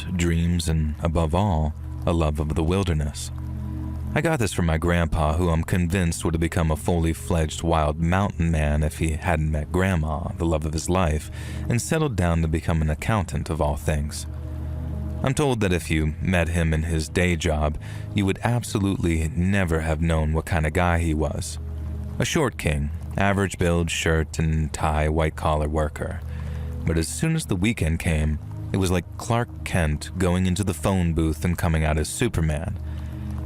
hopes, dreams, and above all, a love of the wilderness. I got this from my grandpa, who I'm convinced would have become a fully fledged wild mountain man if he hadn't met Grandma, the love of his life, and settled down to become an accountant of all things. I'm told that if you met him in his day job, you would absolutely never have known what kind of guy he was. A short king, average build, shirt and tie, white-collar worker. But as soon as the weekend came, it was like Clark Kent going into the phone booth and coming out as Superman.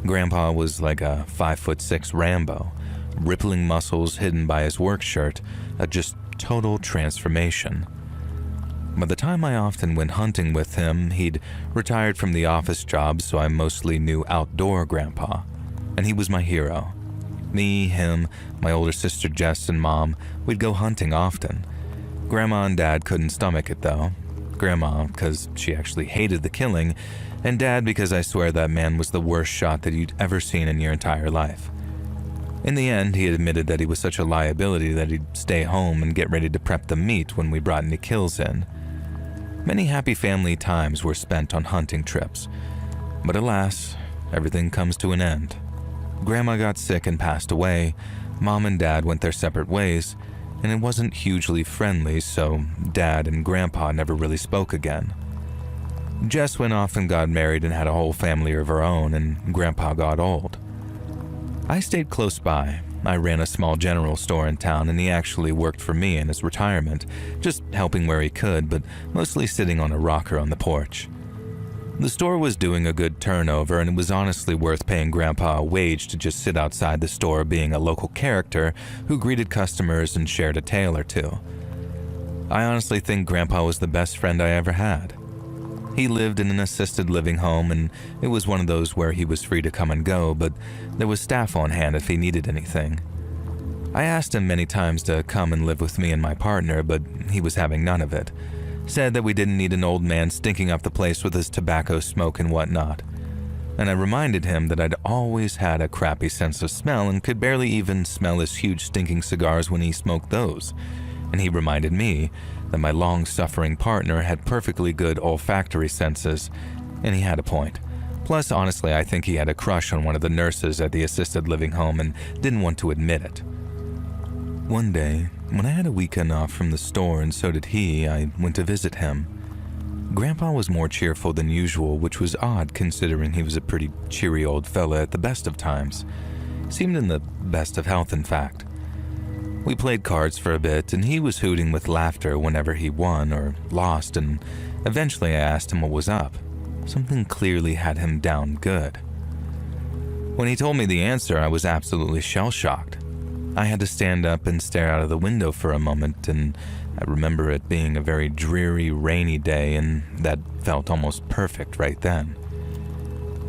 Grandpa was like a 5'6" Rambo, rippling muscles hidden by his work shirt, a just total transformation. By the time I often went hunting with him, he'd retired from the office job, so I mostly knew outdoor Grandpa, and he was my hero. Me, him, my older sister Jess, and Mom, we'd go hunting often. Grandma and Dad couldn't stomach it though. Grandma, because she actually hated the killing, and Dad because I swear that man was the worst shot that you'd ever seen in your entire life. In the end, he admitted that he was such a liability that he'd stay home and get ready to prep the meat when we brought any kills in. Many happy family times were spent on hunting trips, but alas, everything comes to an end. Grandma got sick and passed away, Mom and Dad went their separate ways, and it wasn't hugely friendly, so Dad and Grandpa never really spoke again. Jess went off and got married and had a whole family of her own, and Grandpa got old. I stayed close by. I ran a small general store in town, and he actually worked for me in his retirement, just helping where he could, but mostly sitting on a rocker on the porch. The store was doing a good turnover, and it was honestly worth paying Grandpa a wage to just sit outside the store being a local character who greeted customers and shared a tale or two. I honestly think Grandpa was the best friend I ever had. He lived in an assisted living home, and it was one of those where he was free to come and go, but there was staff on hand if he needed anything. I asked him many times to come and live with me and my partner, but he was having none of it. Said that we didn't need an old man stinking up the place with his tobacco smoke and whatnot. And I reminded him that I'd always had a crappy sense of smell and could barely even smell his huge stinking cigars when he smoked those. And he reminded me that my long-suffering partner had perfectly good olfactory senses, and he had a point. Plus, honestly, I think he had a crush on one of the nurses at the assisted living home and didn't want to admit it. One day, when I had a weekend off from the store and so did he, I went to visit him. Grandpa was more cheerful than usual, which was odd considering he was a pretty cheery old fella at the best of times. Seemed in the best of health, in fact. We played cards for a bit, and he was hooting with laughter whenever he won or lost, and eventually I asked him what was up. Something clearly had him down good. When he told me the answer, I was absolutely shell-shocked. I had to stand up and stare out of the window for a moment, and I remember it being a very dreary, rainy day, and that felt almost perfect right then.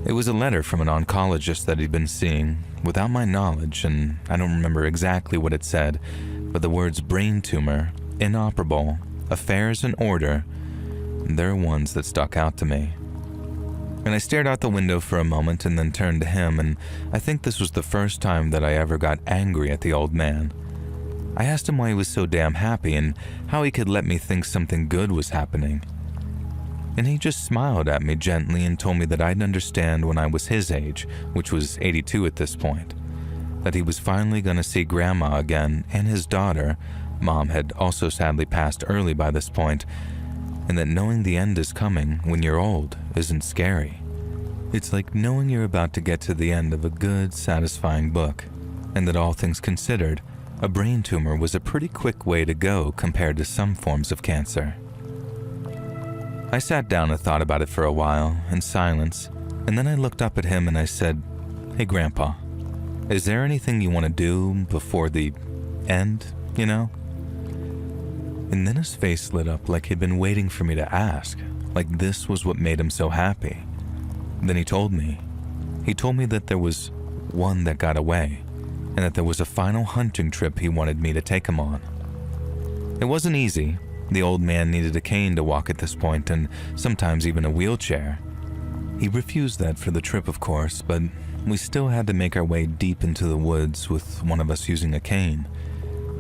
It was a letter from an oncologist that he'd been seeing, without my knowledge, and I don't remember exactly what it said, but the words brain tumor, inoperable, affairs in order, they're ones that stuck out to me. And I stared out the window for a moment and then turned to him, and I think this was the first time that I ever got angry at the old man. I asked him why he was so damn happy and how he could let me think something good was happening. And he just smiled at me gently and told me that I'd understand when I was his age, which was 82 at this point, that he was finally going to see Grandma again and his daughter. Mom had also sadly passed early by this point, and that knowing the end is coming when you're old isn't scary. It's like knowing you're about to get to the end of a good, satisfying book, and that all things considered, a brain tumor was a pretty quick way to go compared to some forms of cancer. I sat down and thought about it for a while, in silence, and then I looked up at him and I said, "Hey Grandpa, is there anything you want to do before the end, you know?" And then his face lit up like he'd been waiting for me to ask, like this was what made him so happy. Then he told me. He told me that there was one that got away, and that there was a final hunting trip he wanted me to take him on. It wasn't easy. The old man needed a cane to walk at this point, and sometimes even a wheelchair. He refused that for the trip, of course, but we still had to make our way deep into the woods with one of us using a cane.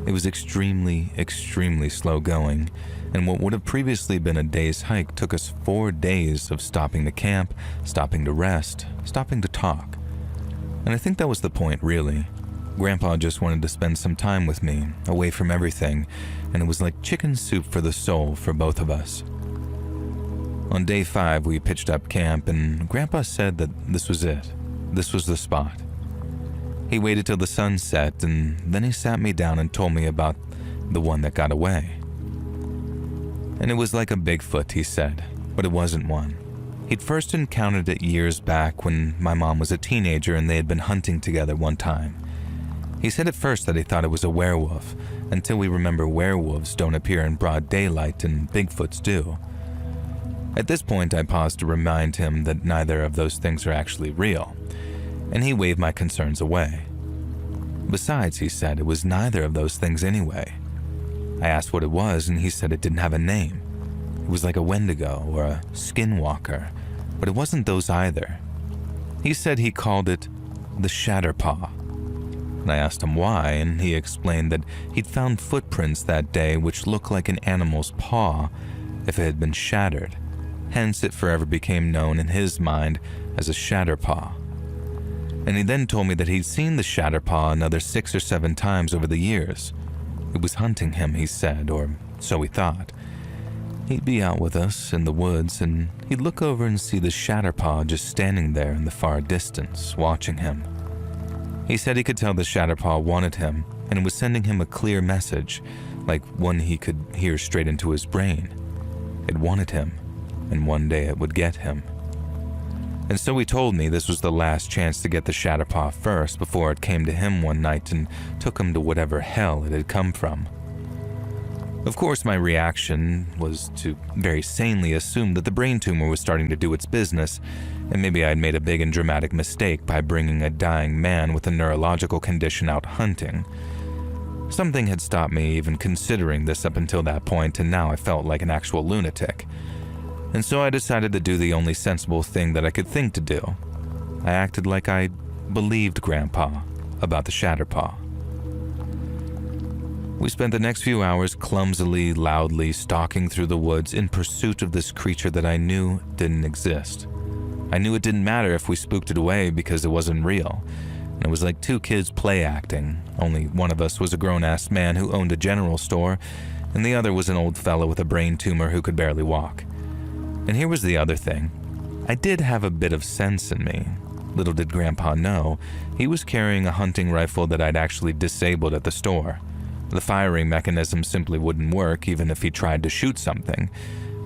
It was extremely, extremely slow going, and what would have previously been a day's hike took us 4 days of stopping to camp, stopping to rest, stopping to talk. And I think that was the point, really. Grandpa just wanted to spend some time with me, away from everything, and it was like chicken soup for the soul for both of us. On day 5, we pitched up camp, and Grandpa said that this was it. This was the spot. He waited till the sun set, and then he sat me down and told me about the one that got away. And it was like a Bigfoot, he said, but it wasn't one. He'd first encountered it years back when my mom was a teenager and they had been hunting together one time. He said at first that he thought it was a werewolf, until we remember werewolves don't appear in broad daylight and Bigfoots do. At this point, I paused to remind him that neither of those things are actually real, and he waved my concerns away. Besides, he said, it was neither of those things anyway. I asked what it was, and he said it didn't have a name. It was like a Wendigo or a skinwalker, but it wasn't those either. He said he called it the Shatterpaw. And I asked him why, and he explained that he'd found footprints that day which looked like an animal's paw if it had been shattered. Hence, it forever became known in his mind as a Shatterpaw. And he then told me that he'd seen the Shatterpaw another 6 or 7 times over the years. It was hunting him, he said, or so he thought. He'd be out with us in the woods, and he'd look over and see the Shatterpaw just standing there in the far distance, watching him. He said he could tell the Shatterpaw wanted him, and was sending him a clear message, like one he could hear straight into his brain. It wanted him, and one day it would get him. And so he told me this was the last chance to get the Shatterpaw first before it came to him one night and took him to whatever hell it had come from. Of course, my reaction was to very sanely assume that the brain tumor was starting to do its business, and maybe I'd made a big and dramatic mistake by bringing a dying man with a neurological condition out hunting. Something had stopped me even considering this up until that point, and now I felt like an actual lunatic. And so I decided to do the only sensible thing that I could think to do. I acted like I believed Grandpa about the Shatterpaw. We spent the next few hours clumsily, loudly stalking through the woods in pursuit of this creature that I knew didn't exist. I knew it didn't matter if we spooked it away because it wasn't real. And it was like 2 kids play acting, only one of us was a grown-ass man who owned a general store, and the other was an old fellow with a brain tumor who could barely walk. And here was the other thing. I did have a bit of sense in me. Little did Grandpa know, he was carrying a hunting rifle that I'd actually disabled at the store. The firing mechanism simply wouldn't work even if he tried to shoot something.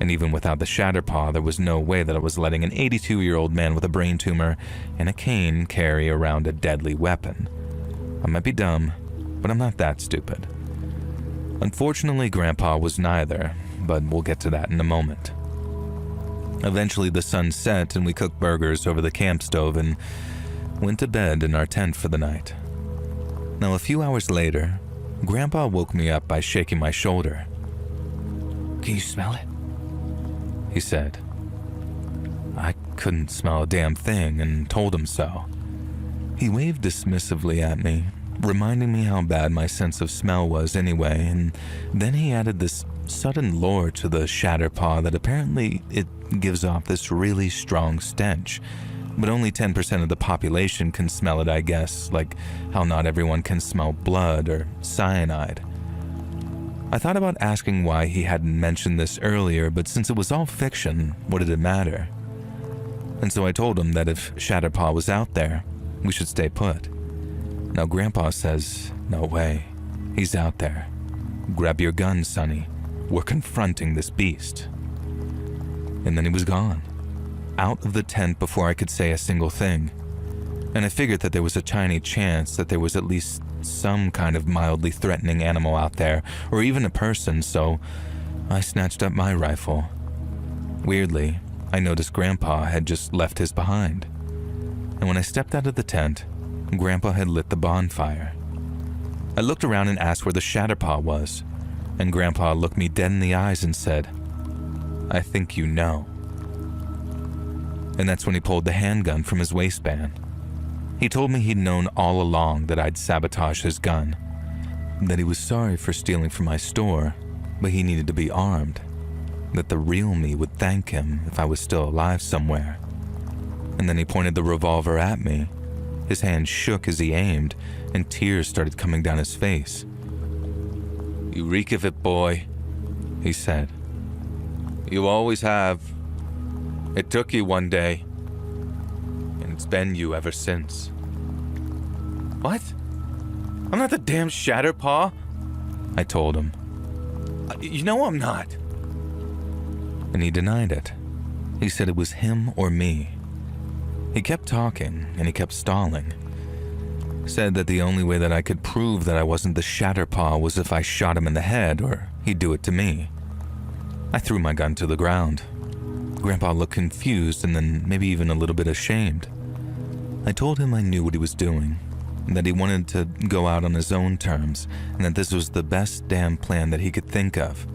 And even without the Shatterpaw, there was no way that I was letting an 82-year-old man with a brain tumor and a cane carry around a deadly weapon. I might be dumb, but I'm not that stupid. Unfortunately, Grandpa was neither, but we'll get to that in a moment. Eventually the sun set and we cooked burgers over the camp stove and went to bed in our tent for the night. Now a few hours later, Grandpa woke me up by shaking my shoulder. "Can you smell it?" he said. I couldn't smell a damn thing and told him so. He waved dismissively at me, reminding me how bad my sense of smell was anyway, and then he added this sudden lore to the Shatterpaw that apparently it gives off this really strong stench, but only 10% of the population can smell it, I guess, like how not everyone can smell blood or cyanide. I thought about asking why he hadn't mentioned this earlier, but since it was all fiction, what did it matter? And so I told him that if Shatterpaw was out there, we should stay put. Now Grandpa says, no way, he's out there. Grab your gun, Sonny. We're confronting this beast. And then he was gone, out of the tent before I could say a single thing. And I figured that there was a tiny chance that there was at least some kind of mildly threatening animal out there, or even a person, so I snatched up my rifle. Weirdly, I noticed Grandpa had just left his behind. And when I stepped out of the tent, Grandpa had lit the bonfire. I looked around and asked where the Shatterpaw was, and Grandpa looked me dead in the eyes and said, "I think you know." And that's when he pulled the handgun from his waistband. He told me he'd known all along that I'd sabotage his gun. that he was sorry for stealing from my store, but he needed to be armed, that the real me would thank him if I was still alive somewhere. And then he pointed the revolver at me. His hand shook as he aimed, and tears started coming down his face. "You reek of it, boy," he said. "You always have. It took you one day, and it's been you ever since." "What? I'm not the damn Shatterpaw," I told him. "You know I'm not." And he denied it. He said it was him or me. He kept talking, and he kept stalling. Said that the only way that I could prove that I wasn't the Shatterpaw was if I shot him in the head, or he'd do it to me. I threw my gun to the ground. Grandpa looked confused and then maybe even a little bit ashamed. I told him I knew what he was doing, that he wanted to go out on his own terms, and that this was the best damn plan that he could think of.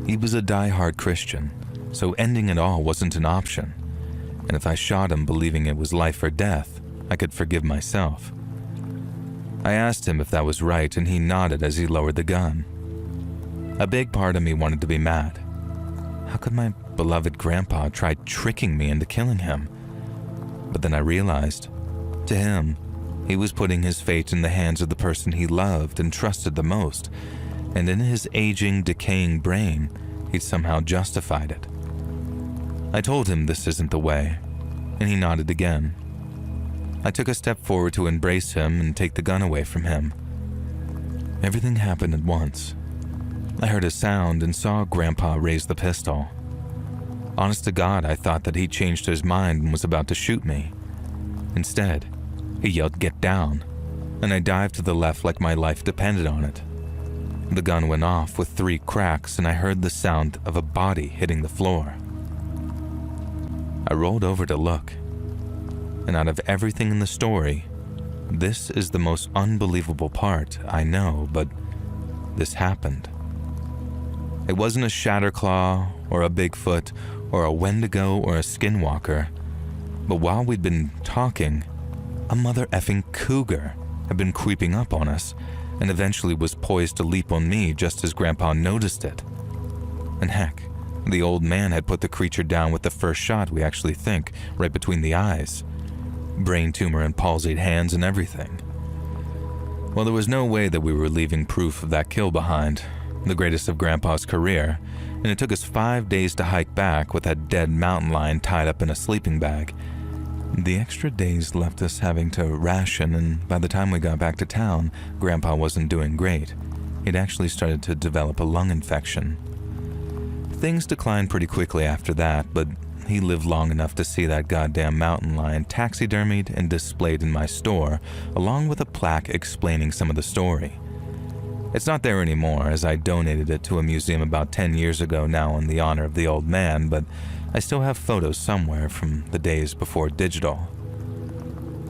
He was a die-hard Christian, so ending it all wasn't an option. And if I shot him believing it was life or death, I could forgive myself. I asked him if that was right, and he nodded as he lowered the gun. A big part of me wanted to be mad. How could my beloved grandpa try tricking me into killing him? But then I realized, to him, he was putting his fate in the hands of the person he loved and trusted the most, and in his aging, decaying brain, he'd somehow justified it. I told him this isn't the way, and he nodded again. I took a step forward to embrace him and take the gun away from him. Everything happened at once. I heard a sound and saw Grandpa raise the pistol. Honest to God, I thought that he changed his mind and was about to shoot me. Instead, he yelled, "Get down," and I dived to the left like my life depended on it. The gun went off with 3 cracks, and I heard the sound of a body hitting the floor. I rolled over to look, and out of everything in the story, this is the most unbelievable part, I know, but this happened. It wasn't a Shatterclaw or a Bigfoot or a Wendigo or a Skinwalker, but while we'd been talking, a mother effing cougar had been creeping up on us and eventually was poised to leap on me just as Grandpa noticed it. And heck, the old man had put the creature down with the first shot, we actually think, right between the eyes. Brain tumor and palsied hands and everything. Well, there was no way that we were leaving proof of that kill behind, the greatest of Grandpa's career, and it took us 5 days to hike back with that dead mountain lion tied up in a sleeping bag. The extra days left us having to ration, and by the time we got back to town, Grandpa wasn't doing great. He'd actually started to develop a lung infection. Things declined pretty quickly after that, but he lived long enough to see that goddamn mountain lion taxidermied and displayed in my store, along with a plaque explaining some of the story. It's not there anymore, as I donated it to a museum about 10 years ago now in the honor of the old man, but I still have photos somewhere from the days before digital.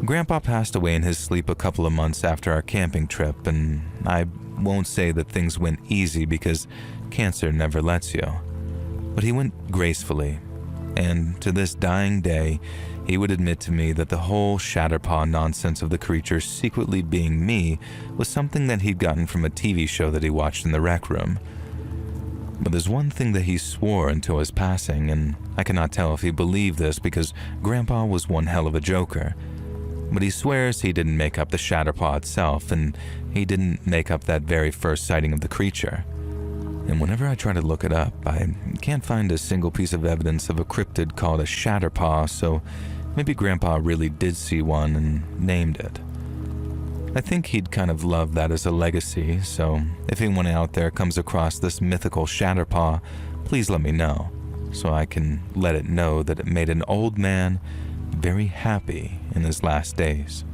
Grandpa passed away in his sleep a couple of months after our camping trip, and I won't say that things went easy because cancer never lets you. But he went gracefully, and to this dying day, he would admit to me that the whole Shatterpaw nonsense of the creature secretly being me was something that he'd gotten from a TV show that he watched in the rec room. But there's one thing that he swore until his passing, and I cannot tell if he believed this because Grandpa was one hell of a joker. But he swears he didn't make up the Shatterpaw itself, and he didn't make up that very first sighting of the creature. And whenever I try to look it up, I can't find a single piece of evidence of a cryptid called a Shatterpaw, so maybe Grandpa really did see one and named it. I think he'd kind of love that as a legacy, so if anyone out there comes across this mythical Shatterpaw, please let me know, so I can let it know that it made an old man very happy in his last days.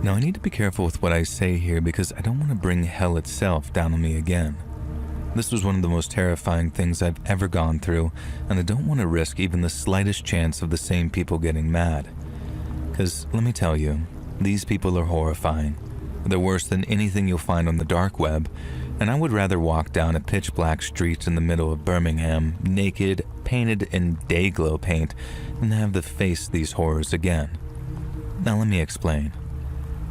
Now, I need to be careful with what I say here because I don't want to bring hell itself down on me again. This was one of the most terrifying things I've ever gone through, and I don't want to risk even the slightest chance of the same people getting mad. Because let me tell you, these people are horrifying. They're worse than anything you'll find on the dark web, and I would rather walk down a pitch-black street in the middle of Birmingham, naked, painted in day-glow paint, than have to face these horrors again. Now let me explain.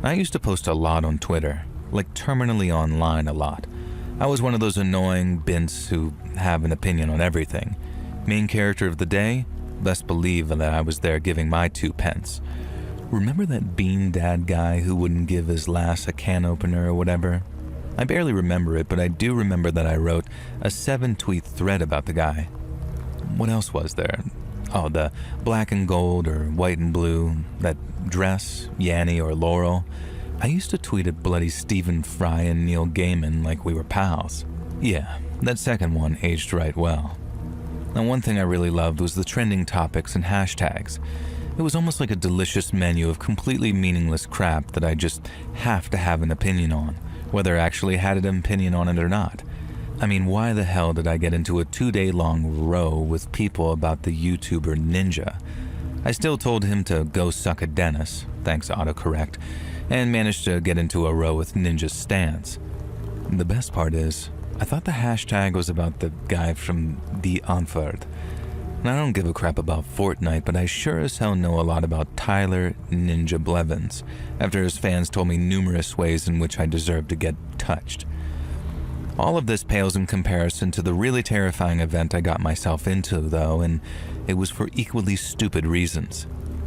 I used to post a lot on Twitter, like terminally online a lot. I was one of those annoying bints who have an opinion on everything. Main character of the day? Best believe that I was there giving my 2 pence. Remember that bean dad guy who wouldn't give his lass a can opener or whatever? I barely remember it, but I do remember that I wrote a 7-tweet thread about the guy. What else was there? Oh, the black and gold or white and blue, that dress, Yanny or Laurel. I used to tweet at bloody Stephen Fry and Neil Gaiman like we were pals. Yeah, that second one aged right well. Now, one thing I really loved was the trending topics and hashtags. It was almost like a delicious menu of completely meaningless crap that I just have to have an opinion on, whether I actually had an opinion on it or not. I mean, why the hell did I get into a 2-day-long row with people about the YouTuber Ninja? I still told him to go suck a Dennis, thanks autocorrect, and managed to get into a row with Ninja's stance. The best part is, I thought the hashtag was about the guy from The Onford. And I don't give a crap about Fortnite, but I sure as hell know a lot about Tyler Ninja Blevins, after his fans told me numerous ways in which I deserve to get touched. All of this pales in comparison to the really terrifying event I got myself into, though, and it was for equally stupid reasons.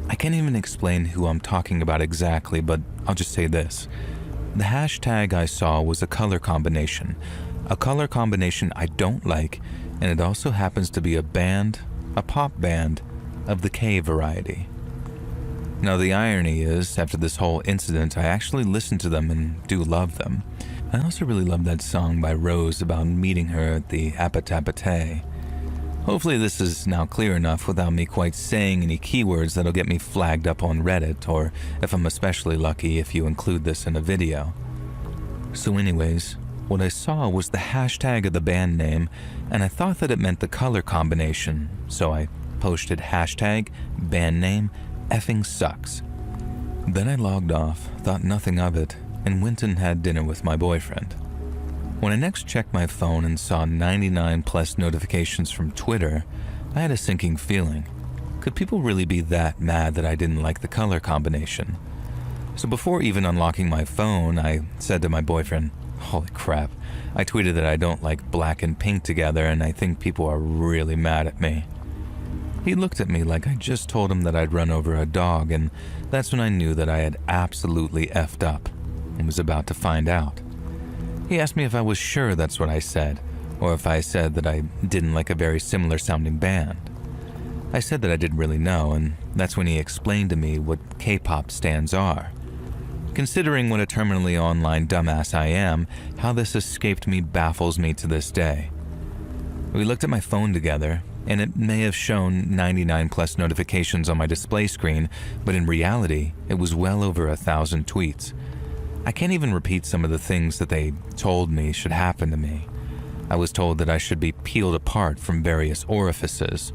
I can't even explain who I'm talking about exactly, but I'll just say this. The hashtag I saw was a color combination I don't like, and it also happens to be a band, a pop band, of the K variety. Now the irony is, after this whole incident, I actually listened to them and do love them. I also really love that song by Rose about meeting her at the Appetapate. Hopefully this is now clear enough without me quite saying any keywords that'll get me flagged up on Reddit, or if I'm especially lucky, if you include this in a video. So anyways, what I saw was the hashtag of the band name, and I thought that it meant the color combination, so I posted hashtag band name effing sucks. Then I logged off, thought nothing of it, and went and had dinner with my boyfriend. When I next checked my phone and saw 99 plus notifications from Twitter, I had a sinking feeling. Could people really be that mad that I didn't like the color combination? So before even unlocking my phone, I said to my boyfriend, "Holy crap, I tweeted that I don't like black and pink together and I think people are really mad at me." He looked at me like I just told him that I'd run over a dog, and that's when I knew that I had absolutely effed up and was about to find out. He asked me if I was sure that's what I said, or if I said that I didn't like a very similar sounding band. I said that I didn't really know, and that's when he explained to me what K-pop stands are. Considering what a terminally online dumbass I am, how this escaped me baffles me to this day. We looked at my phone together, and it may have shown 99 plus notifications on my display screen, but in reality, it was well over 1,000 tweets. I can't even repeat some of the things that they told me should happen to me. I was told that I should be peeled apart from various orifices.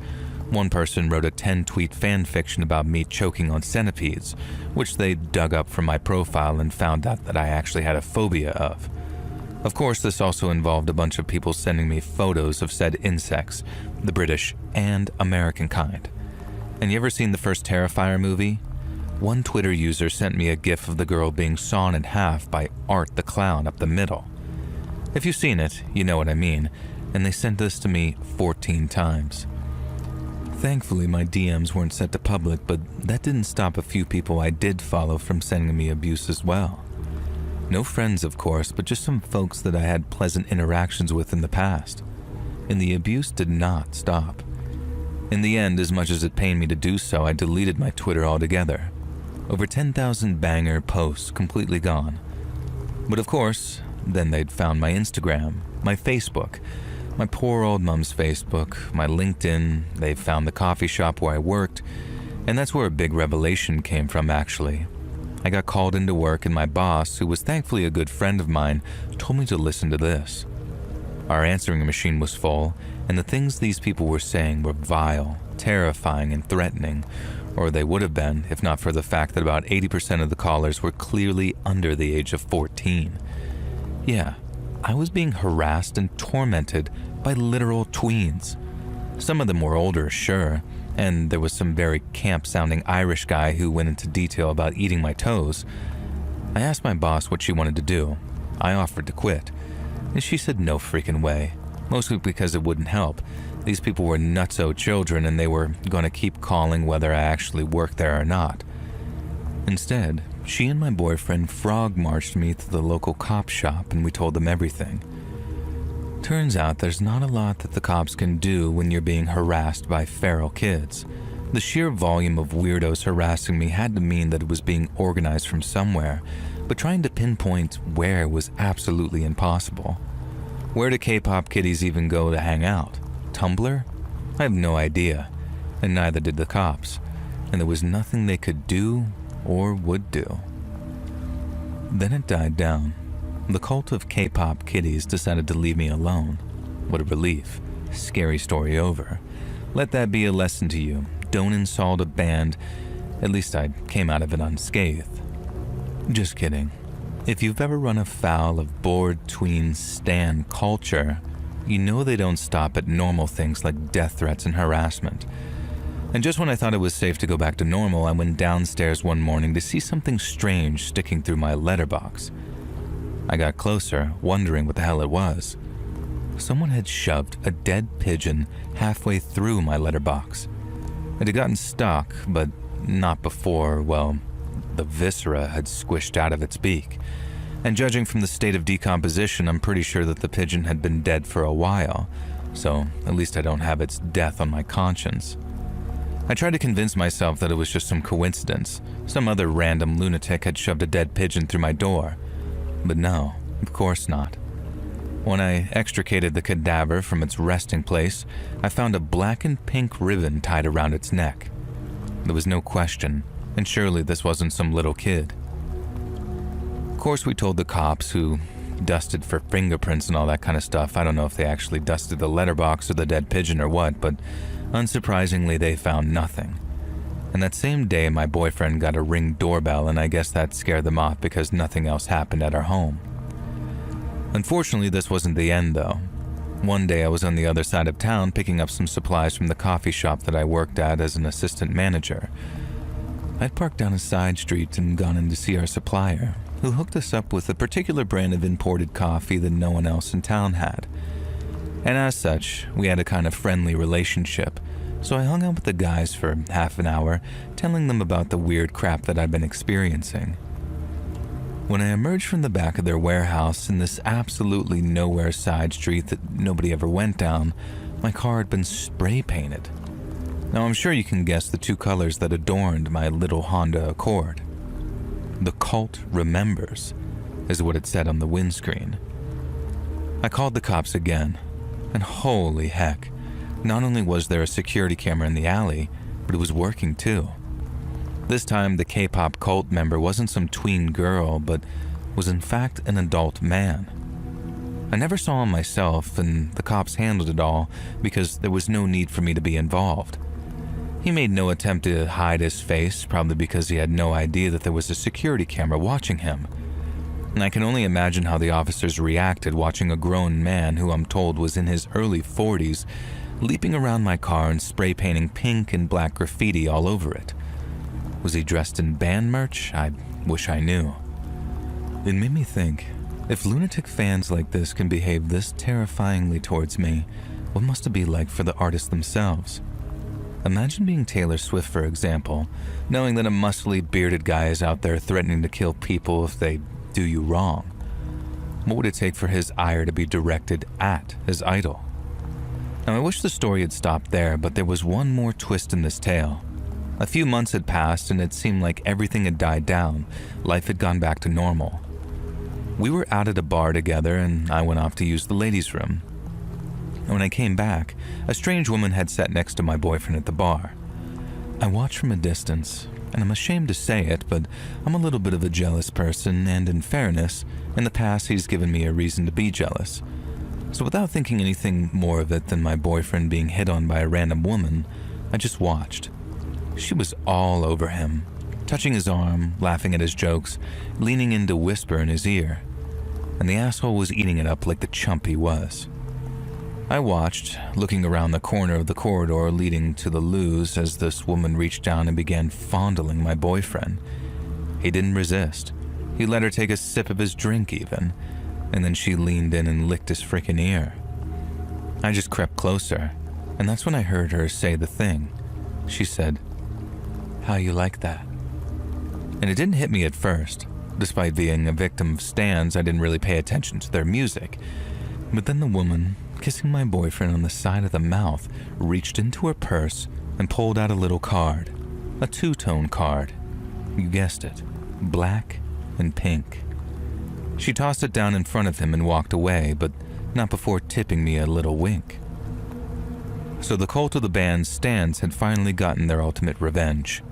One person wrote a 10-tweet fan fiction about me choking on centipedes, which they dug up from my profile and found out that I actually had a phobia of. Of course, this also involved a bunch of people sending me photos of said insects, the British and American kind. And you ever seen the first Terrifier movie? One Twitter user sent me a gif of the girl being sawn in half by Art the Clown up the middle. If you've seen it, you know what I mean, and they sent this to me 14 times. Thankfully, my DMs weren't set to public, but that didn't stop a few people I did follow from sending me abuse as well. No friends, of course, but just some folks that I had pleasant interactions with in the past. And the abuse did not stop. In the end, as much as it pained me to do so, I deleted my Twitter altogether. Over 10,000 banger posts completely gone. But of course, then they'd found my Instagram, my Facebook, my poor old mom's Facebook, my LinkedIn, they found the coffee shop where I worked, and that's where a big revelation came from actually. I got called into work and my boss, who was thankfully a good friend of mine, told me to listen to this. Our answering machine was full, and the things these people were saying were vile, terrifying, and threatening, or they would have been if not for the fact that about 80% of the callers were clearly under the age of 14. Yeah, I was being harassed and tormented by literal tweens. Some of them were older, sure, and there was some very camp-sounding Irish guy who went into detail about eating my toes. I asked my boss what she wanted to do. I offered to quit, and she said no freaking way, mostly because it wouldn't help. These people were nutso children and they were going to keep calling whether I actually worked there or not. Instead, she and my boyfriend frog-marched me to the local cop shop and we told them everything. Turns out there's not a lot that the cops can do when you're being harassed by feral kids. The sheer volume of weirdos harassing me had to mean that it was being organized from somewhere, but trying to pinpoint where was absolutely impossible. Where do K-pop kiddies even go to hang out? Tumblr? I have no idea, and neither did the cops, and there was nothing they could do or would do. Then it died down. The cult of K-pop kiddies decided to leave me alone. What a relief. Scary story over. Let that be a lesson to you. Don't insult a band. At least I came out of it unscathed. Just kidding. If you've ever run afoul of bored tween stan culture, you know they don't stop at normal things like death threats and harassment. And just when I thought it was safe to go back to normal, I went downstairs one morning to see something strange sticking through my letterbox. I got closer, wondering what the hell it was. Someone had shoved a dead pigeon halfway through my letterbox. It had gotten stuck, but not before, well, the viscera had squished out of its beak. And judging from the state of decomposition, I'm pretty sure that the pigeon had been dead for a while, so at least I don't have its death on my conscience. I tried to convince myself that it was just some coincidence. Some other random lunatic had shoved a dead pigeon through my door. But no, of course not. When I extricated the cadaver from its resting place, I found a black and pink ribbon tied around its neck. There was no question, and surely this wasn't some little kid. Of course, we told the cops, who dusted for fingerprints and all that kind of stuff. I don't know if they actually dusted the letterbox or the dead pigeon or what, but unsurprisingly, they found nothing. And that same day, my boyfriend got a Ring doorbell, and I guess that scared them off because nothing else happened at our home. Unfortunately, this wasn't the end, though. One day, I was on the other side of town picking up some supplies from the coffee shop that I worked at as an assistant manager. I'd parked down a side street and gone in to see our supplier, who hooked us up with a particular brand of imported coffee that no one else in town had. And as such, we had a kind of friendly relationship, so I hung out with the guys for half an hour, telling them about the weird crap that I'd been experiencing. When I emerged from the back of their warehouse in this absolutely nowhere side street that nobody ever went down, my car had been spray painted. Now I'm sure you can guess the two colors that adorned my little Honda Accord. "The cult remembers," is what it said on the windscreen. I called the cops again, and holy heck, not only was there a security camera in the alley, but it was working too. This time, the K-pop cult member wasn't some tween girl, but was in fact an adult man. I never saw him myself, and the cops handled it all because there was no need for me to be involved. He made no attempt to hide his face, probably because he had no idea that there was a security camera watching him. And I can only imagine how the officers reacted watching a grown man who I'm told was in his early 40s leaping around my car and spray painting pink and black graffiti all over it. Was he dressed in band merch? I wish I knew. It made me think, if lunatic fans like this can behave this terrifyingly towards me, what must it be like for the artists themselves? Imagine being Taylor Swift, for example, knowing that a muscly, bearded guy is out there threatening to kill people if they do you wrong. What would it take for his ire to be directed at his idol? Now, I wish the story had stopped there, but there was one more twist in this tale. A few months had passed, and it seemed like everything had died down. Life had gone back to normal. We were out at a bar together, and I went off to use the ladies' room. When I came back, a strange woman had sat next to my boyfriend at the bar. I watched from a distance, and I'm ashamed to say it, but I'm a little bit of a jealous person, and in fairness, in the past he's given me a reason to be jealous. So without thinking anything more of it than my boyfriend being hit on by a random woman, I just watched. She was all over him, touching his arm, laughing at his jokes, leaning in to whisper in his ear. And the asshole was eating it up like the chump he was. I watched, looking around the corner of the corridor leading to the loos as this woman reached down and began fondling my boyfriend. He didn't resist. He let her take a sip of his drink even, and then she leaned in and licked his frickin' ear. I just crept closer, and that's when I heard her say the thing. She said, "How you like that?" And it didn't hit me at first. Despite being a victim of stans, I didn't really pay attention to their music. But then the woman, kissing my boyfriend on the side of the mouth, reached into her purse and pulled out a little card. A two-tone card. You guessed it. Black and pink. She tossed it down in front of him and walked away, but not before tipping me a little wink. So the cult of the band's stans had finally gotten their ultimate revenge.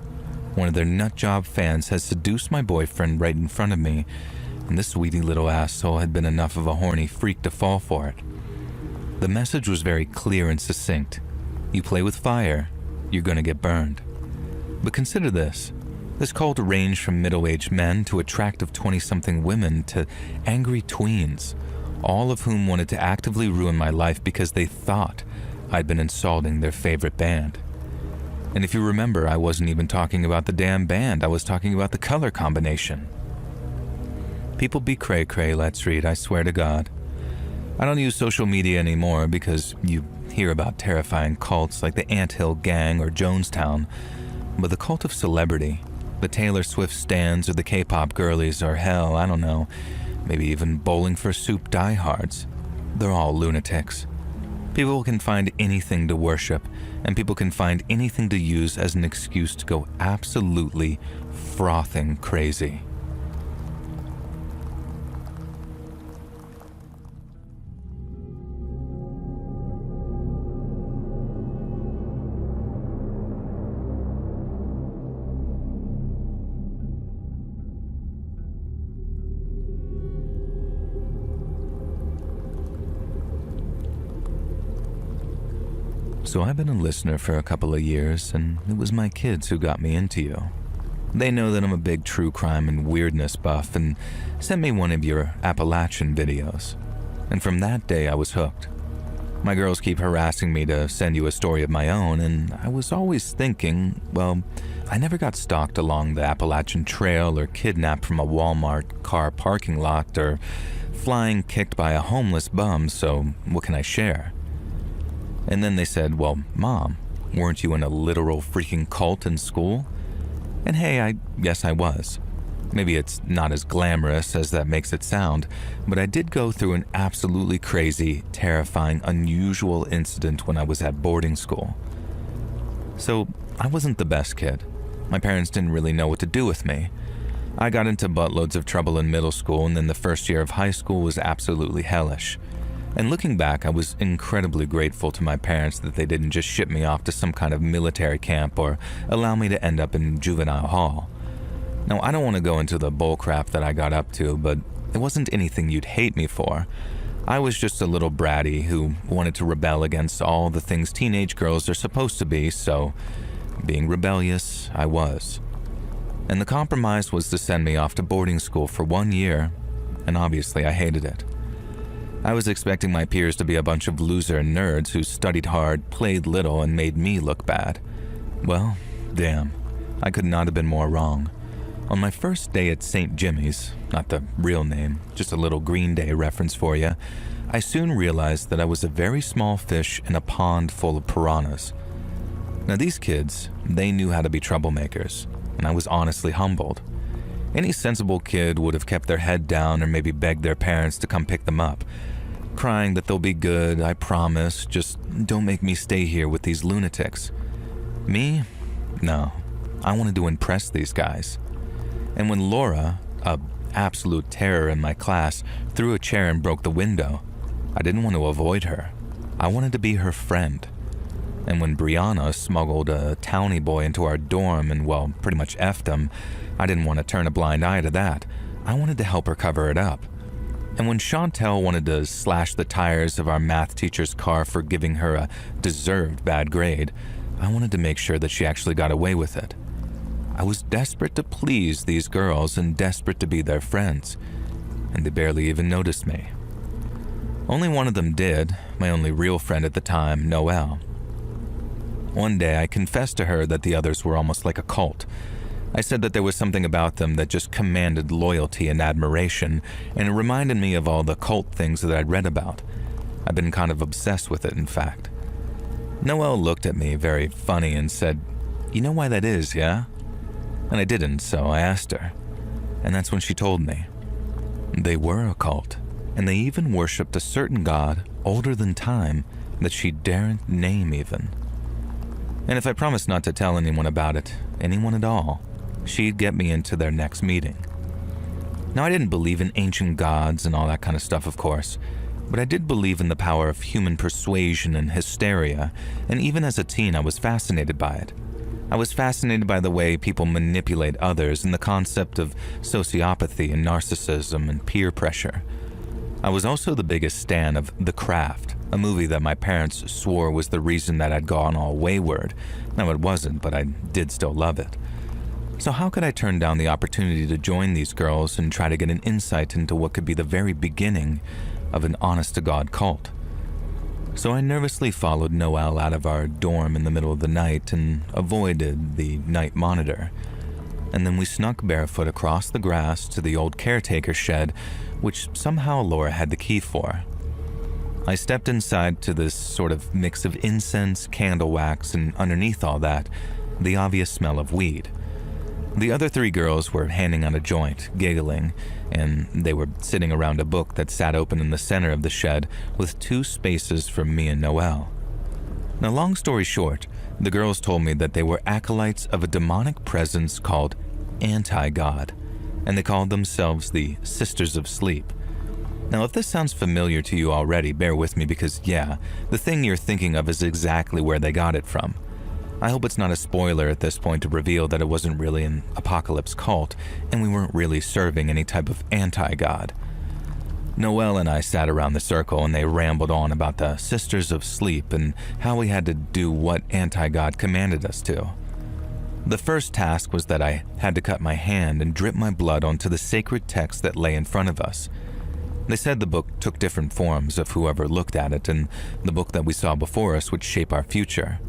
One of their nutjob fans had seduced my boyfriend right in front of me, and this sweetie little asshole had been enough of a horny freak to fall for it. The message was very clear and succinct. You play with fire, you're gonna get burned. But consider this. This cult ranged from middle-aged men to attractive 20-something women to angry tweens, all of whom wanted to actively ruin my life because they thought I'd been insulting their favorite band. And if you remember, I wasn't even talking about the damn band, I was talking about the color combination. People be cray-cray, let's read, I swear to God. I don't use social media anymore because you hear about terrifying cults like the Anthill Gang or Jonestown, but the cult of celebrity, the Taylor Swift stans or the K-pop girlies or hell, I don't know, maybe even Bowling for Soup diehards, they're all lunatics. People can find anything to worship, and people can find anything to use as an excuse to go absolutely frothing crazy. So I've been a listener for a couple of years, and it was my kids who got me into you. They know that I'm a big true crime and weirdness buff and sent me one of your Appalachian videos. And from that day, I was hooked. My girls keep harassing me to send you a story of my own, and I was always thinking, well, I never got stalked along the Appalachian Trail or kidnapped from a Walmart car parking lot or flying kicked by a homeless bum, so what can I share? And then they said, well, Mom, weren't you in a literal freaking cult in school? And hey, yes, I was. Maybe it's not as glamorous as that makes it sound, but I did go through an absolutely crazy, terrifying, unusual incident when I was at boarding school. So I wasn't the best kid. My parents didn't really know what to do with me. I got into buttloads of trouble in middle school, and then the first year of high school was absolutely hellish. And looking back, I was incredibly grateful to my parents that they didn't just ship me off to some kind of military camp or allow me to end up in juvenile hall. Now, I don't want to go into the bullcrap that I got up to, but it wasn't anything you'd hate me for. I was just a little bratty who wanted to rebel against all the things teenage girls are supposed to be, so being rebellious, I was. And the compromise was to send me off to boarding school for 1 year, and obviously I hated it. I was expecting my peers to be a bunch of loser nerds who studied hard, played little, and made me look bad. Well, damn, I could not have been more wrong. On my first day at St. Jimmy's, not the real name, just a little Green Day reference for you, I soon realized that I was a very small fish in a pond full of piranhas. Now these kids, they knew how to be troublemakers, and I was honestly humbled. Any sensible kid would have kept their head down or maybe begged their parents to come pick them up, crying that they'll be good, I promise, just don't make me stay here with these lunatics. Me? No. I wanted to impress these guys. And when Laura, a absolute terror in my class, threw a chair and broke the window, I didn't want to avoid her. I wanted to be her friend. And when Brianna smuggled a townie boy into our dorm and, well, pretty much effed him, I didn't want to turn a blind eye to that. I wanted to help her cover it up. And when Chantel wanted to slash the tires of our math teacher's car for giving her a deserved bad grade, I wanted to make sure that she actually got away with it. I was desperate to please these girls and desperate to be their friends, and they barely even noticed me. Only one of them did, my only real friend at the time, Noelle. One day I confessed to her that the others were almost like a cult. I said that there was something about them that just commanded loyalty and admiration, and it reminded me of all the cult things that I'd read about. I've been kind of obsessed with it, in fact. Noelle looked at me very funny and said, "You know why that is, yeah?" And I didn't, so I asked her. And that's when she told me. They were a cult, and they even worshipped a certain god older than time that she daren't name even. And if I promised not to tell anyone about it, anyone at all, she'd get me into their next meeting. Now, I didn't believe in ancient gods and all that kind of stuff, of course, but I did believe in the power of human persuasion and hysteria, and even as a teen, I was fascinated by it. I was fascinated by the way people manipulate others and the concept of sociopathy and narcissism and peer pressure. I was also the biggest stan of The Craft, a movie that my parents swore was the reason that I'd gone all wayward. No, it wasn't, but I did still love it. So how could I turn down the opportunity to join these girls and try to get an insight into what could be the very beginning of an honest-to-God cult? So I nervously followed Noelle out of our dorm in the middle of the night and avoided the night monitor. And then we snuck barefoot across the grass to the old caretaker shed, which somehow Laura had the key for. I stepped inside to this sort of mix of incense, candle wax, and underneath all that, the obvious smell of weed. The other three girls were handing out a joint, giggling, and they were sitting around a book that sat open in the center of the shed with 2 spaces from me and Noelle. Now, long story short, the girls told me that they were acolytes of a demonic presence called Anti-God, and they called themselves the Sisters of Sleep. Now, if this sounds familiar to you already, bear with me because, yeah, the thing you're thinking of is exactly where they got it from. I hope it's not a spoiler at this point to reveal that it wasn't really an apocalypse cult, and we weren't really serving any type of anti-God. Noelle and I sat around the circle and they rambled on about the Sisters of Sleep and how we had to do what anti-God commanded us to. The first task was that I had to cut my hand and drip my blood onto the sacred text that lay in front of us. They said the book took different forms of whoever looked at it, and the book that we saw before us would shape our future.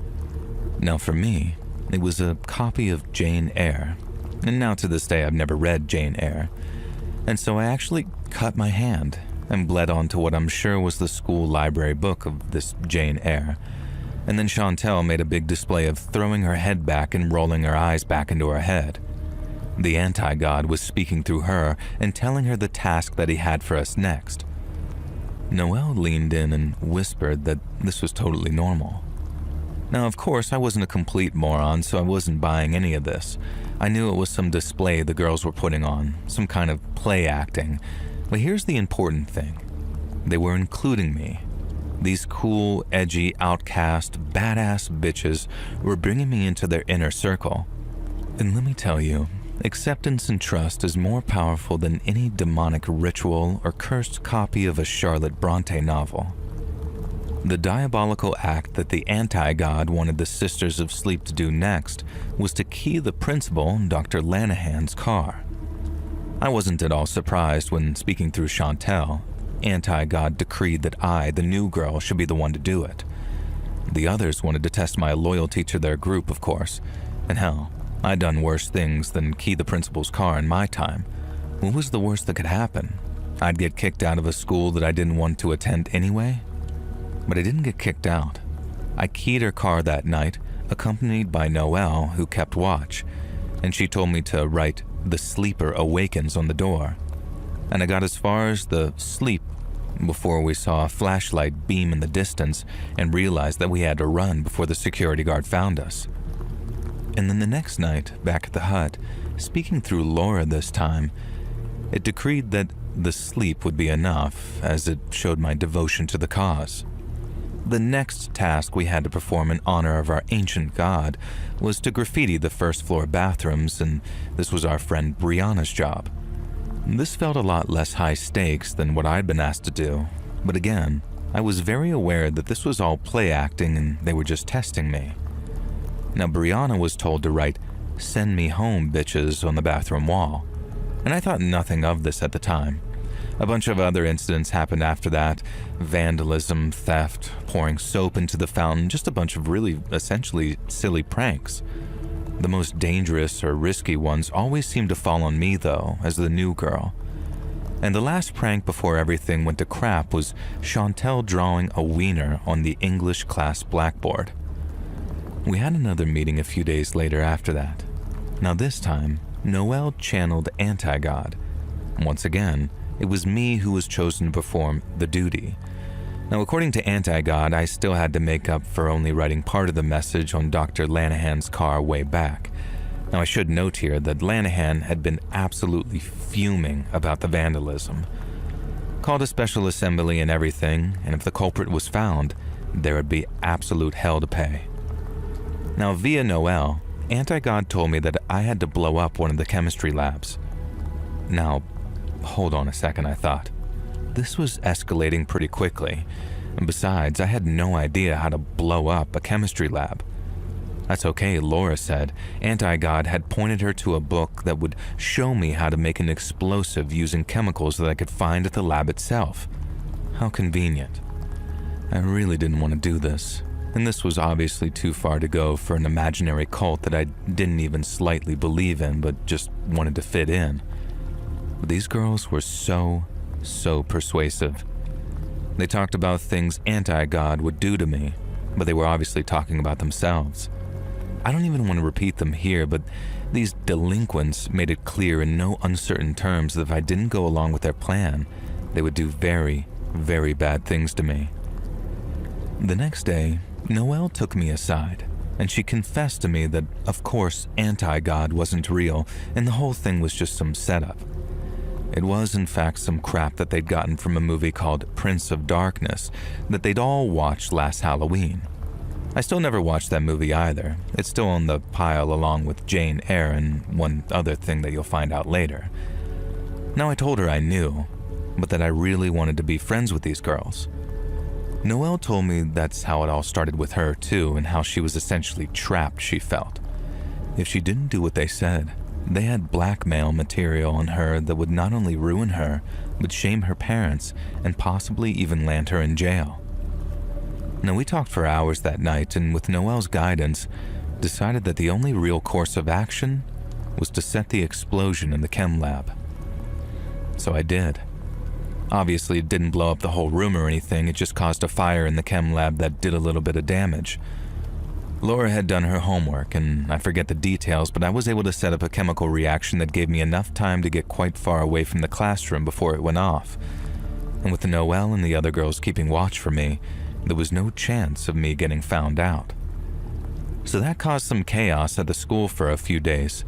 Now for me, it was a copy of Jane Eyre, and now to this day I've never read Jane Eyre, and so I actually cut my hand and bled onto what I'm sure was the school library book of this Jane Eyre, and then Chantel made a big display of throwing her head back and rolling her eyes back into her head. The anti-God was speaking through her and telling her the task that he had for us next. Noelle leaned in and whispered that this was totally normal. Now, of course, I wasn't a complete moron, so I wasn't buying any of this. I knew it was some display the girls were putting on, some kind of play acting. But here's the important thing. They were including me. These cool, edgy, outcast, badass bitches were bringing me into their inner circle. And let me tell you, acceptance and trust is more powerful than any demonic ritual or cursed copy of a Charlotte Bronte novel. The diabolical act that the anti-God wanted the Sisters of Sleep to do next was to key the principal, Dr. Lanahan's car. I wasn't at all surprised when, speaking through Chantel, anti-God decreed that I, the new girl, should be the one to do it. The others wanted to test my loyalty to their group, of course, and hell, I'd done worse things than key the principal's car in my time. What was the worst that could happen? I'd get kicked out of a school that I didn't want to attend anyway? But I didn't get kicked out. I keyed her car that night, accompanied by Noelle, who kept watch, and she told me to write "The Sleeper Awakens" on the door. And I got as far as the sleep before we saw a flashlight beam in the distance and realized that we had to run before the security guard found us. And then the next night, back at the hut, speaking through Laura this time, it decreed that the sleep would be enough, as it showed my devotion to the cause. The next task we had to perform in honor of our ancient god was to graffiti the first floor bathrooms, and this was our friend Brianna's job. This felt a lot less high stakes than what I'd been asked to do, but again, I was very aware that this was all play acting and they were just testing me. Now, Brianna was told to write, "Send me home, bitches," on the bathroom wall, and I thought nothing of this at the time. A bunch of other incidents happened after that: vandalism, theft, pouring soap into the fountain, just a bunch of really, essentially silly pranks. The most dangerous or risky ones always seemed to fall on me, though, as the new girl. And the last prank before everything went to crap was Chantel drawing a wiener on the English class blackboard. We had another meeting a few days later after that. Now this time, Noelle channeled Anti-God. Once again, it was me who was chosen to perform the duty. Now, according to Anti-God, I still had to make up for only writing part of the message on Dr. Lanahan's car way back. Now, I should note here that Lanahan had been absolutely fuming about the vandalism. Called a special assembly and everything, and if the culprit was found, there would be absolute hell to pay. Now, via Noelle, Anti-God told me that I had to blow up one of the chemistry labs. Now, hold on a second, I thought. This was escalating pretty quickly, and besides, I had no idea how to blow up a chemistry lab. That's okay, Laura said. Anti-God had pointed her to a book that would show me how to make an explosive using chemicals that I could find at the lab itself. How convenient. I really didn't want to do this, and this was obviously too far to go for an imaginary cult that I didn't even slightly believe in but just wanted to fit in. But these girls were so persuasive. They talked about things Anti-God would do to me, but they were obviously talking about themselves. I don't even want to repeat them here, but these delinquents made it clear in no uncertain terms that if I didn't go along with their plan, they would do very, very bad things to me. The next day, Noelle took me aside, and she confessed to me that, of course, Anti-God wasn't real, and the whole thing was just some setup. It was, in fact, some crap that they'd gotten from a movie called Prince of Darkness that they'd all watched last Halloween. I still never watched that movie either. It's still on the pile along with Jane Eyre and one other thing that you'll find out later. Now, I told her I knew, but that I really wanted to be friends with these girls. Noelle told me that's how it all started with her too, and how she was essentially trapped, she felt. If she didn't do what they said, they had blackmail material on her that would not only ruin her, but shame her parents and possibly even land her in jail. Now, we talked for hours that night, and with Noelle's guidance, decided that the only real course of action was to set the explosion in the chem lab. So I did. Obviously, it didn't blow up the whole room or anything, it just caused a fire in the chem lab that did a little bit of damage. Laura had done her homework, and I forget the details, but I was able to set up a chemical reaction that gave me enough time to get quite far away from the classroom before it went off. And with Noelle and the other girls keeping watch for me, there was no chance of me getting found out. So that caused some chaos at the school for a few days.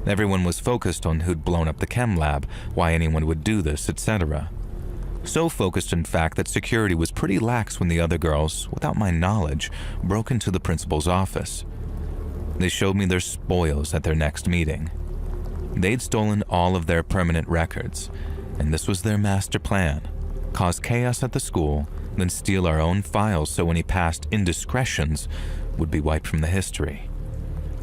Everyone was focused on who'd blown up the chem lab, why anyone would do this, etc. So focused, in fact, that security was pretty lax when the other girls, without my knowledge, broke into the principal's office. They showed me their spoils at their next meeting. They'd stolen all of their permanent records, and this was their master plan: cause chaos at the school, then steal our own files so any past indiscretions would be wiped from the history.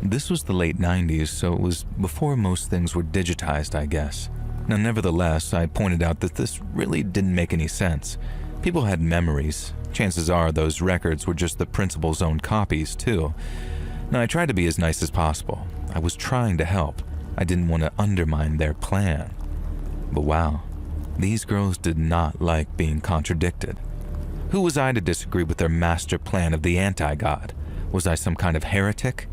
This was the late 90s, so it was before most things were digitized, I guess. Now, nevertheless, I pointed out that this really didn't make any sense. People had memories. Chances are those records were just the principal's own copies, too. Now, I tried to be as nice as possible. I was trying to help. I didn't want to undermine their plan. But wow, these girls did not like being contradicted. Who was I to disagree with their master plan of the anti-god? Was I some kind of heretic?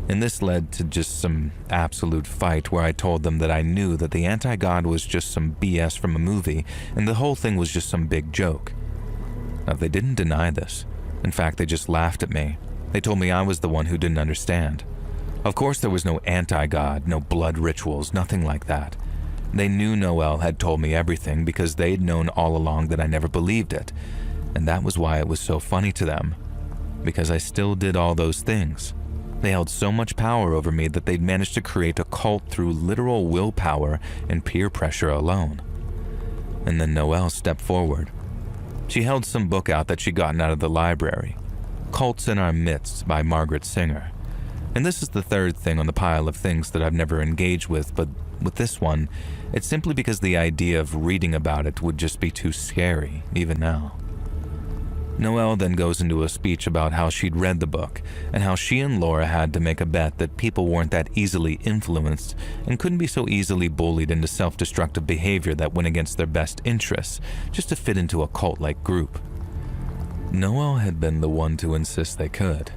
And this led to just some absolute fight where I told them that I knew that the anti-god was just some BS from a movie and the whole thing was just some big joke. Now, they didn't deny this. In fact, they just laughed at me. They told me I was the one who didn't understand. Of course, there was no anti-god, no blood rituals, nothing like that. They knew Noelle had told me everything because they'd known all along that I never believed it. And that was why it was so funny to them. Because I still did all those things. They held so much power over me that they'd managed to create a cult through literal willpower and peer pressure alone. And then Noelle stepped forward. She held some book out that she'd gotten out of the library, Cults in Our Midst by Margaret Singer. And this is the third thing on the pile of things that I've never engaged with, but with this one, it's simply because the idea of reading about it would just be too scary, even now. Noelle then goes into a speech about how she'd read the book and how she and Laura had to make a bet that people weren't that easily influenced and couldn't be so easily bullied into self-destructive behavior that went against their best interests just to fit into a cult-like group. Noelle had been the one to insist they could.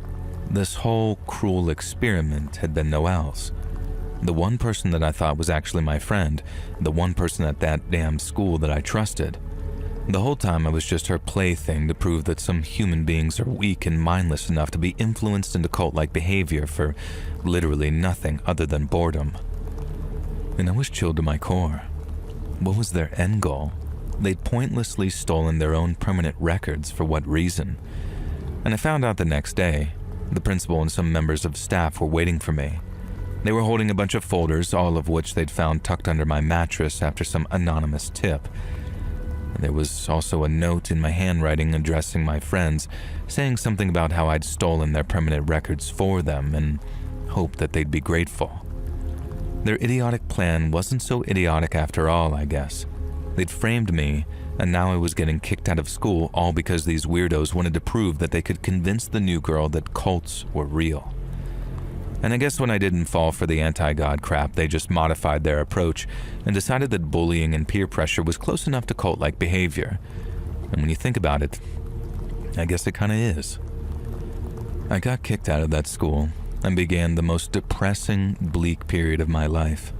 This whole cruel experiment had been Noelle's. The one person that I thought was actually my friend, the one person at that damn school that I trusted. The whole time I was just her plaything to prove that some human beings are weak and mindless enough to be influenced into cult-like behavior for literally nothing other than boredom. And I was chilled to my core. What was their end goal? They'd pointlessly stolen their own permanent records for what reason? And I found out the next day. The principal and some members of staff were waiting for me. They were holding a bunch of folders, all of which they'd found tucked under my mattress after some anonymous tip. There was also a note in my handwriting addressing my friends, saying something about how I'd stolen their permanent records for them and hoped that they'd be grateful. Their idiotic plan wasn't so idiotic after all, I guess. They'd framed me, and now I was getting kicked out of school all because these weirdos wanted to prove that they could convince the new girl that cults were real. And I guess when I didn't fall for the anti-God crap, they just modified their approach and decided that bullying and peer pressure was close enough to cult-like behavior. And when you think about it, I guess it kind of is. I got kicked out of that school and began the most depressing, bleak period of my life.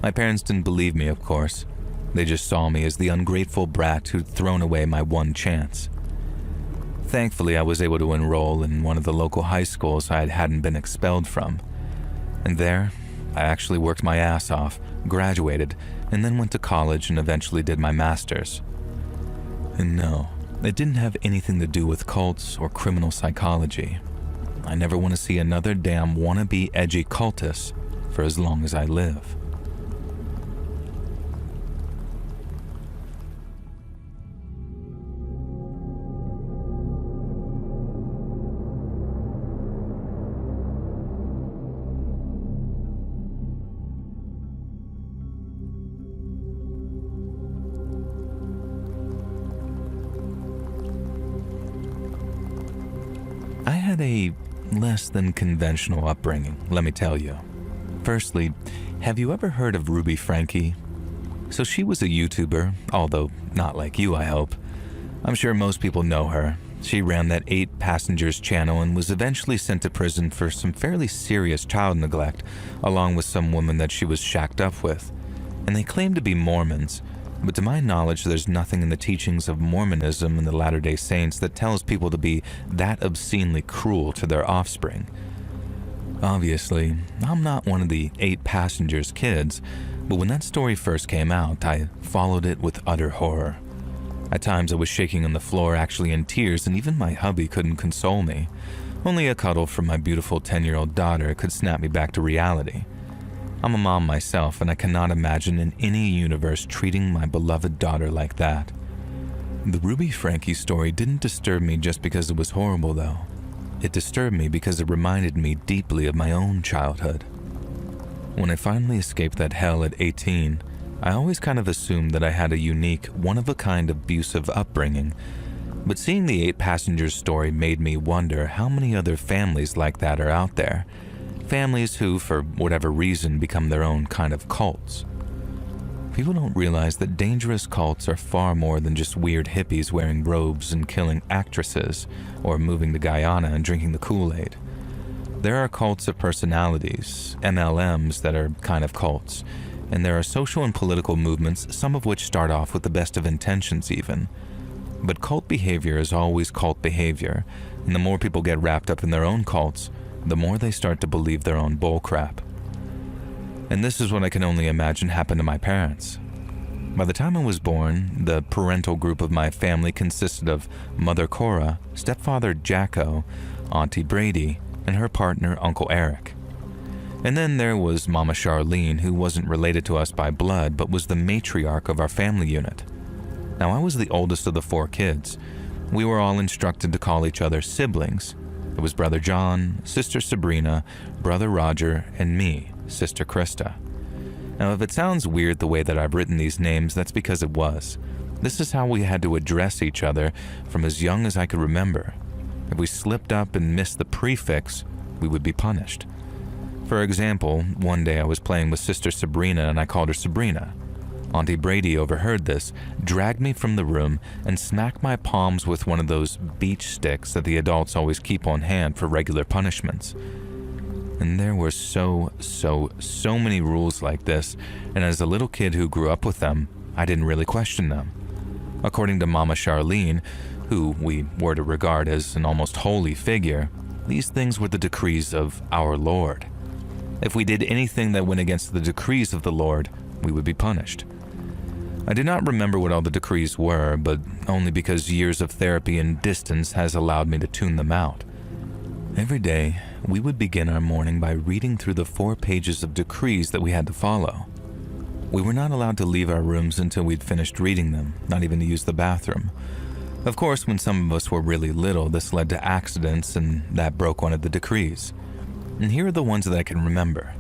My parents didn't believe me, of course. They just saw me as the ungrateful brat who'd thrown away my one chance. Thankfully, I was able to enroll in one of the local high schools I hadn't been expelled from. And there, I actually worked my ass off, graduated, and then went to college and eventually did my master's. And no, it didn't have anything to do with cults or criminal psychology. I never want to see another damn wannabe edgy cultist for as long as I live. I had a less than conventional upbringing, let me tell you. Firstly, have you ever heard of Ruby Frankie? So she was a YouTuber, although not like you, I hope. I'm sure most people know her. She ran that 8 Passengers channel and was eventually sent to prison for some fairly serious child neglect, along with some woman that she was shacked up with. And they claim to be Mormons, but to my knowledge, there's nothing in the teachings of Mormonism and the Latter-day Saints that tells people to be that obscenely cruel to their offspring. Obviously, I'm not one of the 8 Passengers kids, but when that story first came out, I followed it with utter horror. At times I was shaking on the floor, actually in tears, and even my hubby couldn't console me. Only a cuddle from my beautiful 10-year-old daughter could snap me back to reality. I'm a mom myself, and I cannot imagine in any universe treating my beloved daughter like that. The Ruby Frankie story didn't disturb me just because it was horrible, though. It disturbed me because it reminded me deeply of my own childhood. When I finally escaped that hell at 18, I always kind of assumed that I had a unique, one-of-a-kind abusive upbringing, but seeing the 8 Passengers story made me wonder how many other families like that are out there. Families who, for whatever reason, become their own kind of cults. People don't realize that dangerous cults are far more than just weird hippies wearing robes and killing actresses, or moving to Guyana and drinking the Kool-Aid. There are cults of personalities, MLMs, that are kind of cults, and there are social and political movements, some of which start off with the best of intentions even. But cult behavior is always cult behavior, and the more people get wrapped up in their own cults, the more they start to believe their own bullcrap. And this is what I can only imagine happened to my parents. By the time I was born, the parental group of my family consisted of Mother Cora, Stepfather Jacko, Auntie Brady, and her partner, Uncle Eric. And then there was Mama Charlene, who wasn't related to us by blood, but was the matriarch of our family unit. Now, I was the oldest of the 4 kids. We were all instructed to call each other siblings. It was Brother John, Sister Sabrina, Brother Roger, and me, Sister Krista. Now, if it sounds weird the way that I've written these names, that's because it was. This is how we had to address each other from as young as I could remember. If we slipped up and missed the prefix, we would be punished. For example, one day I was playing with Sister Sabrina and I called her Sabrina. Auntie Brady overheard this, dragged me from the room, and smacked my palms with one of those beach sticks that the adults always keep on hand for regular punishments. And there were so many rules like this, and as a little kid who grew up with them, I didn't really question them. According to Mama Charlene, who we were to regard as an almost holy figure, these things were the decrees of our Lord. If we did anything that went against the decrees of the Lord, we would be punished. I do not remember what all the decrees were, but only because years of therapy and distance has allowed me to tune them out. Every day, we would begin our morning by reading through the 4 pages of decrees that we had to follow. We were not allowed to leave our rooms until we'd finished reading them, not even to use the bathroom. Of course, when some of us were really little, this led to accidents, and that broke one of the decrees. And here are the ones that I can remember.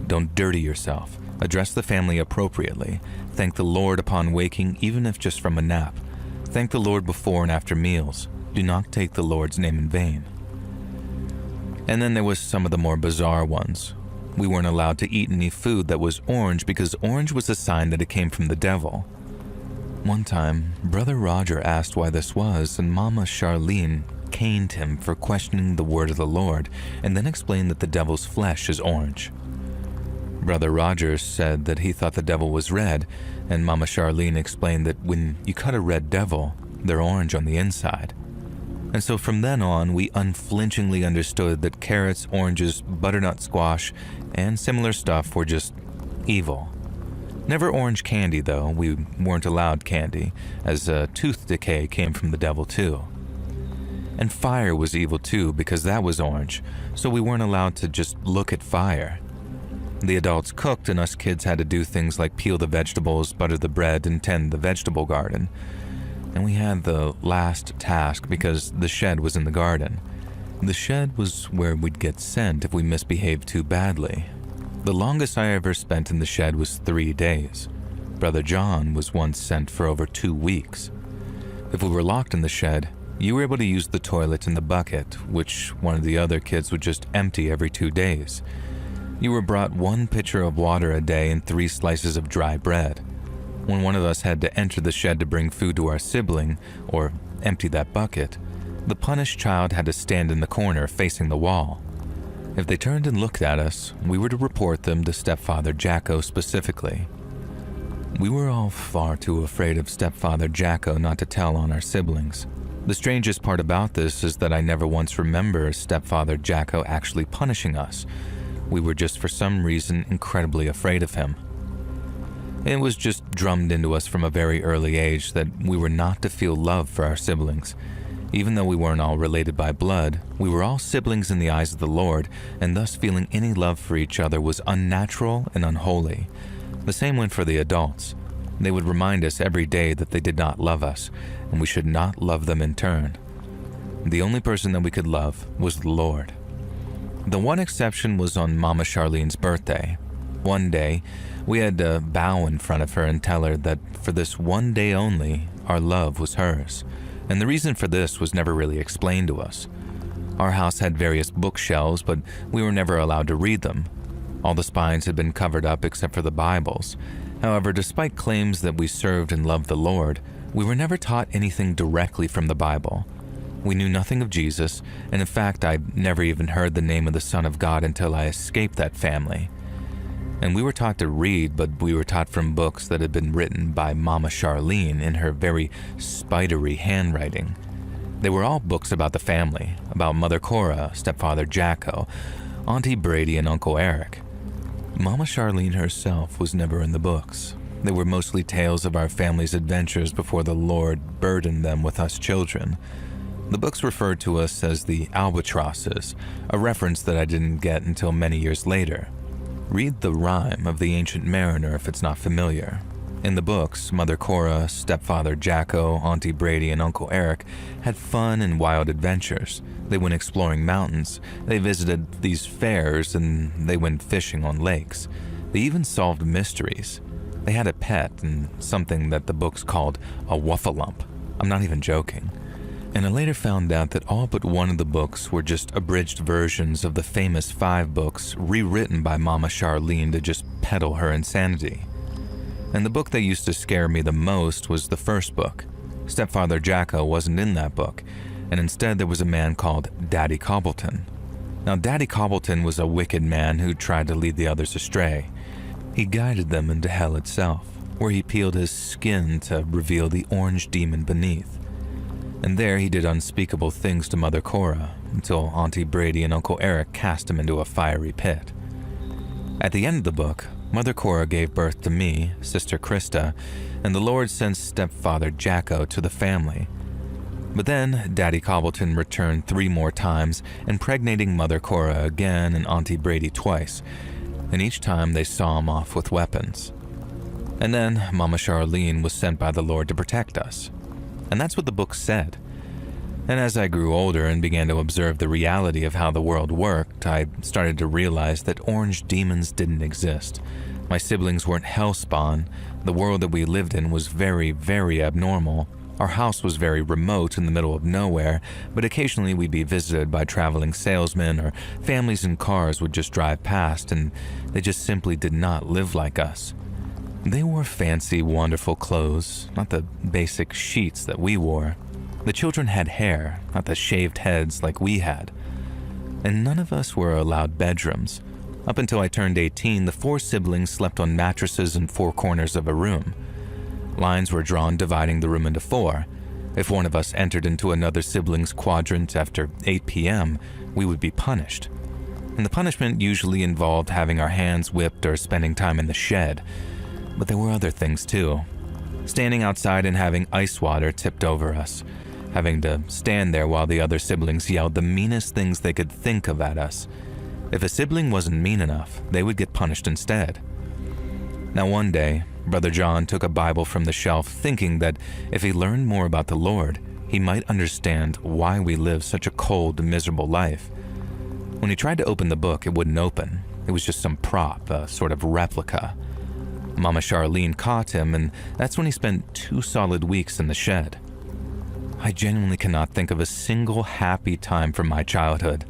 Don't dirty yourself. Address the family appropriately. Thank the Lord upon waking, even if just from a nap. Thank the Lord before and after meals. Do not take the Lord's name in vain. And then there was some of the more bizarre ones. We weren't allowed to eat any food that was orange because orange was a sign that it came from the devil. One time, Brother Roger asked why this was, and Mama Charlene caned him for questioning the word of the Lord, and then explained that the devil's flesh is orange. Brother Roger said that he thought the devil was red, and Mama Charlene explained that when you cut a red devil, they're orange on the inside. And so from then on, we unflinchingly understood that carrots, oranges, butternut squash, and similar stuff were just evil. Never orange candy, though. We weren't allowed candy, as tooth decay came from the devil too. And fire was evil too, because that was orange, so we weren't allowed to just look at fire. The adults cooked, and us kids had to do things like peel the vegetables, butter the bread, and tend the vegetable garden. And we had the last task because the shed was in the garden. The shed was where we'd get sent if we misbehaved too badly. The longest I ever spent in the shed was 3 days. Brother John was once sent for over 2 weeks. If we were locked in the shed, you were able to use the toilet in the bucket, which one of the other kids would just empty every 2 days. You were brought 1 pitcher of water a day and 3 slices of dry bread. When one of us had to enter the shed to bring food to our sibling, or empty that bucket, the punished child had to stand in the corner facing the wall. If they turned and looked at us, we were to report them to Stepfather Jacko specifically. We were all far too afraid of Stepfather Jacko not to tell on our siblings. The strangest part about this is that I never once remember Stepfather Jacko actually punishing us. We were just for some reason incredibly afraid of him. It was just drummed into us from a very early age that we were not to feel love for our siblings. Even though we weren't all related by blood, we were all siblings in the eyes of the Lord, and thus feeling any love for each other was unnatural and unholy. The same went for the adults. They would remind us every day that they did not love us, and we should not love them in turn. The only person that we could love was the Lord. The one exception was on Mama Charlene's birthday. One day, we had to bow in front of her and tell her that for this one day only, our love was hers. And the reason for this was never really explained to us. Our house had various bookshelves, but we were never allowed to read them. All the spines had been covered up except for the Bibles. However, despite claims that we served and loved the Lord, we were never taught anything directly from the Bible. We knew nothing of Jesus, and in fact, I'd never even heard the name of the Son of God until I escaped that family. And we were taught to read, but we were taught from books that had been written by Mama Charlene in her very spidery handwriting. They were all books about the family, about Mother Cora, Stepfather Jacko, Auntie Brady, and Uncle Eric. Mama Charlene herself was never in the books. They were mostly tales of our family's adventures before the Lord burdened them with us children. The books referred to us as the albatrosses, a reference that I didn't get until many years later. Read the rhyme of the Ancient Mariner if it's not familiar. In the books, Mother Cora, Stepfather Jacko, Auntie Brady, and Uncle Eric had fun and wild adventures. They went exploring mountains, they visited these fairs, and they went fishing on lakes. They even solved mysteries. They had a pet and something that the books called a wuffalump. I'm not even joking. And I later found out that all but one of the books were just abridged versions of the famous 5 books rewritten by Mama Charlene to just peddle her insanity. And the book that used to scare me the most was the first book. Stepfather Jacko wasn't in that book, and instead there was a man called Daddy Cobbleton. Now, Daddy Cobbleton was a wicked man who tried to lead the others astray. He guided them into hell itself, where he peeled his skin to reveal the orange demon beneath. And there he did unspeakable things to Mother Cora, until Auntie Brady and Uncle Eric cast him into a fiery pit. At the end of the book, Mother Cora gave birth to me, Sister Krista, and the Lord sent Stepfather Jacko to the family. But then Daddy Cobbleton returned 3 more times, impregnating Mother Cora again and Auntie Brady twice, and each time they saw him off with weapons. And then Mama Charlene was sent by the Lord to protect us. And that's what the book said. And as I grew older and began to observe the reality of how the world worked, I started to realize that orange demons didn't exist. My siblings weren't hellspawn. The world that we lived in was very, very abnormal. Our house was very remote in the middle of nowhere, but occasionally we'd be visited by traveling salesmen, or families in cars would just drive past, and they just simply did not live like us. They wore fancy, wonderful clothes, not the basic sheets that we wore. The children had hair, not the shaved heads like we had. And none of us were allowed bedrooms. Up until I turned 18, the 4 siblings slept on mattresses in 4 corners of a room. Lines were drawn dividing the room into 4. If one of us entered into another sibling's quadrant after 8 p.m., we would be punished. And the punishment usually involved having our hands whipped or spending time in the shed. But there were other things too. Standing outside and having ice water tipped over us. Having to stand there while the other siblings yelled the meanest things they could think of at us. If a sibling wasn't mean enough, they would get punished instead. Now one day, Brother John took a Bible from the shelf thinking that if he learned more about the Lord, he might understand why we live such a cold, miserable life. When he tried to open the book, it wouldn't open. It was just some prop, a sort of replica. Mama Charlene caught him, and that's when he spent 2 solid weeks in the shed. I genuinely cannot think of a single happy time from my childhood.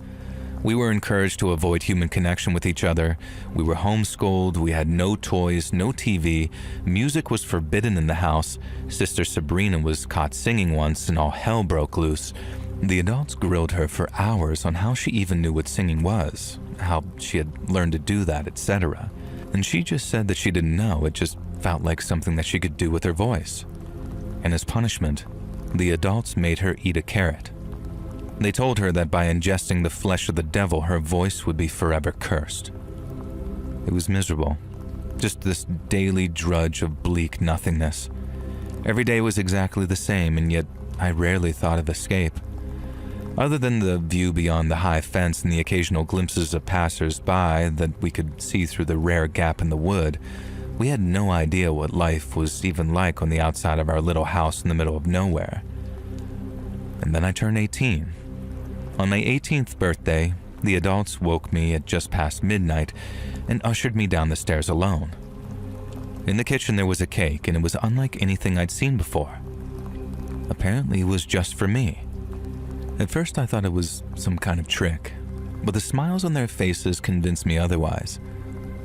We were encouraged to avoid human connection with each other. We were homeschooled, we had no toys, no TV, music was forbidden in the house, Sister Sabrina was caught singing once and all hell broke loose. The adults grilled her for hours on how she even knew what singing was, how she had learned to do that, etc. And she just said that she didn't know, it just felt like something that she could do with her voice. And as punishment, the adults made her eat a carrot. They told her that by ingesting the flesh of the devil, her voice would be forever cursed. It was miserable, just this daily drudge of bleak nothingness. Every day was exactly the same, and yet I rarely thought of escape. Other than the view beyond the high fence and the occasional glimpses of passers-by that we could see through the rare gap in the wood, we had no idea what life was even like on the outside of our little house in the middle of nowhere. And then I turned 18. On my 18th birthday, the adults woke me at just past midnight and ushered me down the stairs alone. In the kitchen there was a cake, and it was unlike anything I'd seen before. Apparently it was just for me. At first I thought it was some kind of trick, but the smiles on their faces convinced me otherwise.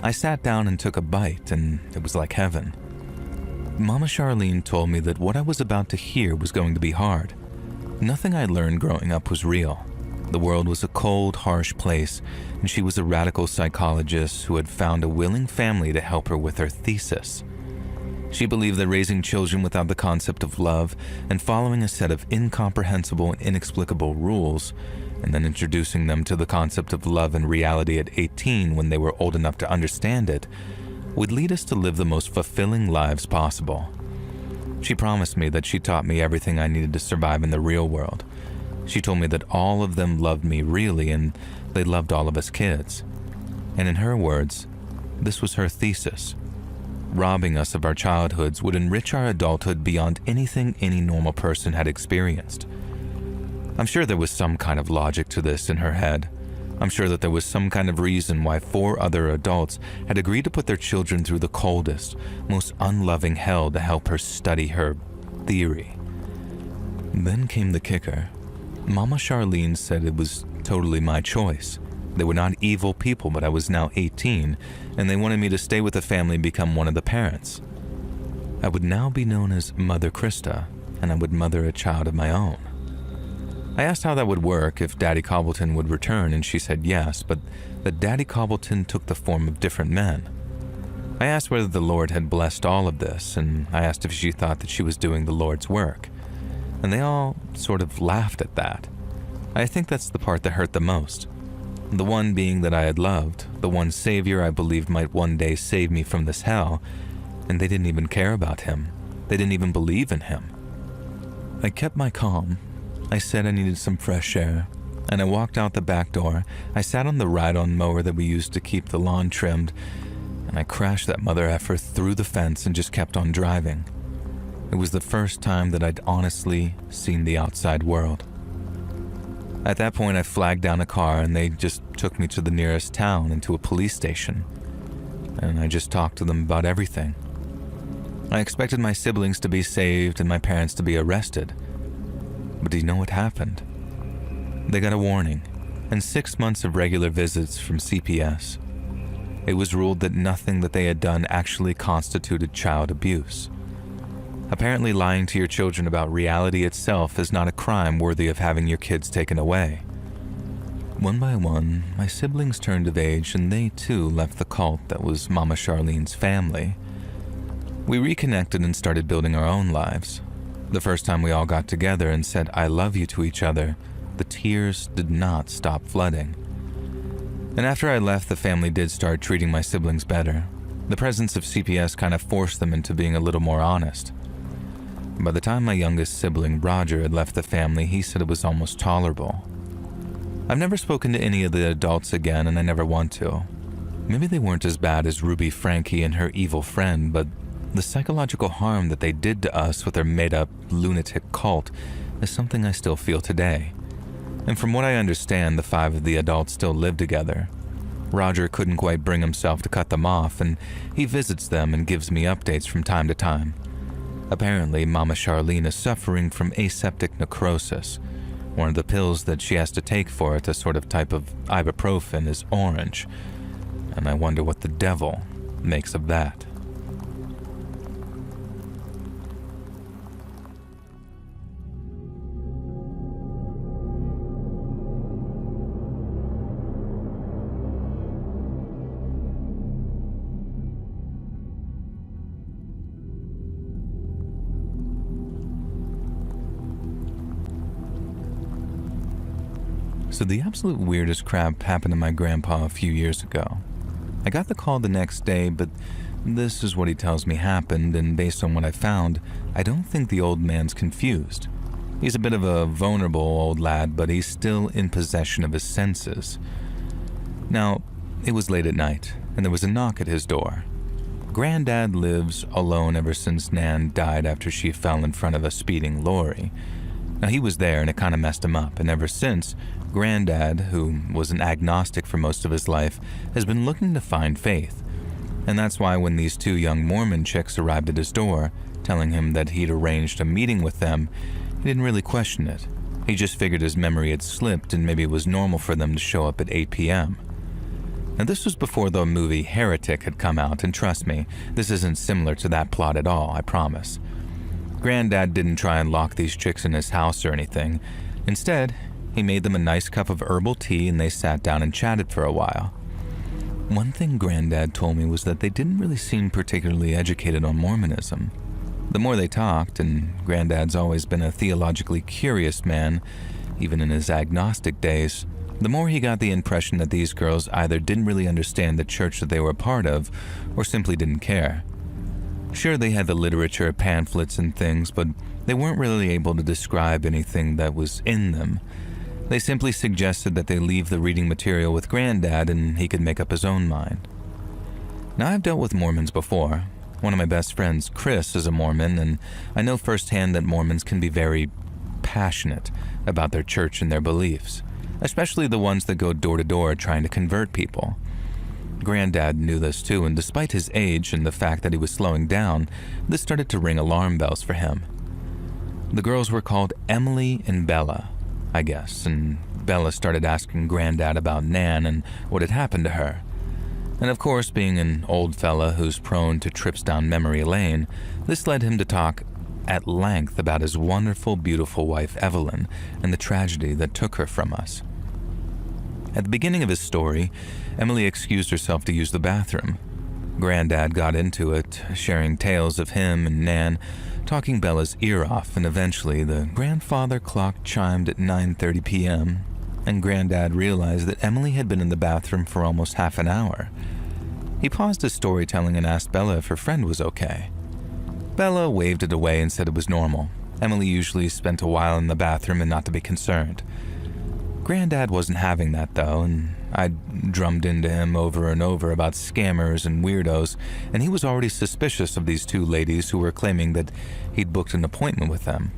I sat down and took a bite, and it was like heaven. Mama Charlene told me that what I was about to hear was going to be hard. Nothing I learned growing up was real. The world was a cold, harsh place, and she was a radical psychologist who had found a willing family to help her with her thesis. She believed that raising children without the concept of love and following a set of incomprehensible and inexplicable rules, and then introducing them to the concept of love and reality at 18 when they were old enough to understand it, would lead us to live the most fulfilling lives possible. She promised me that she taught me everything I needed to survive in the real world, She told me that all of them loved me really and they loved all of us kids. And in her words, this was her thesis. Robbing us of our childhoods would enrich our adulthood beyond anything any normal person had experienced. I'm sure there was some kind of logic to this in her head. I'm sure that there was some kind of reason why 4 other adults had agreed to put their children through the coldest, most unloving hell to help her study her theory. Then came the kicker. Mama Charlene said it was totally my choice. They were not evil people, but I was now 18, and they wanted me to stay with the family and become one of the parents. I would now be known as Mother Krista, and I would mother a child of my own. I asked how that would work if Daddy Cobbleton would return, and she said yes, but that Daddy Cobbleton took the form of different men. I asked whether the Lord had blessed all of this, and I asked if she thought that she was doing the Lord's work. And they all sort of laughed at that. I think that's the part that hurt the most. The one being that I had loved, the one savior I believed might one day save me from this hell, and they didn't even care about him. They didn't even believe in him. I kept my calm. I said I needed some fresh air, and I walked out the back door. I sat on the ride-on mower that we used to keep the lawn trimmed, and I crashed that mother effer through the fence and just kept on driving. It was the first time that I'd honestly seen the outside world. At that point, I flagged down a car and they just took me to the nearest town and to a police station. And I just talked to them about everything. I expected my siblings to be saved and my parents to be arrested. But do you know what happened? They got a warning and 6 months of regular visits from CPS. It was ruled that nothing that they had done actually constituted child abuse. Apparently, lying to your children about reality itself is not a crime worthy of having your kids taken away. One by one, my siblings turned of age and they too left the cult that was Mama Charlene's family. We reconnected and started building our own lives. The first time we all got together and said "I love you" to each other, the tears did not stop flooding. And after I left, the family did start treating my siblings better. The presence of CPS kind of forced them into being a little more honest. By the time my youngest sibling, Roger, had left the family, he said it was almost tolerable. I've never spoken to any of the adults again, and I never want to. Maybe they weren't as bad as Ruby Frankie and her evil friend, but the psychological harm that they did to us with their made-up lunatic cult is something I still feel today. And from what I understand, the 5 of the adults still live together. Roger couldn't quite bring himself to cut them off, and he visits them and gives me updates from time to time. Apparently, Mama Charlene is suffering from aseptic necrosis. One of the pills that she has to take for it, a sort of type of ibuprofen, is orange. And I wonder what the devil makes of that. So the absolute weirdest crap happened to my grandpa a few years ago. I got the call the next day, but this is what he tells me happened, and based on what I found, I don't think the old man's confused. He's a bit of a vulnerable old lad, but he's still in possession of his senses. Now, it was late at night, and there was a knock at his door. Granddad lives alone ever since Nan died after she fell in front of a speeding lorry. Now, he was there and it kind of messed him up, and ever since, Granddad, who was an agnostic for most of his life, has been looking to find faith. And that's why when these 2 young Mormon chicks arrived at his door, telling him that he'd arranged a meeting with them, he didn't really question it. He just figured his memory had slipped and maybe it was normal for them to show up at 8 p.m. Now, this was before the movie Heretic had come out, and trust me, this isn't similar to that plot at all, I promise. Granddad didn't try and lock these chicks in his house or anything. Instead, he made them a nice cup of herbal tea and they sat down and chatted for a while. One thing Granddad told me was that they didn't really seem particularly educated on Mormonism. The more they talked, and Granddad's always been a theologically curious man, even in his agnostic days, the more he got the impression that these girls either didn't really understand the church that they were a part of, or simply didn't care. Sure, they had the literature, pamphlets, and things, but They weren't really able to describe anything that was in them. They simply suggested that they leave the reading material with Granddad and he could make up his own mind. Now, I've dealt with Mormons before. One of my best friends, Chris, is a Mormon, and I know firsthand that Mormons can be very passionate about their church and their beliefs, especially the ones that go door to door trying to convert people. Granddad knew this too, and despite his age and the fact that he was slowing down, this started to ring alarm bells for him. The girls were called Emily and Bella, I guess, and Bella started asking Granddad about Nan and what had happened to her. And of course, being an old fella who's prone to trips down memory lane, this led him to talk at length about his wonderful, beautiful wife Evelyn and the tragedy that took her from us. At the beginning of his story, Emily excused herself to use the bathroom. Granddad got into it, sharing tales of him and Nan, talking Bella's ear off, and eventually the grandfather clock chimed at 9:30 p.m., and Granddad realized that Emily had been in the bathroom for almost half an hour. He paused his storytelling and asked Bella if her friend was okay. Bella waved it away and said it was normal. Emily usually spent a while in the bathroom and not to be concerned. Granddad wasn't having that though, and I'd drummed into him over and over about scammers and weirdos, and he was already suspicious of these two ladies who were claiming that he'd booked an appointment with them.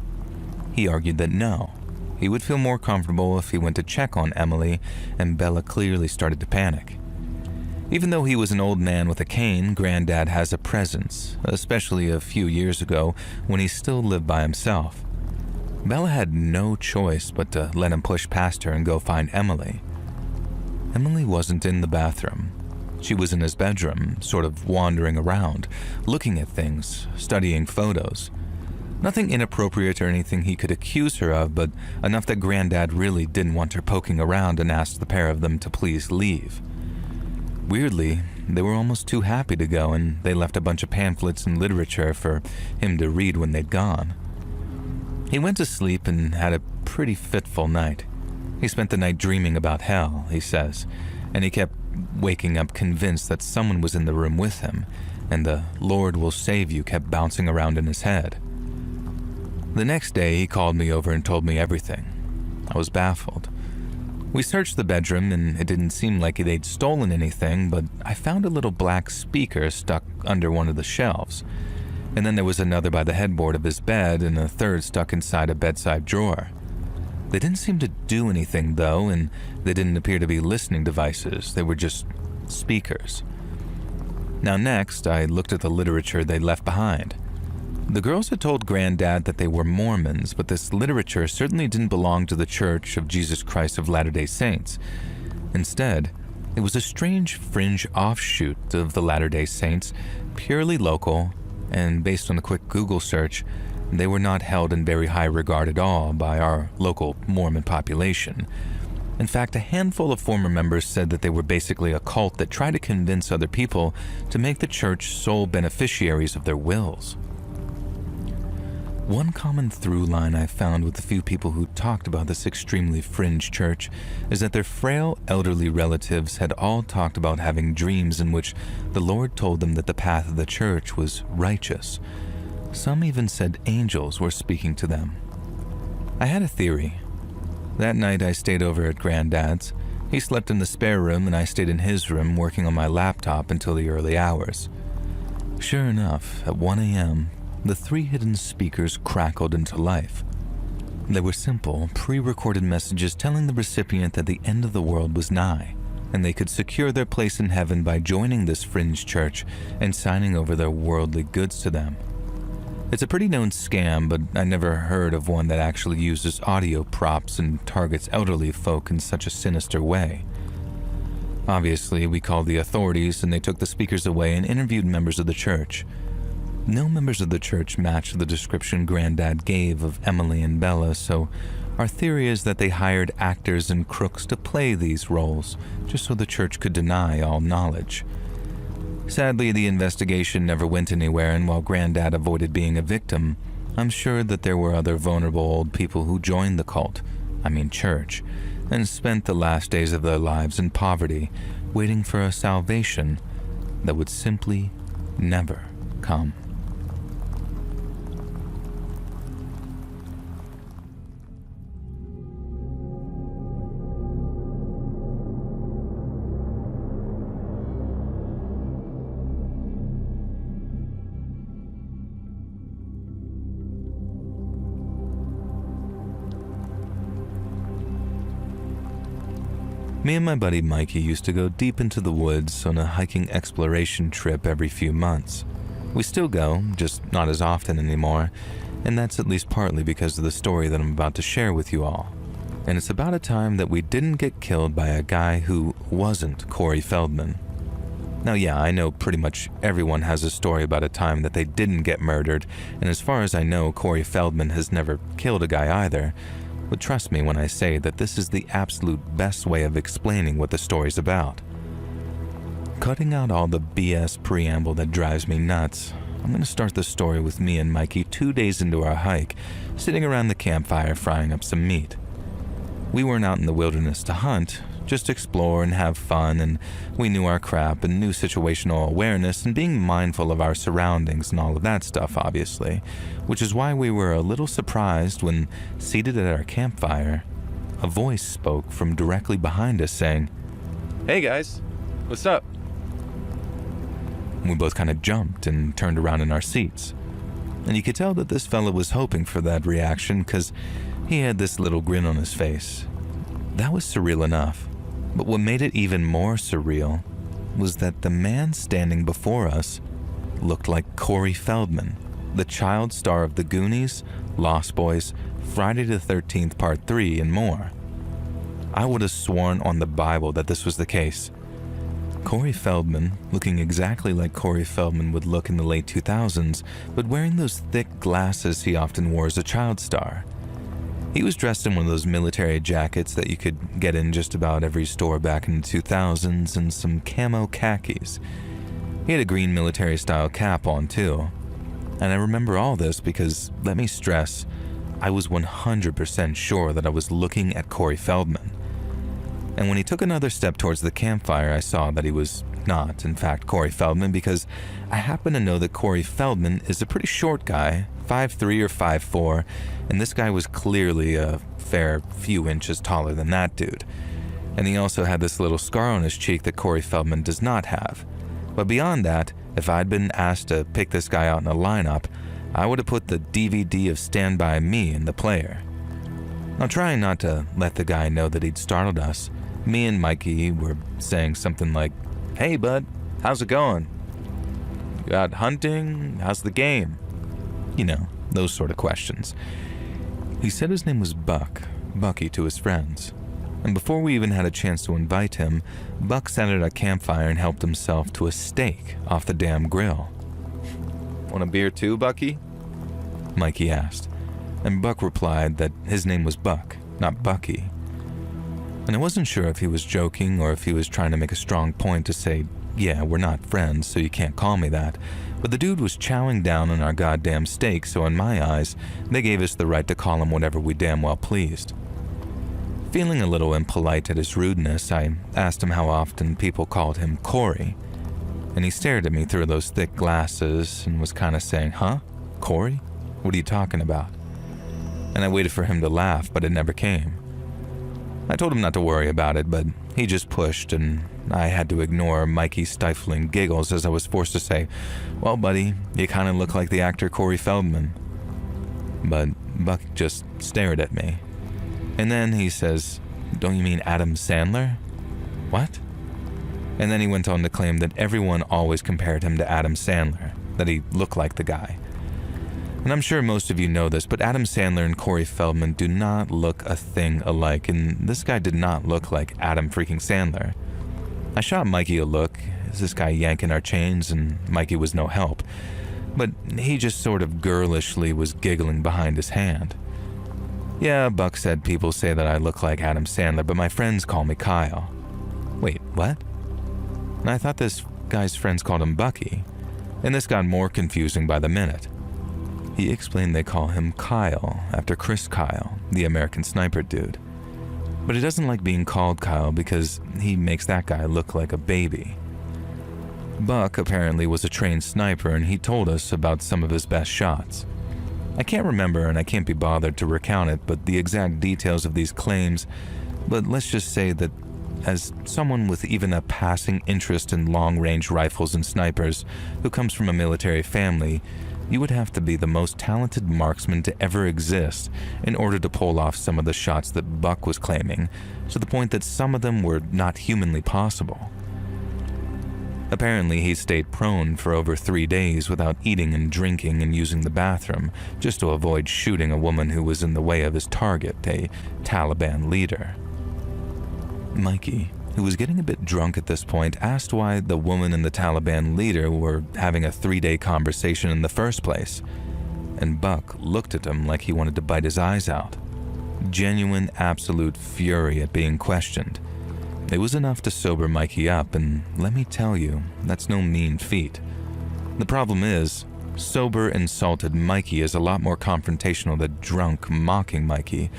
He argued that no, he would feel more comfortable if he went to check on Emily, and Bella clearly started to panic. Even though he was an old man with a cane, Granddad has a presence, especially a few years ago when he still lived by himself. Bella had no choice but to let him push past her and go find Emily. Emily wasn't in the bathroom. She was in his bedroom, sort of wandering around, looking at things, studying photos. Nothing inappropriate or anything he could accuse her of, but enough that Granddad really didn't want her poking around and asked the pair of them to please leave. Weirdly, they were almost too happy to go, and they left a bunch of pamphlets and literature for him to read when they'd gone. He went to sleep and had a pretty fitful night. He spent the night dreaming about hell, he says, and he kept waking up convinced that someone was in the room with him, and the "Lord will save you" kept bouncing around in his head. The next day, he called me over and told me everything. I was baffled. We searched the bedroom, and it didn't seem like they'd stolen anything, but I found a little black speaker stuck under one of the shelves. And then there was another by the headboard of his bed, and a third stuck inside a bedside drawer. They didn't seem to do anything, though, and they didn't appear to be listening devices. They were just speakers. Now next, I looked at the literature they'd left behind. The girls had told Granddad that they were Mormons, but this literature certainly didn't belong to the Church of Jesus Christ of Latter-day Saints. Instead, it was a strange fringe offshoot of the Latter-day Saints, purely local, and based on a quick Google search, they were not held in very high regard at all by our local Mormon population. In fact, a handful of former members said that they were basically a cult that tried to convince other people to make the church sole beneficiaries of their wills. One common through line I found with the few people who talked about this extremely fringe church is that their frail elderly relatives had all talked about having dreams in which the Lord told them that the path of the church was righteous. Some even said angels were speaking to them. I had a theory. That night I stayed over at Granddad's. He slept in the spare room and I stayed in his room working on my laptop until the early hours. Sure enough, at 1 a.m., the 3 hidden speakers crackled into life. They were simple, pre-recorded messages telling the recipient that the end of the world was nigh, and they could secure their place in heaven by joining this fringe church and signing over their worldly goods to them. It's a pretty known scam, but I never heard of one that actually uses audio props and targets elderly folk in such a sinister way. Obviously, we called the authorities and they took the speakers away and interviewed members of the church. No members of the church matched the description Granddad gave of Emily and Bella, so our theory is that they hired actors and crooks to play these roles, just so the church could deny all knowledge. Sadly, the investigation never went anywhere, and while Granddad avoided being a victim, I'm sure that there were other vulnerable old people who joined the cult, church, and spent the last days of their lives in poverty, waiting for a salvation that would simply never come. Me and my buddy Mikey used to go deep into the woods on a hiking exploration trip every few months. We still go, just not as often anymore, and that's at least partly because of the story that I'm about to share with you all. And it's about a time that we didn't get killed by a guy who wasn't Corey Feldman. Now yeah, I know pretty much everyone has a story about a time that they didn't get murdered, and as far as I know, Corey Feldman has never killed a guy either. But trust me when I say that this is the absolute best way of explaining what the story's about. Cutting out all the BS preamble that drives me nuts, I'm going to start the story with me and Mikey 2 days into our hike, sitting around the campfire frying up some meat. We weren't out in the wilderness to hunt, just explore and have fun, and we knew our crap and knew situational awareness and being mindful of our surroundings and all of that stuff, obviously, which is why we were a little surprised when, seated at our campfire, a voice spoke from directly behind us saying, "Hey guys, what's up?" We both kind of jumped and turned around in our seats. And you could tell that this fella was hoping for that reaction because he had this little grin on his face. That was surreal enough. But what made it even more surreal was that the man standing before us looked like Corey Feldman, the child star of The Goonies, Lost Boys, Friday the 13th Part 3, and more. I would have sworn on the Bible that this was the case. Corey Feldman, looking exactly like Corey Feldman would look in the late 2000s, but wearing those thick glasses he often wore as a child star. He was dressed in one of those military jackets that you could get in just about every store back in the 2000s and some camo khakis. He had a green military-style cap on too. And I remember all this because, let me stress, I was 100% sure that I was looking at Corey Feldman. And when he took another step towards the campfire, I saw that he was not, in fact, Corey Feldman, because I happen to know that Corey Feldman is a pretty short guy, 5'3" or 5'4", and this guy was clearly a fair few inches taller than that dude. And he also had this little scar on his cheek that Corey Feldman does not have. But beyond that, if I'd been asked to pick this guy out in a lineup, I would have put the DVD of Stand By Me in the player. Now, trying not to let the guy know that he'd startled us, me and Mikey were saying something like, "Hey bud, how's it going? You out hunting? How's the game?" You know, those sort of questions. He said his name was Bucky to his friends. And before we even had a chance to invite him, Buck sat at a campfire and helped himself to a steak off the damn grill. "Want a beer too, Bucky?" Mikey asked. And Buck replied that his name was Buck, not Bucky. And I wasn't sure if he was joking or if he was trying to make a strong point to say, "Yeah, we're not friends, so you can't call me that." But the dude was chowing down on our goddamn steak, so in my eyes, they gave us the right to call him whatever we damn well pleased. Feeling a little impolite at his rudeness, I asked him how often people called him Corey. And he stared at me through those thick glasses and was kind of saying, "Huh? Corey? What are you talking about?" And I waited for him to laugh, but it never came. I told him not to worry about it, but he just pushed, and I had to ignore Mikey's stifling giggles as I was forced to say, "Well, buddy, you kind of look like the actor Corey Feldman." But Buck just stared at me. And then he says, "Don't you mean Adam Sandler?" "What?" And then he went on to claim that everyone always compared him to Adam Sandler, that he looked like the guy. And I'm sure most of you know this, but Adam Sandler and Corey Feldman do not look a thing alike, and this guy did not look like Adam freaking Sandler. I shot Mikey a look, as this guy yanking our chains, and Mikey was no help. But he just sort of girlishly was giggling behind his hand. "Yeah," Buck said, "people say that I look like Adam Sandler, but my friends call me Kyle." "Wait, what?" And I thought this guy's friends called him Bucky, and this got more confusing by the minute. He explained they call him Kyle after Chris Kyle, the American Sniper dude. But he doesn't like being called Kyle because he makes that guy look like a baby. Buck apparently was a trained sniper, and he told us about some of his best shots. I can't remember and I can't be bothered to recount it, but the exact details of these claims, but let's just say that as someone with even a passing interest in long-range rifles and snipers who comes from a military family, You would have to be the most talented marksman to ever exist in order to pull off some of the shots that Buck was claiming, to the point that some of them were not humanly possible. Apparently, he stayed prone for over 3 days without eating and drinking and using the bathroom, just to avoid shooting a woman who was in the way of his target, a Taliban leader. Mikey, who was getting a bit drunk at this point, asked why the woman and the Taliban leader were having a 3-day conversation in the first place, and Buck looked at him like he wanted to bite his eyes out. Genuine, absolute fury at being questioned. It was enough to sober Mikey up, and let me tell you, that's no mean feat. The problem is, sober, insulted Mikey is a lot more confrontational than drunk, mocking Mikey.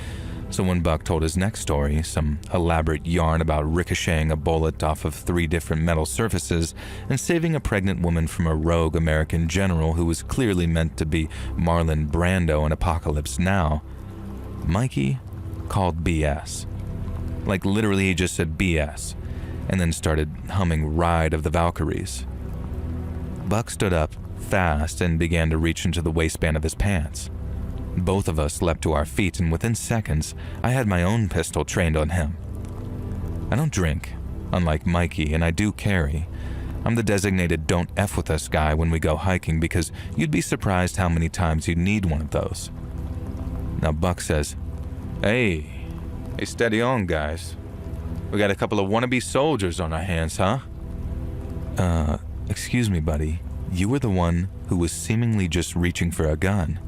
So when Buck told his next story, some elaborate yarn about ricocheting a bullet off of 3 different metal surfaces and saving a pregnant woman from a rogue American general who was clearly meant to be Marlon Brando in Apocalypse Now, Mikey called BS. Like literally he just said BS, and then started humming Ride of the Valkyries. Buck stood up fast and began to reach into the waistband of his pants. Both of us leapt to our feet, and within seconds, I had my own pistol trained on him. I don't drink, unlike Mikey, and I do carry. I'm the designated don't F with us guy when we go hiking because you'd be surprised how many times you'd need one of those. Now Buck says, Hey, steady on, guys. We got a couple of wannabe soldiers on our hands, huh? Excuse me, buddy. You were the one who was seemingly just reaching for a gun.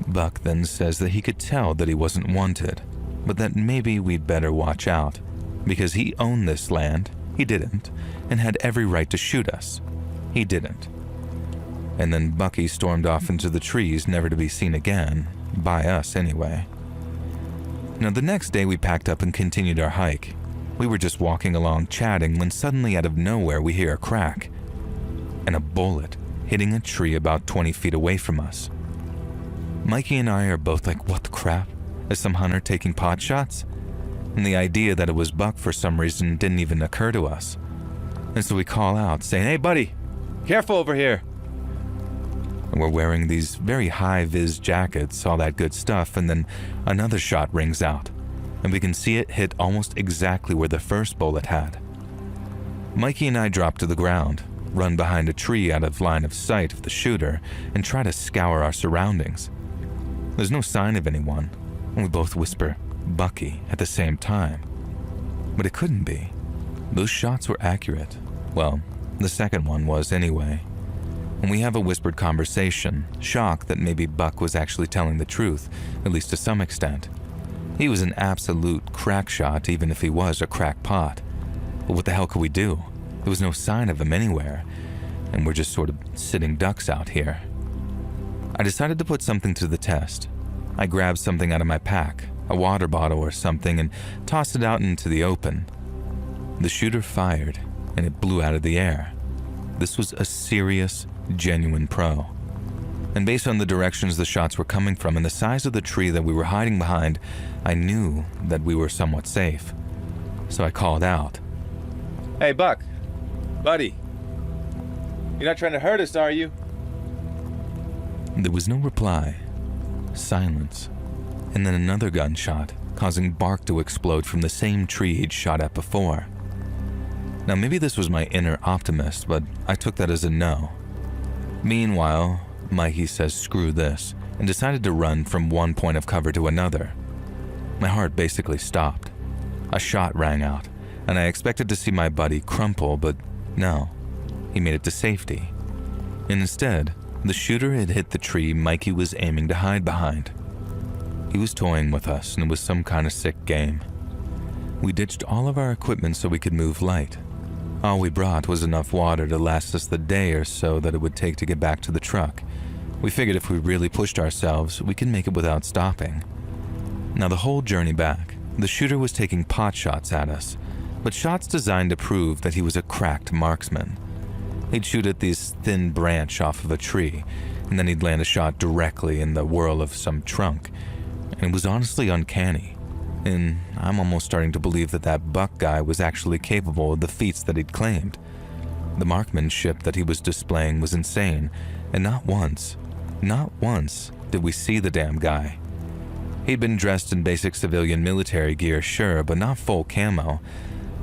Buck then says that he could tell that he wasn't wanted, but that maybe we'd better watch out, because he owned this land, he didn't, and had every right to shoot us. He didn't. And then Bucky stormed off into the trees, never to be seen again, by us anyway. Now, the next day we packed up and continued our hike. We were just walking along chatting when suddenly out of nowhere we hear a crack and a bullet hitting a tree about 20 feet away from us. Mikey and I are both like, what the crap? Is some hunter taking pot shots? And the idea that it was Buck for some reason didn't even occur to us. And so we call out saying, Hey buddy, careful over here. And we're wearing these very high-vis jackets, all that good stuff, and then another shot rings out, and we can see it hit almost exactly where the first bullet had. Mikey and I drop to the ground, run behind a tree out of line of sight of the shooter, and try to scour our surroundings. There's no sign of anyone, and we both whisper, Bucky, at the same time. But it couldn't be. Those shots were accurate. Well, the second one was anyway. And we have a whispered conversation, shocked that maybe Buck was actually telling the truth, at least to some extent. He was an absolute crack shot, even if he was a crackpot. But what the hell could we do? There was no sign of him anywhere, and we're just sort of sitting ducks out here. I decided to put something to the test. I grabbed something out of my pack, a water bottle or something, and tossed it out into the open. The shooter fired, and it blew out of the air. This was a serious, genuine pro. And based on the directions the shots were coming from and the size of the tree that we were hiding behind, I knew that we were somewhat safe. So I called out, Hey Buck, buddy, you're not trying to hurt us, are you? There was no reply. Silence. And then another gunshot, causing bark to explode from the same tree he'd shot at before. Now maybe this was my inner optimist, but I took that as a no. Meanwhile, Mikey says screw this, and decided to run from one point of cover to another. My heart basically stopped. A shot rang out, and I expected to see my buddy crumple, but no, he made it to safety. And instead, the shooter had hit the tree Mikey was aiming to hide behind. He was toying with us, and it was some kind of sick game. We ditched all of our equipment so we could move light. All we brought was enough water to last us the day or so that it would take to get back to the truck. We figured if we really pushed ourselves, we could make it without stopping. Now the whole journey back, the shooter was taking pot shots at us, but shots designed to prove that he was a cracked marksman. He'd shoot at this thin branch off of a tree, and then he'd land a shot directly in the whirl of some trunk, and it was honestly uncanny. And I'm almost starting to believe that that Buck guy was actually capable of the feats that he'd claimed. The marksmanship that he was displaying was insane, And not once did we see the damn guy. He'd been dressed in basic civilian military gear, sure, but not full camo.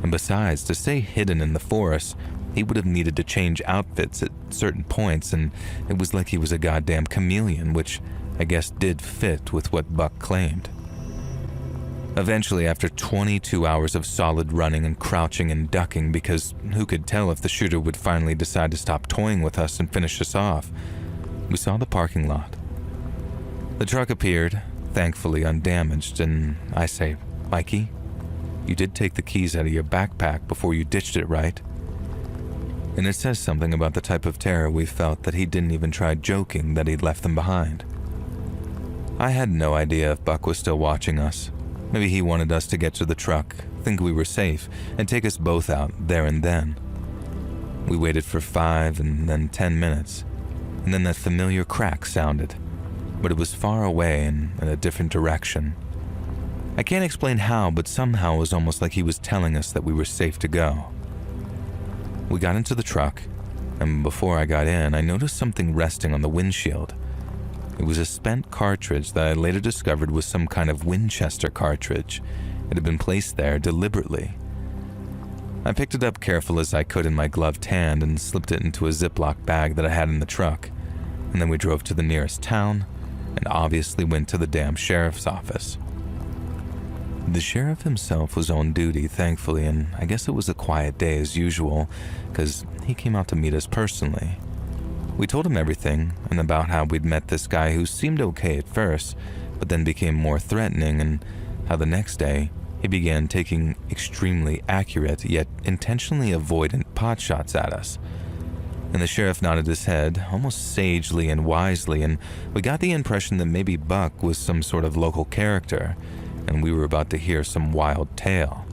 And besides, to stay hidden in the forest, he would have needed to change outfits at certain points, and it was like he was a goddamn chameleon, which I guess did fit with what Buck claimed. Eventually, after 22 hours of solid running and crouching and ducking, because who could tell if the shooter would finally decide to stop toying with us and finish us off, we saw the parking lot. The truck appeared, thankfully undamaged, and I say, "Mikey, you did take the keys out of your backpack before you ditched it, right?" And it says something about the type of terror we felt that he didn't even try joking that he'd left them behind. I had no idea if Buck was still watching us. Maybe he wanted us to get to the truck, think we were safe, and take us both out there and then. We waited for 5 and then 10 minutes, and then that familiar crack sounded, but it was far away and in a different direction. I can't explain how, but somehow it was almost like he was telling us that we were safe to go. We got into the truck, and before I got in, I noticed something resting on the windshield. It was a spent cartridge that I later discovered was some kind of Winchester cartridge. It had been placed there deliberately. I picked it up careful as I could in my gloved hand and slipped it into a Ziploc bag that I had in the truck, and then we drove to the nearest town and obviously went to the damn sheriff's office. The sheriff himself was on duty, thankfully, and I guess it was a quiet day as usual, because he came out to meet us personally. We told him everything, and about how we'd met this guy who seemed okay at first, but then became more threatening, and how the next day he began taking extremely accurate yet intentionally avoidant pot shots at us. And the sheriff nodded his head, almost sagely and wisely, and we got the impression that maybe Buck was some sort of local character, and we were about to hear some wild tale.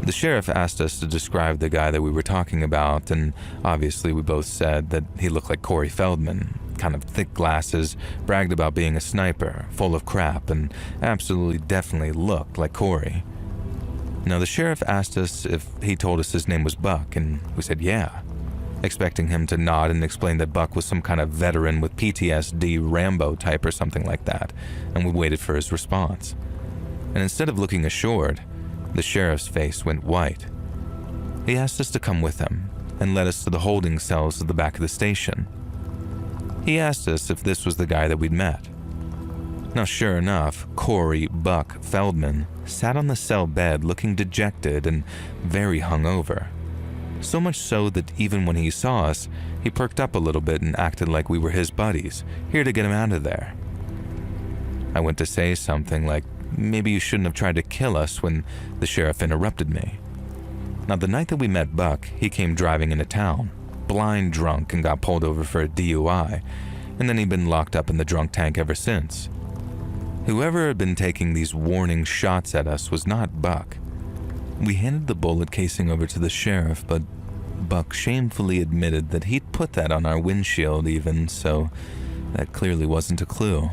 The sheriff asked us to describe the guy that we were talking about, and obviously we both said that he looked like Corey Feldman, kind of thick glasses, bragged about being a sniper, full of crap, and absolutely definitely looked like Corey. Now the sheriff asked us if he told us his name was Buck, and we said yeah, expecting him to nod and explain that Buck was some kind of veteran with PTSD, Rambo type or something like that, and we waited for his response. And instead of looking assured, the sheriff's face went white. He asked us to come with him and led us to the holding cells at the back of the station. He asked us if this was the guy that we'd met. Now, sure enough, Corey Buck Feldman sat on the cell bed looking dejected and very hungover. So much so that even when he saw us, he perked up a little bit and acted like we were his buddies, here to get him out of there. I went to say something like, maybe you shouldn't have tried to kill us, when the sheriff interrupted me. Now, the night that we met Buck, he came driving into town, blind drunk, and got pulled over for a DUI, and then he'd been locked up in the drunk tank ever since. Whoever had been taking these warning shots at us was not Buck. We handed the bullet casing over to the sheriff, but Buck shamefully admitted that he'd put that on our windshield even, so that clearly wasn't a clue.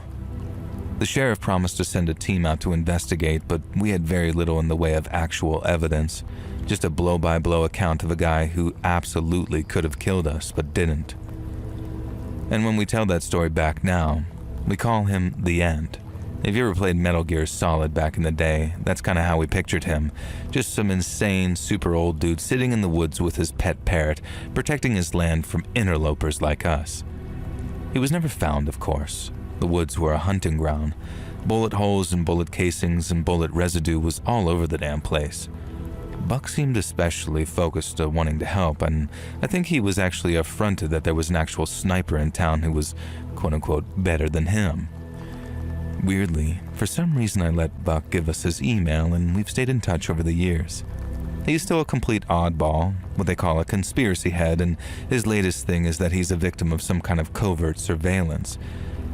The sheriff promised to send a team out to investigate, but we had very little in the way of actual evidence, just a blow-by-blow account of a guy who absolutely could have killed us, but didn't. And when we tell that story back now, we call him the End. If you ever played Metal Gear Solid back in the day, that's kind of how we pictured him. Just some insane, super old dude sitting in the woods with his pet parrot, protecting his land from interlopers like us. He was never found, of course. The woods were a hunting ground. Bullet holes and bullet casings and bullet residue was all over the damn place. Buck seemed especially focused on wanting to help, and I think he was actually affronted that there was an actual sniper in town who was, quote-unquote, better than him. Weirdly, for some reason I let Buck give us his email, and we've stayed in touch over the years. He's still a complete oddball, what they call a conspiracy head, and his latest thing is that he's a victim of some kind of covert surveillance.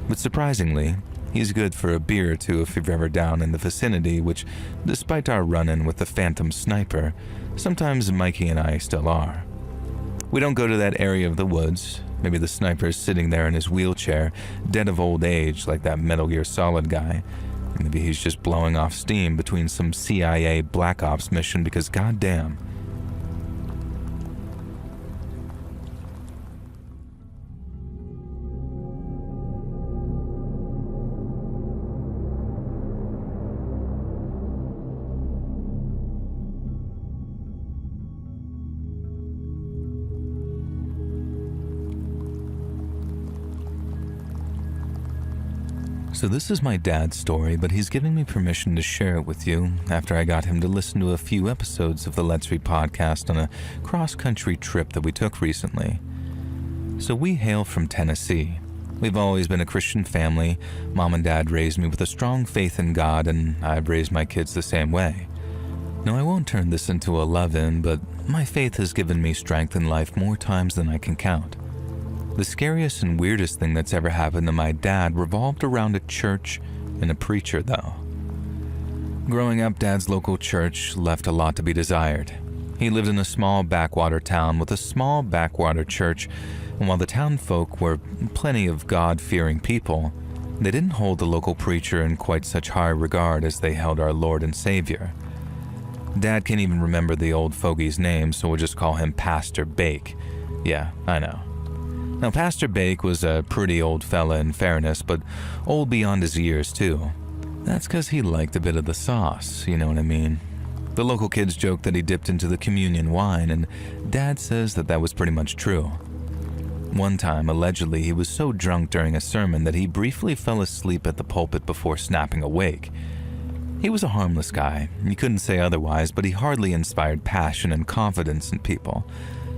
But surprisingly, he's good for a beer or two if you're ever down in the vicinity, which, despite our run-in with the phantom sniper, sometimes Mikey and I still are. We don't go to that area of the woods. Maybe the sniper's sitting there in his wheelchair, dead of old age like that Metal Gear Solid guy. Maybe he's just blowing off steam between some CIA Black Ops mission because goddamn. So this is my dad's story, but he's giving me permission to share it with you after I got him to listen to a few episodes of the Let's Read podcast on a cross-country trip that we took recently. So we hail from Tennessee. We've always been a Christian family. Mom and Dad raised me with a strong faith in God, and I've raised my kids the same way. Now, I won't turn this into a love-in, but my faith has given me strength in life more times than I can count. The scariest and weirdest thing that's ever happened to my dad revolved around a church and a preacher, though. Growing up, Dad's local church left a lot to be desired. He lived in a small backwater town with a small backwater church, and while the town folk were plenty of God-fearing people, they didn't hold the local preacher in quite such high regard as they held our Lord and Savior. Dad can't even remember the old fogey's name, so we'll just call him Pastor Bake. Yeah, I know. Now, Pastor Bake was a pretty old fella in fairness, but old beyond his years, too. That's because he liked a bit of the sauce, you know what I mean? The local kids joke that he dipped into the communion wine, and Dad says that was pretty much true. One time, allegedly, he was so drunk during a sermon that he briefly fell asleep at the pulpit before snapping awake. He was a harmless guy, you couldn't say otherwise, but he hardly inspired passion and confidence in people.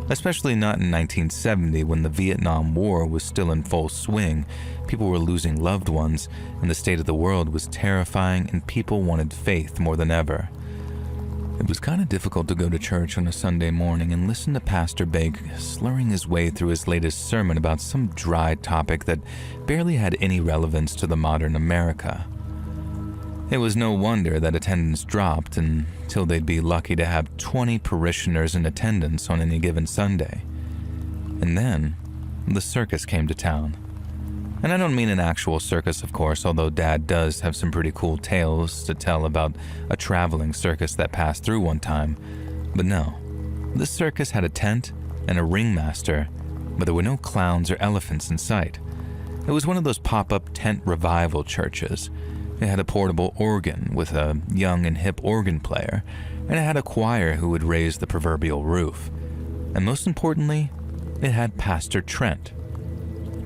Especially not in 1970 when the Vietnam War was still in full swing, people were losing loved ones, and the state of the world was terrifying and people wanted faith more than ever. It was kind of difficult to go to church on a Sunday morning and listen to Pastor Bake slurring his way through his latest sermon about some dry topic that barely had any relevance to the modern America. It was no wonder that attendance dropped until they'd be lucky to have 20 parishioners in attendance on any given Sunday. And then, the circus came to town. And I don't mean an actual circus, of course, although Dad does have some pretty cool tales to tell about a traveling circus that passed through one time. But no, this circus had a tent and a ringmaster, but there were no clowns or elephants in sight. It was one of those pop-up tent revival churches. It had a portable organ with a young and hip organ player, and it had a choir who would raise the proverbial roof. And most importantly, it had Pastor Trent.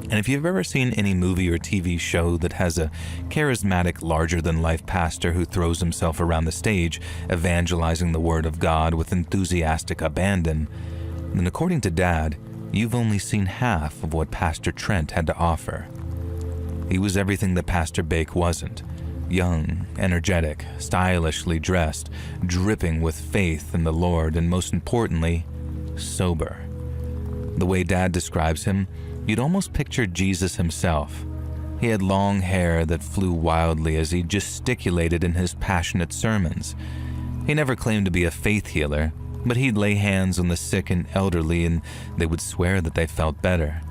And if you've ever seen any movie or TV show that has a charismatic, larger-than-life pastor who throws himself around the stage, evangelizing the Word of God with enthusiastic abandon, then according to Dad, you've only seen half of what Pastor Trent had to offer. He was everything that Pastor Bake wasn't. Young, energetic, stylishly dressed, dripping with faith in the Lord, and most importantly, sober. The way Dad describes him, you'd almost picture Jesus himself. He had long hair that flew wildly as he gesticulated in his passionate sermons. He never claimed to be a faith healer, but he'd lay hands on the sick and elderly and they would swear that they felt better.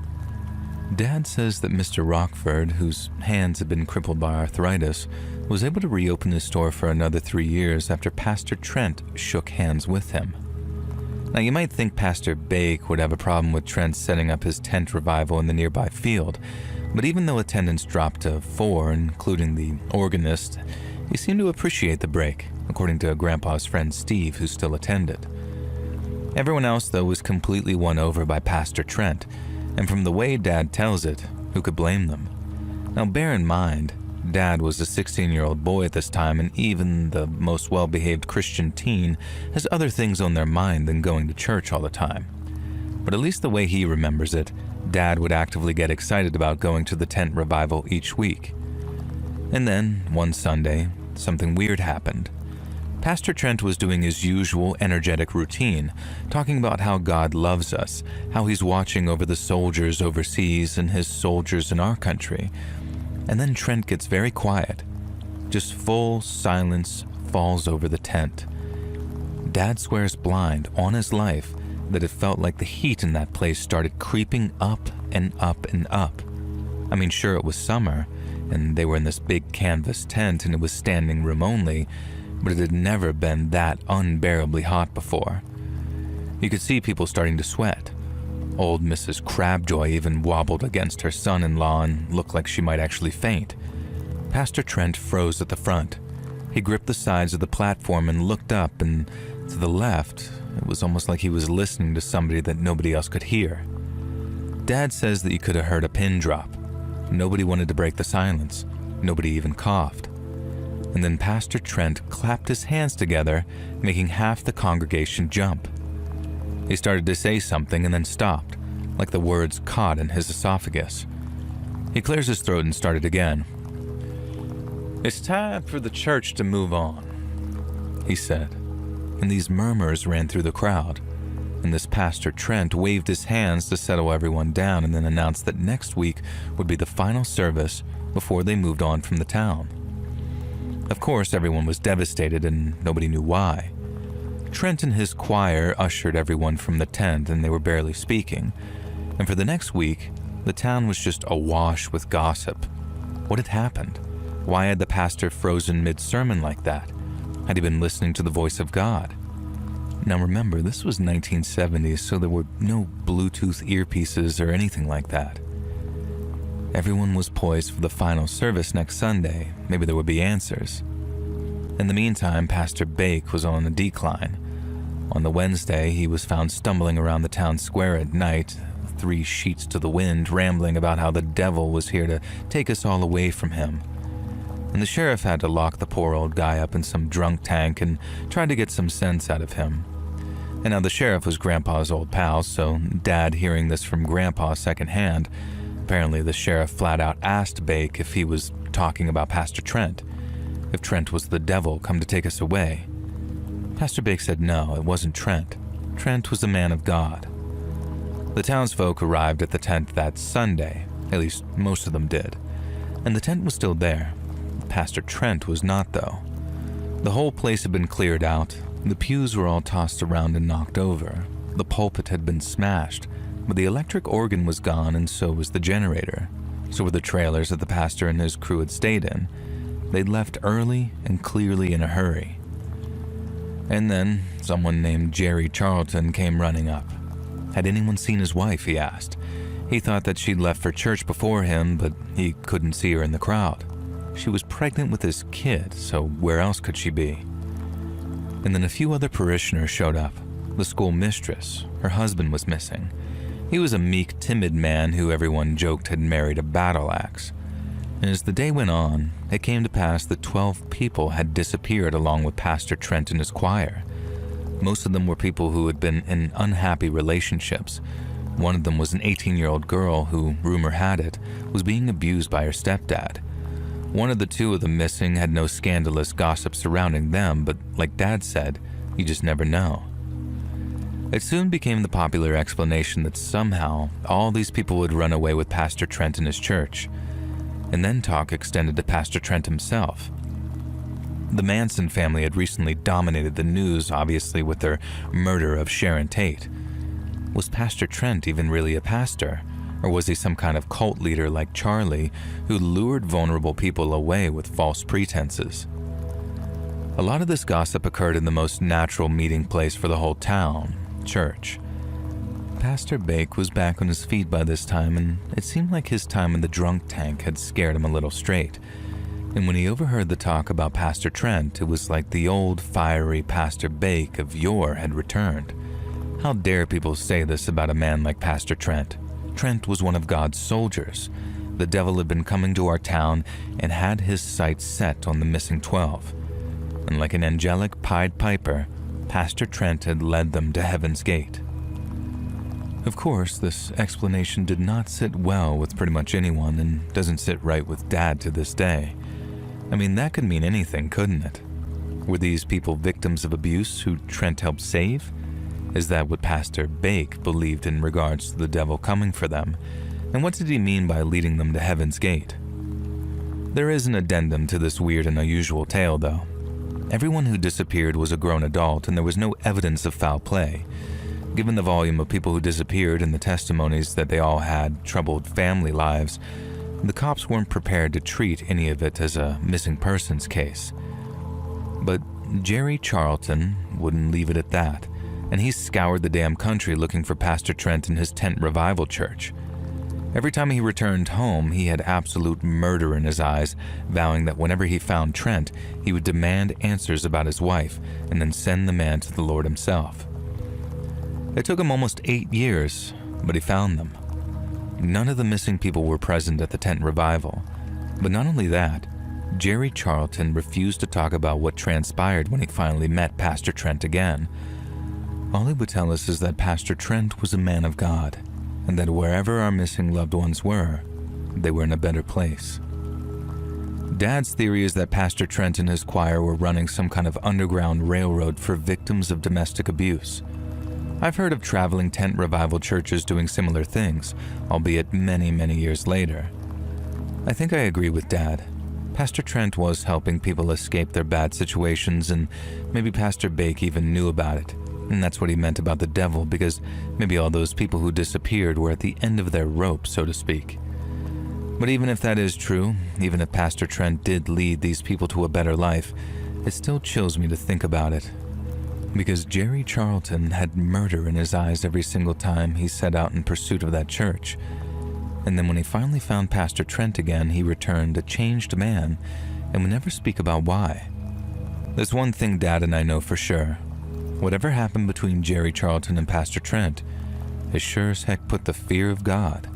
Dad says that Mr. Rockford, whose hands had been crippled by arthritis, was able to reopen his store for another 3 years after Pastor Trent shook hands with him. Now, you might think Pastor Bake would have a problem with Trent setting up his tent revival in the nearby field, but even though attendance dropped to 4, including the organist, he seemed to appreciate the break, according to Grandpa's friend Steve, who still attended. Everyone else, though, was completely won over by Pastor Trent, and from the way Dad tells it, who could blame them? Now, bear in mind, Dad was a 16-year-old boy at this time, and even the most well-behaved Christian teen has other things on their mind than going to church all the time. But at least the way he remembers it, Dad would actively get excited about going to the tent revival each week. And then, one Sunday, something weird happened. Pastor Trent was doing his usual energetic routine, talking about how God loves us, how he's watching over the soldiers overseas and his soldiers in our country. And then Trent gets very quiet. Just full silence falls over the tent. Dad swears blind on his life that it felt like the heat in that place started creeping up and up and up. I mean, sure, it was summer, and they were in this big canvas tent and it was standing room only, but it had never been that unbearably hot before. You could see people starting to sweat. Old Mrs. Crabjoy even wobbled against her son-in-law and looked like she might actually faint. Pastor Trent froze at the front. He gripped the sides of the platform and looked up, and to the left, it was almost like he was listening to somebody that nobody else could hear. Dad says that you could have heard a pin drop. Nobody wanted to break the silence. Nobody even coughed. And then Pastor Trent clapped his hands together, making half the congregation jump. He started to say something and then stopped, like the words caught in his esophagus. He clears his throat and started again. "It's time for the church to move on," he said, and these murmurs ran through the crowd, and this Pastor Trent waved his hands to settle everyone down and then announced that next week would be the final service before they moved on from the town. Of course, everyone was devastated and nobody knew why. Trent and his choir ushered everyone from the tent and they were barely speaking, and for the next week, the town was just awash with gossip. What had happened? Why had the pastor frozen mid-sermon like that? Had he been listening to the voice of God? Now remember, this was 1970s, so there were no Bluetooth earpieces or anything like that. Everyone was poised for the final service next Sunday. Maybe there would be answers. In the meantime, Pastor Bake was on a decline. On the Wednesday, he was found stumbling around the town square at night, 3 sheets to the wind, rambling about how the devil was here to take us all away from him. And the sheriff had to lock the poor old guy up in some drunk tank and try to get some sense out of him. And now the sheriff was Grandpa's old pal, so Dad, hearing this from Grandpa secondhand, apparently the sheriff flat out asked Bake if he was talking about Pastor Trent, if Trent was the devil come to take us away. Pastor Bake said no, it wasn't Trent. Trent was a man of God. The townsfolk arrived at the tent that Sunday, at least most of them did, and the tent was still there. Pastor Trent was not, though. The whole place had been cleared out, the pews were all tossed around and knocked over, the pulpit had been smashed, but the electric organ was gone and so was the generator. So were the trailers that the pastor and his crew had stayed in. They'd left early and clearly in a hurry. And then someone named Jerry Charlton came running up. Had anyone seen his wife, he asked. He thought that she'd left for church before him, but he couldn't see her in the crowd. She was pregnant with his kid, so where else could she be? And then a few other parishioners showed up. The school mistress, her husband was missing. He was a meek, timid man who everyone joked had married a battle axe. And as the day went on, it came to pass that 12 people had disappeared along with Pastor Trent and his choir. Most of them were people who had been in unhappy relationships. One of them was an 18-year-old girl who, rumor had it, was being abused by her stepdad. One of the 2 of the missing had no scandalous gossip surrounding them, but like Dad said, you just never know. It soon became the popular explanation that somehow all these people would run away with Pastor Trent and his church. And then talk extended to Pastor Trent himself. The Manson family had recently dominated the news, obviously with their murder of Sharon Tate. Was Pastor Trent even really a pastor? Or was he some kind of cult leader like Charlie who lured vulnerable people away with false pretenses? A lot of this gossip occurred in the most natural meeting place for the whole town, church. Pastor Bake was back on his feet by this time, and it seemed like his time in the drunk tank had scared him a little straight. And when he overheard the talk about Pastor Trent, it was like the old fiery Pastor Bake of yore had returned. How dare people say this about a man like Pastor Trent? Trent was one of God's soldiers. The devil had been coming to our town and had his sights set on the missing 12. And like an angelic Pied Piper, Pastor Trent had led them to Heaven's Gate. Of course, this explanation did not sit well with pretty much anyone and doesn't sit right with Dad to this day. I mean, that could mean anything, couldn't it? Were these people victims of abuse who Trent helped save? Is that what Pastor Bake believed in regards to the devil coming for them? And what did he mean by leading them to Heaven's Gate? There is an addendum to this weird and unusual tale, though. Everyone who disappeared was a grown adult, and there was no evidence of foul play. Given the volume of people who disappeared and the testimonies that they all had troubled family lives, the cops weren't prepared to treat any of it as a missing persons case. But Jerry Charlton wouldn't leave it at that, and he scoured the damn country looking for Pastor Trent and his tent revival church. Every time he returned home, he had absolute murder in his eyes, vowing that whenever he found Trent, he would demand answers about his wife and then send the man to the Lord himself. It took him almost 8 years, but he found them. None of the missing people were present at the tent revival, but not only that, Jerry Charlton refused to talk about what transpired when he finally met Pastor Trent again. All he would tell us is that Pastor Trent was a man of God, and that wherever our missing loved ones were, they were in a better place. Dad's theory is that Pastor Trent and his choir were running some kind of underground railroad for victims of domestic abuse. I've heard of traveling tent revival churches doing similar things, albeit many, many years later. I think I agree with Dad. Pastor Trent was helping people escape their bad situations, and maybe Pastor Bake even knew about it. And that's what he meant about the devil, because maybe all those people who disappeared were at the end of their rope, so to speak. But even if that is true, even if Pastor Trent did lead these people to a better life, it still chills me to think about it. Because Jerry Charlton had murder in his eyes every single time he set out in pursuit of that church. And then when he finally found Pastor Trent again, he returned a changed man and would never speak about why. There's one thing Dad and I know for sure. Whatever happened between Jerry Charlton and Pastor Trent, it sure as heck put the fear of God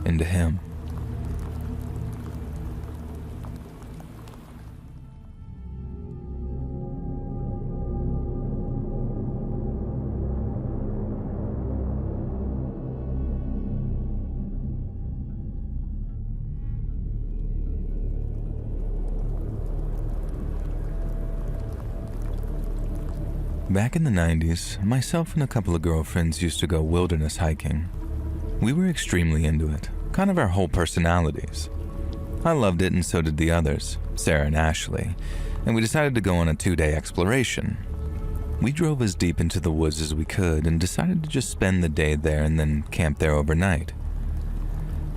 into him. Back in the 90s, myself and a couple of girlfriends used to go wilderness hiking. We were extremely into it, kind of our whole personalities. I loved it and so did the others, Sarah and Ashley, and we decided to go on a 2-day exploration. We drove as deep into the woods as we could and decided to just spend the day there and then camp there overnight.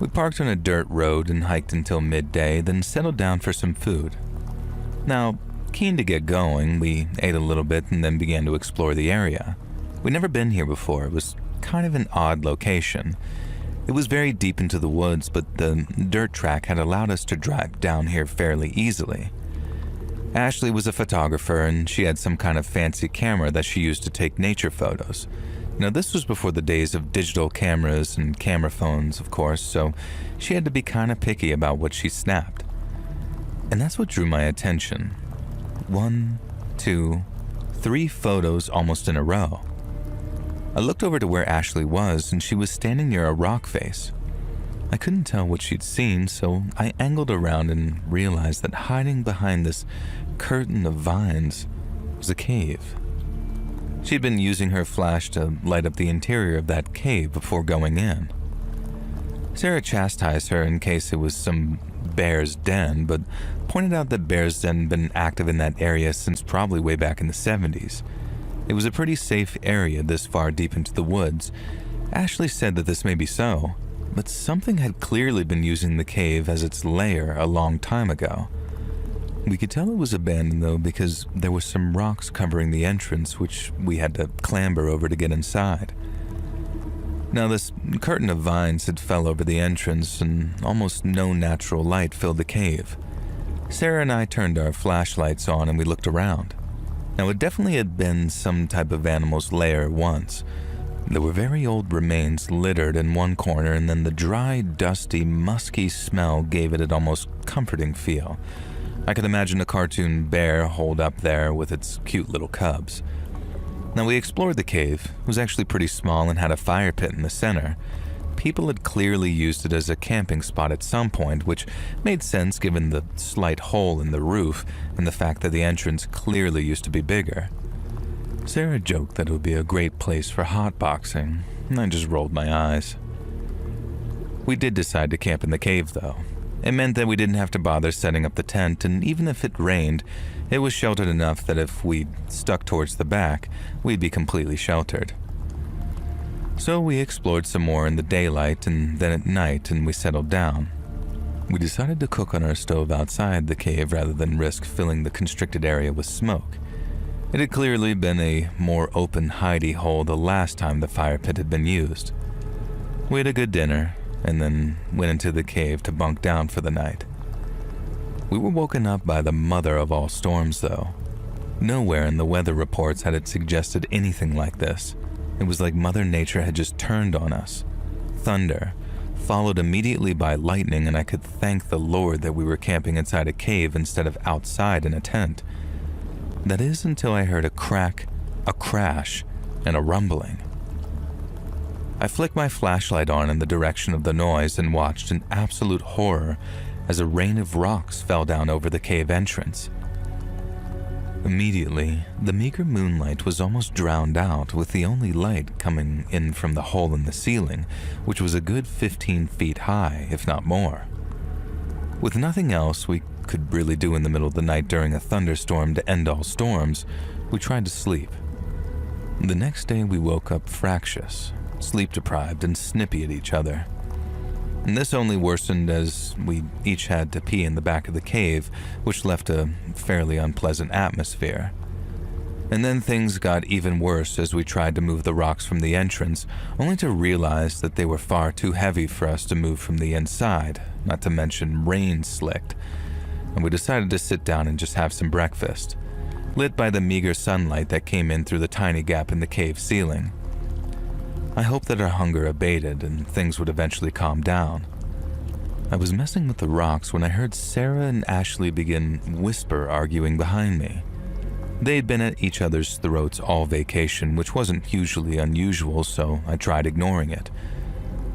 We parked on a dirt road and hiked until midday, then settled down for some food. Now, keen to get going, we ate a little bit and then began to explore the area. We'd never been here before. It was kind of an odd location. It was very deep into the woods, but the dirt track had allowed us to drive down here fairly easily. Ashley was a photographer and she had some kind of fancy camera that she used to take nature photos. Now, this was before the days of digital cameras and camera phones, of course, so she had to be kind of picky about what she snapped. And that's what drew my attention. 1, 2, 3 photos almost in a row. I looked over to where Ashley was, and she was standing near a rock face. I couldn't tell what she'd seen, so I angled around and realized that hiding behind this curtain of vines was a cave. She'd been using her flash to light up the interior of that cave before going in. Sarah chastised her in case it was some bear's den, but pointed out that bears hadn't been active in that area since probably way back in the 70s. It was a pretty safe area this far deep into the woods. Ashley said that this may be so, but something had clearly been using the cave as its lair a long time ago. We could tell it was abandoned though because there were some rocks covering the entrance which we had to clamber over to get inside. Now, this curtain of vines had fell over the entrance and almost no natural light filled the cave. Sarah and I turned our flashlights on and we looked around. Now, it definitely had been some type of animal's lair once. There were very old remains littered in one corner, and then the dry, dusty, musky smell gave it an almost comforting feel. I could imagine a cartoon bear holed up there with its cute little cubs. Now, we explored the cave. It was actually pretty small and had a fire pit in the center. People had clearly used it as a camping spot at some point, which made sense given the slight hole in the roof and the fact that the entrance clearly used to be bigger. Sarah joked that it would be a great place for hotboxing, and I just rolled my eyes. We did decide to camp in the cave, though. It meant that we didn't have to bother setting up the tent, and even if it rained, it was sheltered enough that if we stuck towards the back, we'd be completely sheltered. So we explored some more in the daylight and then at night, and we settled down. We decided to cook on our stove outside the cave rather than risk filling the constricted area with smoke. It had clearly been a more open hidey hole the last time the fire pit had been used. We had a good dinner and then went into the cave to bunk down for the night. We were woken up by the mother of all storms, though. Nowhere in the weather reports had it suggested anything like this. It was like Mother Nature had just turned on us. Thunder, followed immediately by lightning, and I could thank the Lord that we were camping inside a cave instead of outside in a tent. That is until I heard a crack, a crash, and a rumbling. I flicked my flashlight on in the direction of the noise and watched in absolute horror as a rain of rocks fell down over the cave entrance. Immediately, the meager moonlight was almost drowned out, with the only light coming in from the hole in the ceiling, which was a good 15 feet high, if not more. With nothing else we could really do in the middle of the night during a thunderstorm to end all storms, we tried to sleep. The next day we woke up fractious, sleep-deprived, and snippy at each other. And this only worsened as we each had to pee in the back of the cave, which left a fairly unpleasant atmosphere. And then things got even worse as we tried to move the rocks from the entrance, only to realize that they were far too heavy for us to move from the inside, not to mention rain-slicked, and we decided to sit down and just have some breakfast, lit by the meager sunlight that came in through the tiny gap in the cave ceiling. I hoped that our hunger abated and things would eventually calm down. I was messing with the rocks when I heard Sarah and Ashley begin whisper arguing behind me. They'd been at each other's throats all vacation, which wasn't hugely unusual, so I tried ignoring it.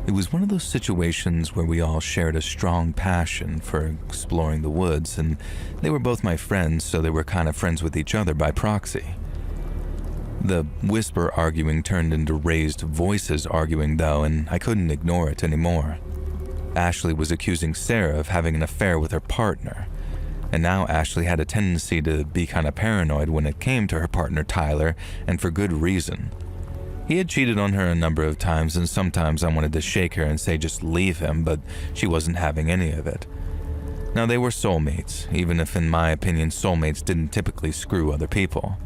It was one of those situations where we all shared a strong passion for exploring the woods, and they were both my friends, so they were kind of friends with each other by proxy. The whisper arguing turned into raised voices arguing, though, and I couldn't ignore it anymore. Ashley was accusing Sarah of having an affair with her partner, and now Ashley had a tendency to be kind of paranoid when it came to her partner Tyler, and for good reason. He had cheated on her a number of times, and sometimes I wanted to shake her and say just leave him, but she wasn't having any of it. Now they were soulmates, even if in my opinion soulmates didn't typically screw other people.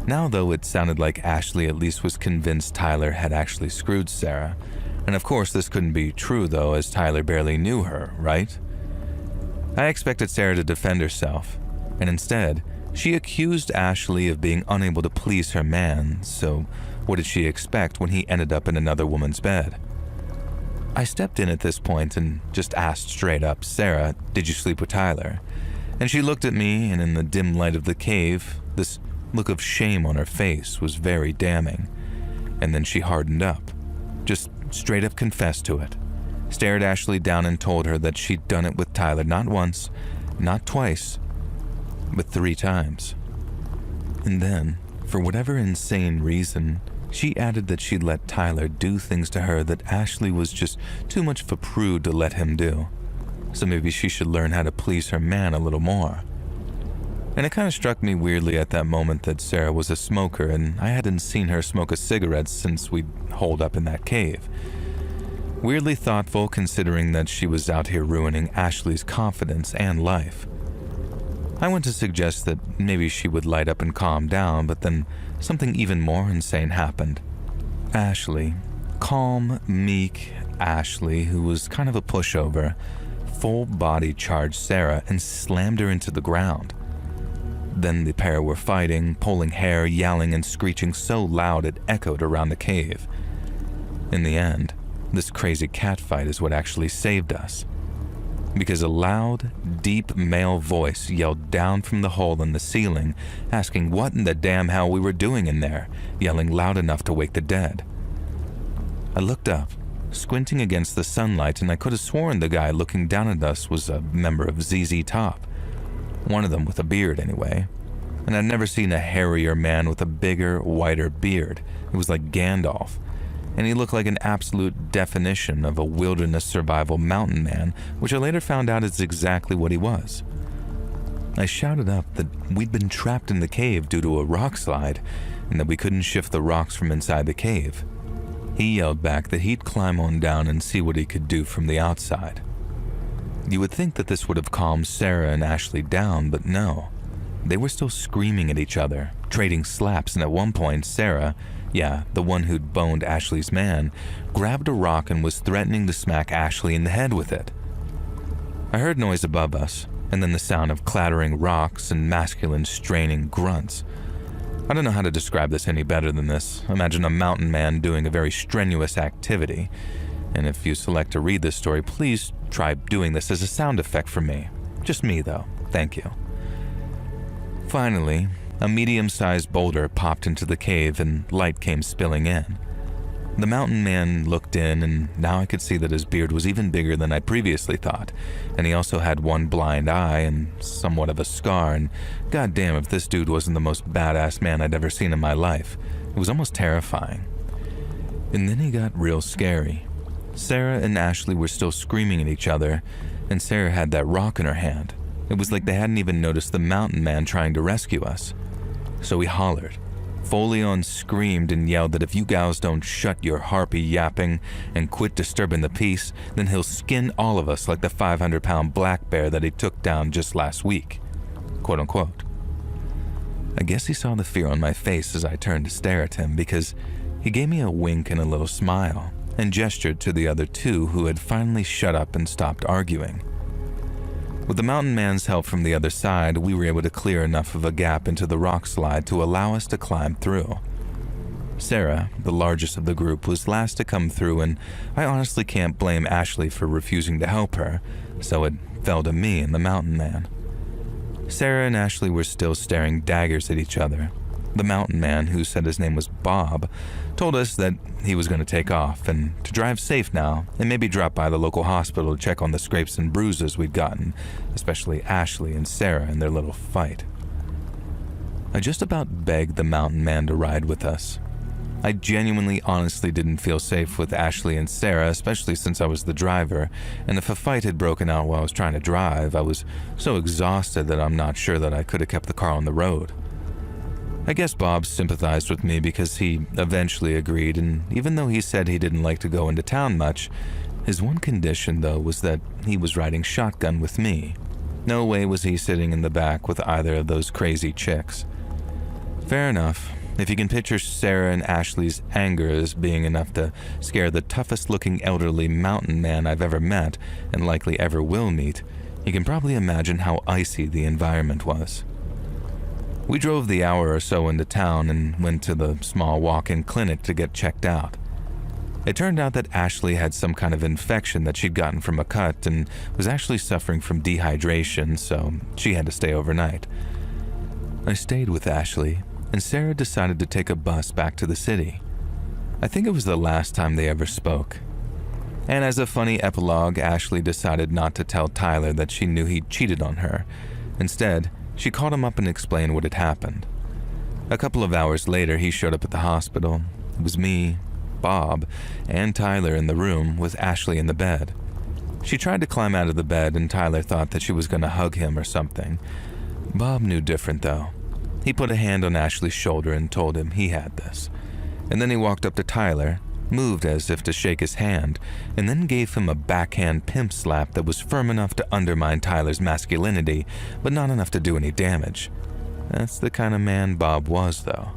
Now, though, it sounded like Ashley at least was convinced Tyler had actually screwed Sarah. And of course, this couldn't be true, though, as Tyler barely knew her, right? I expected Sarah to defend herself, and instead, she accused Ashley of being unable to please her man, so what did she expect when he ended up in another woman's bed? I stepped in at this point and just asked straight up, "Sarah, did you sleep with Tyler?" And she looked at me, and in the dim light of the cave, this look of shame on her face was very damning. And then she hardened up, just straight up confessed to it, stared Ashley down and told her that she'd done it with Tyler not once, not twice, but 3 times. And then, for whatever insane reason, she added that she'd let Tyler do things to her that Ashley was just too much of a prude to let him do. So maybe she should learn how to please her man a little more. And it kind of struck me weirdly at that moment that Sarah was a smoker, and I hadn't seen her smoke a cigarette since we'd holed up in that cave. Weirdly thoughtful, considering that she was out here ruining Ashley's confidence and life. I went to suggest that maybe she would light up and calm down, but then something even more insane happened. Ashley, calm, meek Ashley, who was kind of a pushover, full body charged Sarah and slammed her into the ground. Then the pair were fighting, pulling hair, yelling and screeching so loud it echoed around the cave. In the end, this crazy cat fight is what actually saved us. Because a loud, deep male voice yelled down from the hole in the ceiling, asking what in the damn hell we were doing in there, yelling loud enough to wake the dead. I looked up, squinting against the sunlight, and I could have sworn the guy looking down at us was a member of ZZ Top. One of them with a beard, anyway. And I'd never seen a hairier man with a bigger, whiter beard. It was like Gandalf. And he looked like an absolute definition of a wilderness survival mountain man, which I later found out is exactly what he was. I shouted up that we'd been trapped in the cave due to a rock slide, and that we couldn't shift the rocks from inside the cave. He yelled back that he'd climb on down and see what he could do from the outside. You would think that this would have calmed Sarah and Ashley down, but no. They were still screaming at each other, trading slaps, and at one point, Sarah, the one who'd boned Ashley's man, grabbed a rock and was threatening to smack Ashley in the head with it. I heard noise above us, and then the sound of clattering rocks and masculine straining grunts. I don't know how to describe this any better than this. Imagine a mountain man doing a very strenuous activity. And if you select to read this story, please try doing this as a sound effect for me. Just me, though. Thank you. Finally, a medium-sized boulder popped into the cave and light came spilling in. The mountain man looked in, and now I could see that his beard was even bigger than I previously thought, and he also had one blind eye and somewhat of a scar, and goddamn if this dude wasn't the most badass man I'd ever seen in my life. It was almost terrifying. And then he got real scary. Sarah and Ashley were still screaming at each other, and Sarah had that rock in her hand. It was like they hadn't even noticed the mountain man trying to rescue us. So he hollered. Folion screamed and yelled that if you gals don't shut your harpy yapping and quit disturbing the peace, then he'll skin all of us like the 500-pound black bear that he took down just last week. Quote unquote. I guess he saw the fear on my face as I turned to stare at him, because he gave me a wink and a little smile and gestured to the other two who had finally shut up and stopped arguing. With the mountain man's help from the other side, we were able to clear enough of a gap into the rock slide to allow us to climb through. Sarah, the largest of the group, was last to come through, and I honestly can't blame Ashley for refusing to help her, so it fell to me and the mountain man. Sarah and Ashley were still staring daggers at each other. The mountain man, who said his name was Bob, told us that he was going to take off and to drive safe now and maybe drop by the local hospital to check on the scrapes and bruises we'd gotten, especially Ashley and Sarah in their little fight. I just about begged the mountain man to ride with us. I genuinely honestly didn't feel safe with Ashley and Sarah, especially since I was the driver, and if a fight had broken out while I was trying to drive, I was so exhausted that I'm not sure that I could have kept the car on the road. I guess Bob sympathized with me because he eventually agreed, and even though he said he didn't like to go into town much, his one condition, though, was that he was riding shotgun with me. No way was he sitting in the back with either of those crazy chicks. Fair enough. If you can picture Sarah and Ashley's anger as being enough to scare the toughest-looking elderly mountain man I've ever met and likely ever will meet, you can probably imagine how icy the environment was. We drove the hour or so into town and went to the small walk-in clinic to get checked out. It turned out that Ashley had some kind of infection that she'd gotten from a cut and was actually suffering from dehydration, so she had to stay overnight. I stayed with Ashley, and Sarah decided to take a bus back to the city. I think it was the last time they ever spoke. And as a funny epilogue, Ashley decided not to tell Tyler that she knew he'd cheated on her. Instead, she called him up and explained what had happened. A couple of hours later, he showed up at the hospital. It was me, Bob, and Tyler in the room with Ashley in the bed. She tried to climb out of the bed, and Tyler thought that she was going to hug him or something. Bob knew different, though. He put a hand on Ashley's shoulder and told him he had this. And then he walked up to Tyler, moved as if to shake his hand, and then gave him a backhand pimp slap that was firm enough to undermine Tyler's masculinity, but not enough to do any damage. That's the kind of man Bob was, though.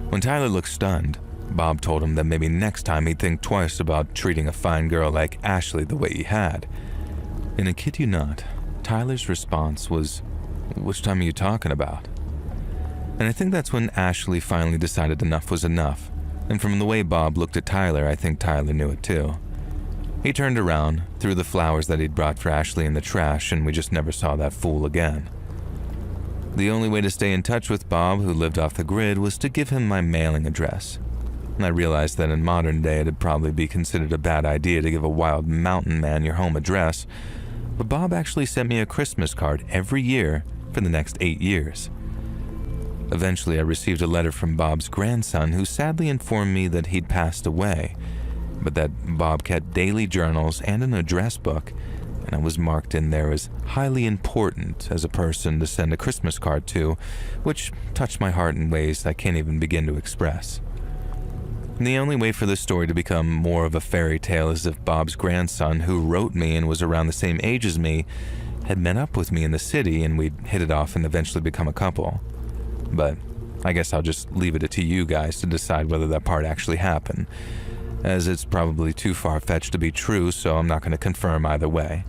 When Tyler looked stunned, Bob told him that maybe next time he'd think twice about treating a fine girl like Ashley the way he had. And I kid you not, Tyler's response was, "Which time are you talking about?" And I think that's when Ashley finally decided enough was enough. And from the way Bob looked at Tyler, I think Tyler knew it too. He turned around, threw the flowers that he'd brought for Ashley in the trash, and we just never saw that fool again. The only way to stay in touch with Bob, who lived off the grid, was to give him my mailing address. And I realized that in modern day it'd probably be considered a bad idea to give a wild mountain man your home address, but Bob actually sent me a Christmas card every year for the next 8 years. Eventually, I received a letter from Bob's grandson, who sadly informed me that he'd passed away, but that Bob kept daily journals and an address book, and I was marked in there as highly important as a person to send a Christmas card to, which touched my heart in ways I can't even begin to express. And the only way for this story to become more of a fairy tale is if Bob's grandson, who wrote me and was around the same age as me, had met up with me in the city and we'd hit it off and eventually become a couple. But I guess I'll just leave it to you guys to decide whether that part actually happened, as it's probably too far-fetched to be true, so I'm not going to confirm either way.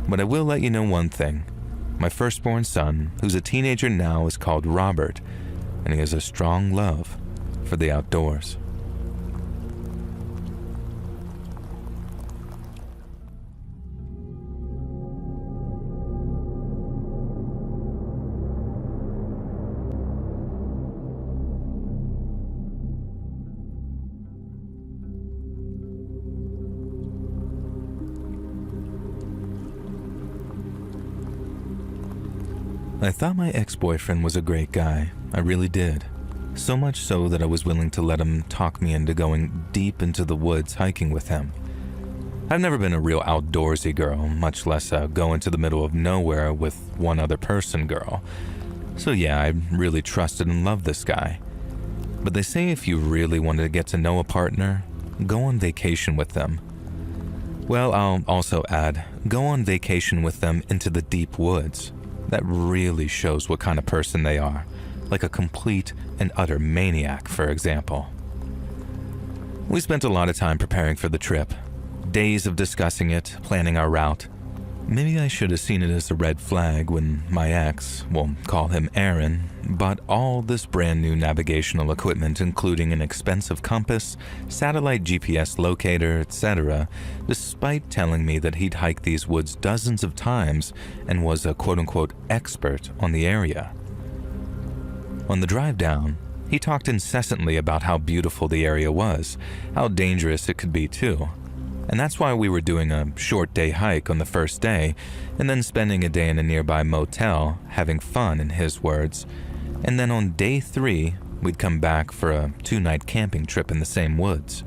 But I will let you know one thing. My firstborn son, who's a teenager now, is called Robert, and he has a strong love for the outdoors. I thought my ex-boyfriend was a great guy. I really did. So much so that I was willing to let him talk me into going deep into the woods hiking with him. I've never been a real outdoorsy girl, much less a go into the middle of nowhere with one other person girl. So yeah, I really trusted and loved this guy. But they say if you really wanted to get to know a partner, go on vacation with them. Well, I'll also add, go on vacation with them into the deep woods. That really shows what kind of person they are, like a complete and utter maniac, for example. We spent a lot of time preparing for the trip, days of discussing it, planning our route. Maybe I should have seen it as a red flag when my ex, we'll call him Aaron, bought all this brand new navigational equipment, including an expensive compass, satellite GPS locator, etc., despite telling me that he'd hiked these woods dozens of times and was a quote-unquote expert on the area. On the drive down, he talked incessantly about how beautiful the area was, how dangerous it could be too. And that's why we were doing a short day hike on the first day, and then spending a day in a nearby motel, having fun in his words. And then on day 3, we'd come back for a 2-night camping trip in the same woods.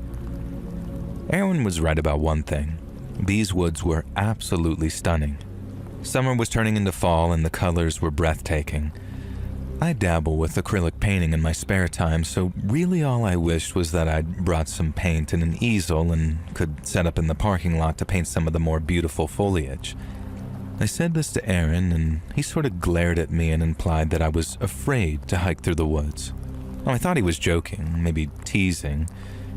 Aaron was right about one thing. These woods were absolutely stunning. Summer was turning into fall and the colors were breathtaking. I dabble with acrylic painting in my spare time, so really all I wished was that I'd brought some paint and an easel and could set up in the parking lot to paint some of the more beautiful foliage. I said this to Aaron, and he sort of glared at me and implied that I was afraid to hike through the woods. I thought he was joking, maybe teasing,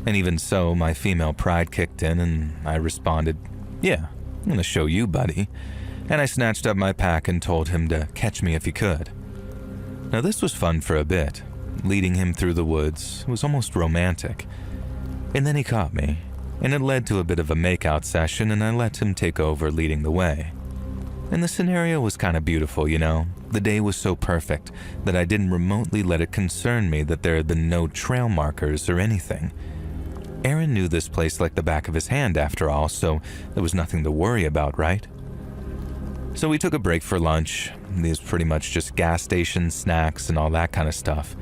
and even so, my female pride kicked in and I responded, "Yeah, I'm gonna show you, buddy." And I snatched up my pack and told him to catch me if he could. Now this was fun for a bit. Leading him through the woods was almost romantic. And then he caught me, and it led to a bit of a makeout session, and I let him take over leading the way. And the scenario was kind of beautiful, you know? The day was so perfect that I didn't remotely let it concern me that there had been no trail markers or anything. Aaron knew this place like the back of his hand after all, so there was nothing to worry about, right? So we took a break for lunch. These pretty much just gas station snacks and all that kind of stuff.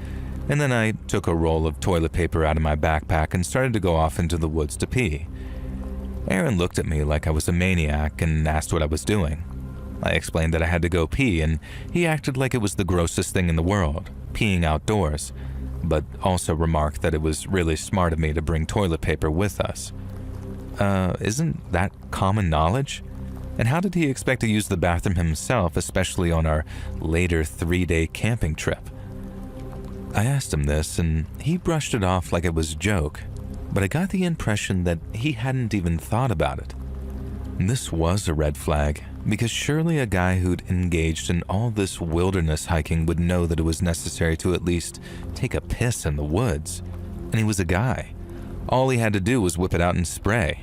And then I took a roll of toilet paper out of my backpack and started to go off into the woods to pee. Aaron looked at me like I was a maniac and asked what I was doing. I explained that I had to go pee, and he acted like it was the grossest thing in the world, peeing outdoors, but also remarked that it was really smart of me to bring toilet paper with us. Isn't that common knowledge? And how did he expect to use the bathroom himself, especially on our later 3-day camping trip? I asked him this, and he brushed it off like it was a joke, but I got the impression that he hadn't even thought about it. This was a red flag, because surely a guy who'd engaged in all this wilderness hiking would know that it was necessary to at least take a piss in the woods. And he was a guy. All he had to do was whip it out and spray.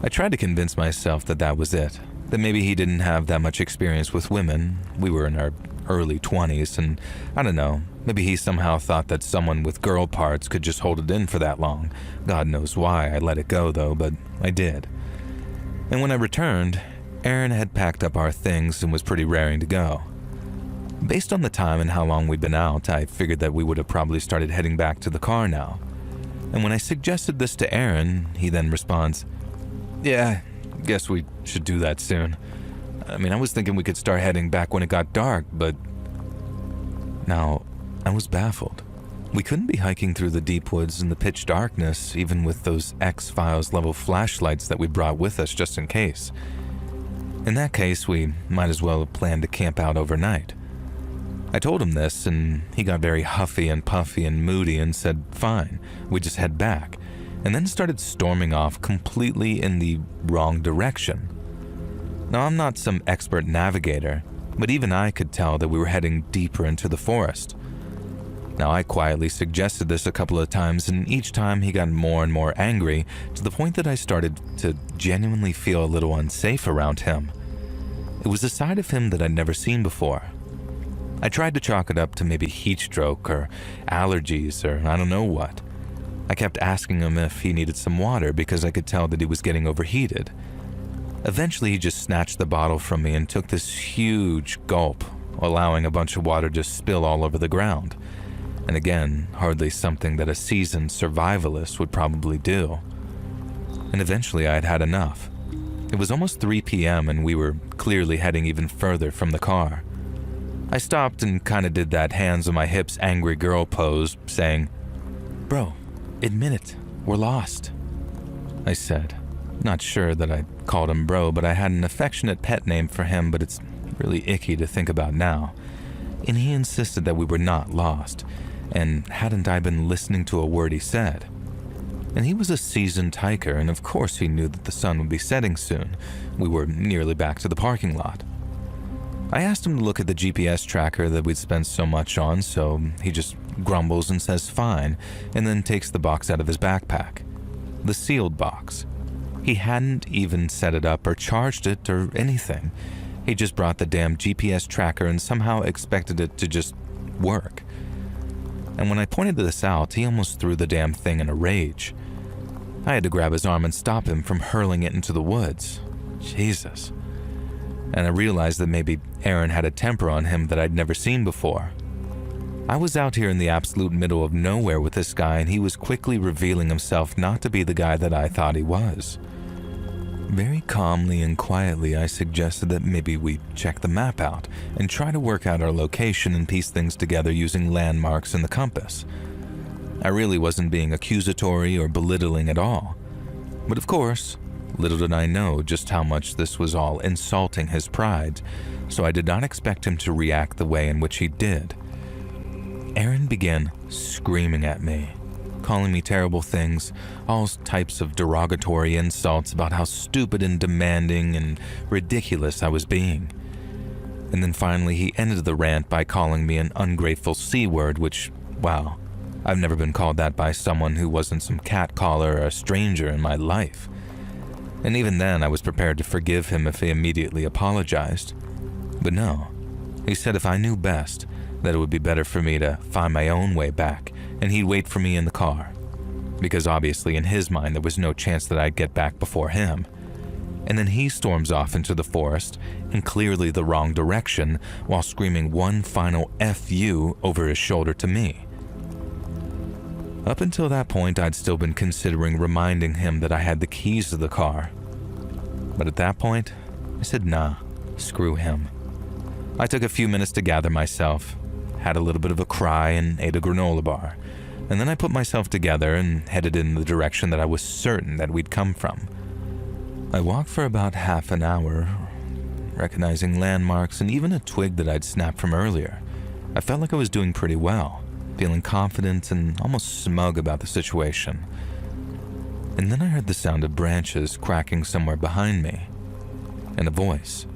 I tried to convince myself that that was it, that maybe he didn't have that much experience with women. We were in our early 20s, and I don't know, maybe he somehow thought that someone with girl parts could just hold it in for that long. God knows why I let it go though, but I did. And when I returned, Aaron had packed up our things and was pretty raring to go. Based on the time and how long we'd been out, I figured that we would have probably started heading back to the car now. And when I suggested this to Aaron, he then responds, "Yeah, guess we should do that soon. I mean, I was thinking we could start heading back when it got dark, but..." Now, I was baffled. We couldn't be hiking through the deep woods in the pitch darkness, even with those X-Files level flashlights that we brought with us just in case. In that case, we might as well plan to camp out overnight. I told him this, and he got very huffy and puffy and moody and said, fine, we just head back, and then started storming off completely in the wrong direction. Now, I'm not some expert navigator, but even I could tell that we were heading deeper into the forest. Now, I quietly suggested this a couple of times, and each time he got more and more angry, to the point that I started to genuinely feel a little unsafe around him. It was a side of him that I'd never seen before. I tried to chalk it up to maybe heat stroke or allergies or I don't know what. I kept asking him if he needed some water because I could tell that he was getting overheated. Eventually, he just snatched the bottle from me and took this huge gulp, allowing a bunch of water to spill all over the ground. And again, hardly something that a seasoned survivalist would probably do. And eventually I had had enough. It was almost 3 p.m. and we were clearly heading even further from the car. I stopped and kinda did that hands on my hips angry girl pose, saying, "Bro, admit it, we're lost," I said. Not sure that I called him bro, but I had an affectionate pet name for him, but it's really icky to think about now. And he insisted that we were not lost, and hadn't I been listening to a word he said? And he was a seasoned hiker, and of course he knew that the sun would be setting soon. We were nearly back to the parking lot. I asked him to look at the GPS tracker that we'd spent so much on, so he just grumbles and says fine, and then takes the box out of his backpack. The sealed box. He hadn't even set it up or charged it or anything. He just brought the damn GPS tracker and somehow expected it to just work. And when I pointed this out, he almost threw the damn thing in a rage. I had to grab his arm and stop him from hurling it into the woods. Jesus. And I realized that maybe Aaron had a temper on him that I'd never seen before. I was out here in the absolute middle of nowhere with this guy, and he was quickly revealing himself not to be the guy that I thought he was. Very calmly and quietly, I suggested that maybe we check the map out and try to work out our location and piece things together using landmarks and the compass. I really wasn't being accusatory or belittling at all. But of course, little did I know just how much this was all insulting his pride, so I did not expect him to react the way in which he did. Aaron began screaming at me, calling me terrible things, all types of derogatory insults about how stupid and demanding and ridiculous I was being. And then finally he ended the rant by calling me an ungrateful C-word, which, wow, I've never been called that by someone who wasn't some catcaller or a stranger in my life. And even then I was prepared to forgive him if he immediately apologized. But no, he said if I knew best, that it would be better for me to find my own way back, and he'd wait for me in the car. Because obviously in his mind there was no chance that I'd get back before him. And then he storms off into the forest, in clearly the wrong direction, while screaming one final F you over his shoulder to me. Up until that point, I'd still been considering reminding him that I had the keys to the car. But at that point, I said nah, screw him. I took a few minutes to gather myself, had a little bit of a cry and ate a granola bar, and then I put myself together and headed in the direction that I was certain that we'd come from. I walked for about half an hour, recognizing landmarks and even a twig that I'd snapped from earlier. I felt like I was doing pretty well, feeling confident and almost smug about the situation. And then I heard the sound of branches cracking somewhere behind me, and a voice.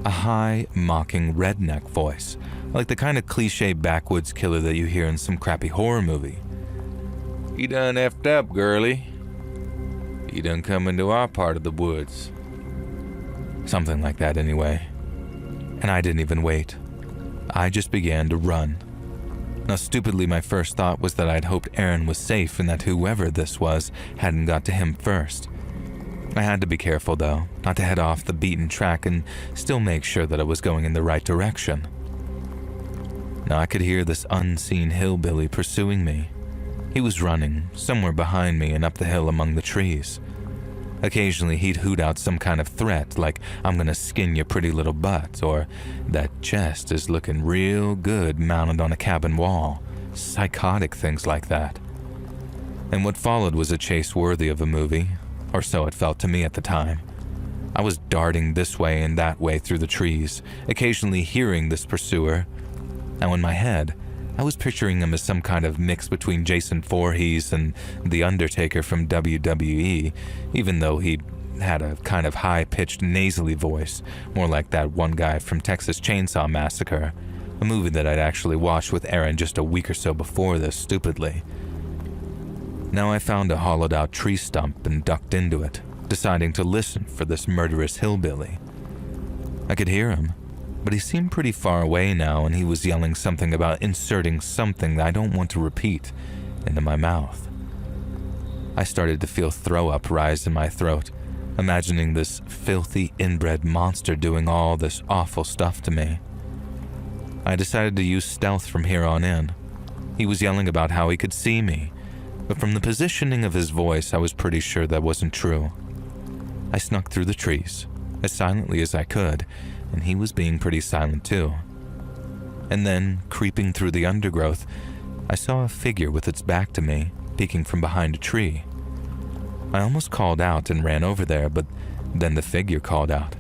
A high, mocking redneck voice, like the kind of cliche backwoods killer that you hear in some crappy horror movie. "You done effed up, girlie. You done come into our part of the woods." Something like that anyway. And I didn't even wait. I just began to run. Now stupidly, my first thought was that I'd hoped Aaron was safe and that whoever this was hadn't got to him first. I had to be careful though, not to head off the beaten track and still make sure that I was going in the right direction. Now I could hear this unseen hillbilly pursuing me. He was running, somewhere behind me and up the hill among the trees. Occasionally he'd hoot out some kind of threat like, "I'm gonna skin your pretty little butt," or "that chest is looking real good mounted on a cabin wall." Psychotic things like that. And what followed was a chase worthy of a movie, or so it felt to me at the time. I was darting this way and that way through the trees, occasionally hearing this pursuer. Now in my head, I was picturing him as some kind of mix between Jason Voorhees and The Undertaker from WWE, even though he had a kind of high-pitched nasally voice, more like that one guy from Texas Chainsaw Massacre, a movie that I'd actually watched with Aaron just a week or so before this, stupidly. Now I found a hollowed-out tree stump and ducked into it, deciding to listen for this murderous hillbilly. I could hear him, but he seemed pretty far away now, and he was yelling something about inserting something that I don't want to repeat into my mouth. I started to feel throw-up rise in my throat, imagining this filthy inbred monster doing all this awful stuff to me. I decided to use stealth from here on in. He was yelling about how he could see me, but from the positioning of his voice, I was pretty sure that wasn't true. I snuck through the trees, as silently as I could, and he was being pretty silent too. And then, creeping through the undergrowth, I saw a figure with its back to me, peeking from behind a tree. I almost called out and ran over there, but then the figure called out,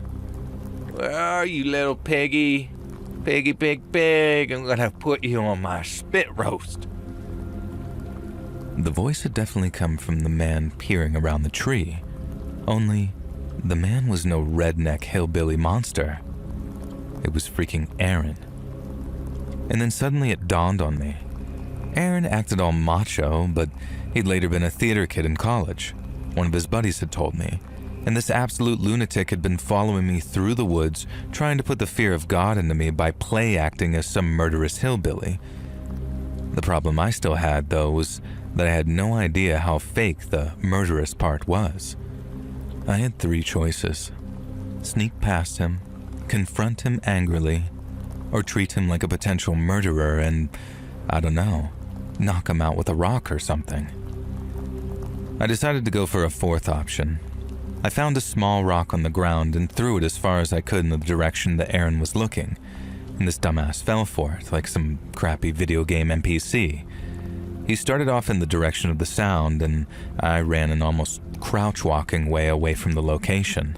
"Where are you, little piggy? Piggy, pig, pig, I'm gonna put you on my spit roast." The voice had definitely come from the man peering around the tree, only the man was no redneck hillbilly monster. It was freaking Aaron. And then suddenly it dawned on me. Aaron acted all macho, but he'd later been a theater kid in college. One of his buddies had told me, and this absolute lunatic had been following me through the woods, trying to put the fear of God into me by play acting as some murderous hillbilly. The problem I still had, though, was that I had no idea how fake the murderous part was. I had 3 choices: sneak past him, confront him angrily, or treat him like a potential murderer and, I don't know, knock him out with a rock or something. I decided to go for a 4th option. I found a small rock on the ground and threw it as far as I could in the direction that Aaron was looking, and this dumbass fell for it like some crappy video game NPC. He started off in the direction of the sound, and I ran an almost crouch-walking way away from the location.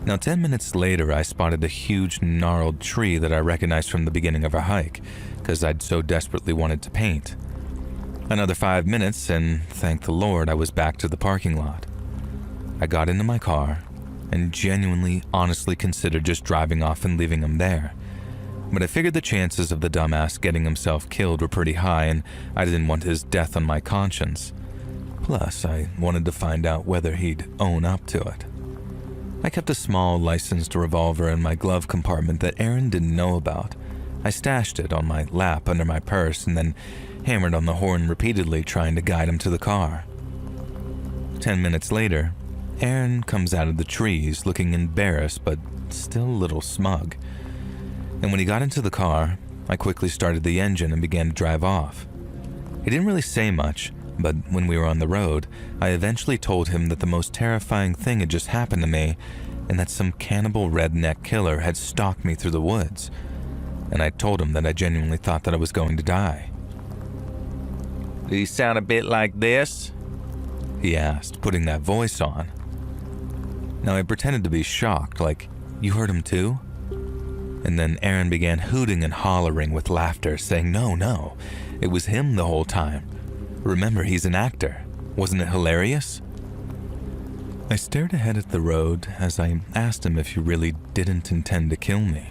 Now, 10 minutes later, I spotted a huge, gnarled tree that I recognized from the beginning of our hike, because I'd so desperately wanted to paint. Another 5 minutes, and thank the Lord, I was back to the parking lot. I got into my car, and genuinely, honestly considered just driving off and leaving him there. But I figured the chances of the dumbass getting himself killed were pretty high, and I didn't want his death on my conscience. Plus, I wanted to find out whether he'd own up to it. I kept a small licensed revolver in my glove compartment that Aaron didn't know about. I stashed it on my lap under my purse and then hammered on the horn repeatedly, trying to guide him to the car. 10 minutes later, Aaron comes out of the trees looking embarrassed but still a little smug. And when he got into the car, I quickly started the engine and began to drive off. He didn't really say much, but when we were on the road, I eventually told him that the most terrifying thing had just happened to me and that some cannibal redneck killer had stalked me through the woods. And I told him that I genuinely thought that I was going to die. "Do you sound a bit like this?" he asked, putting that voice on. Now I pretended to be shocked, like, "You heard him too?" And then Aaron began hooting and hollering with laughter, saying, No, it was him the whole time. Remember, he's an actor. Wasn't it hilarious?" I stared ahead at the road as I asked him if he really didn't intend to kill me.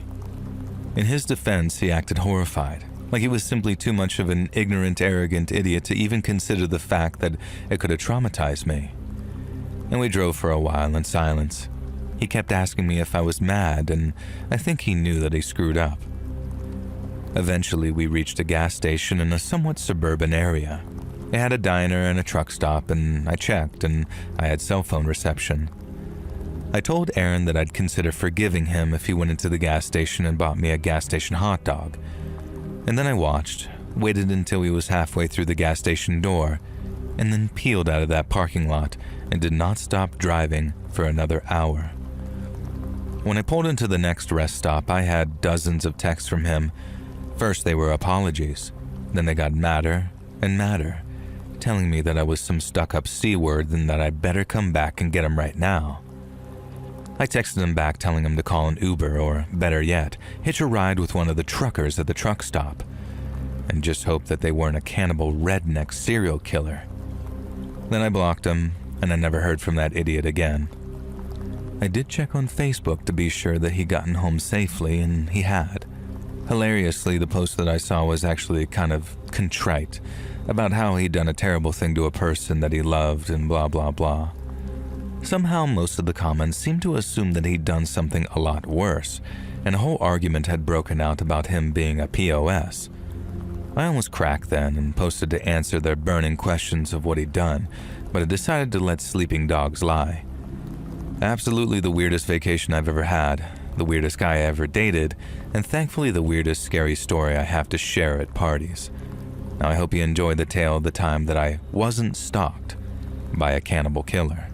In his defense, he acted horrified, like he was simply too much of an ignorant, arrogant idiot to even consider the fact that it could have traumatized me. And we drove for a while in silence. He kept asking me if I was mad, and I think he knew that he screwed up. Eventually, we reached a gas station in a somewhat suburban area. It had a diner and a truck stop, and I checked, and I had cell phone reception. I told Aaron that I'd consider forgiving him if he went into the gas station and bought me a gas station hot dog. And then I watched, waited until he was halfway through the gas station door, and then peeled out of that parking lot and did not stop driving for another hour. When I pulled into the next rest stop, I had dozens of texts from him. First they were apologies, then they got madder and madder, telling me that I was some stuck-up C-word and that I better come back and get him right now. I texted him back telling him to call an Uber or, better yet, hitch a ride with one of the truckers at the truck stop, and just hope that they weren't a cannibal redneck serial killer. Then I blocked him, and I never heard from that idiot again. I did check on Facebook to be sure that he'd gotten home safely, and he had. Hilariously, the post that I saw was actually kind of contrite, about how he'd done a terrible thing to a person that he loved and blah blah blah. Somehow most of the comments seemed to assume that he'd done something a lot worse, and a whole argument had broken out about him being a POS. I almost cracked then and posted to answer their burning questions of what he'd done, but I decided to let sleeping dogs lie. Absolutely the weirdest vacation I've ever had, the weirdest guy I ever dated, and thankfully the weirdest scary story I have to share at parties. Now I hope you enjoy the tale of the time that I wasn't stalked by a cannibal killer.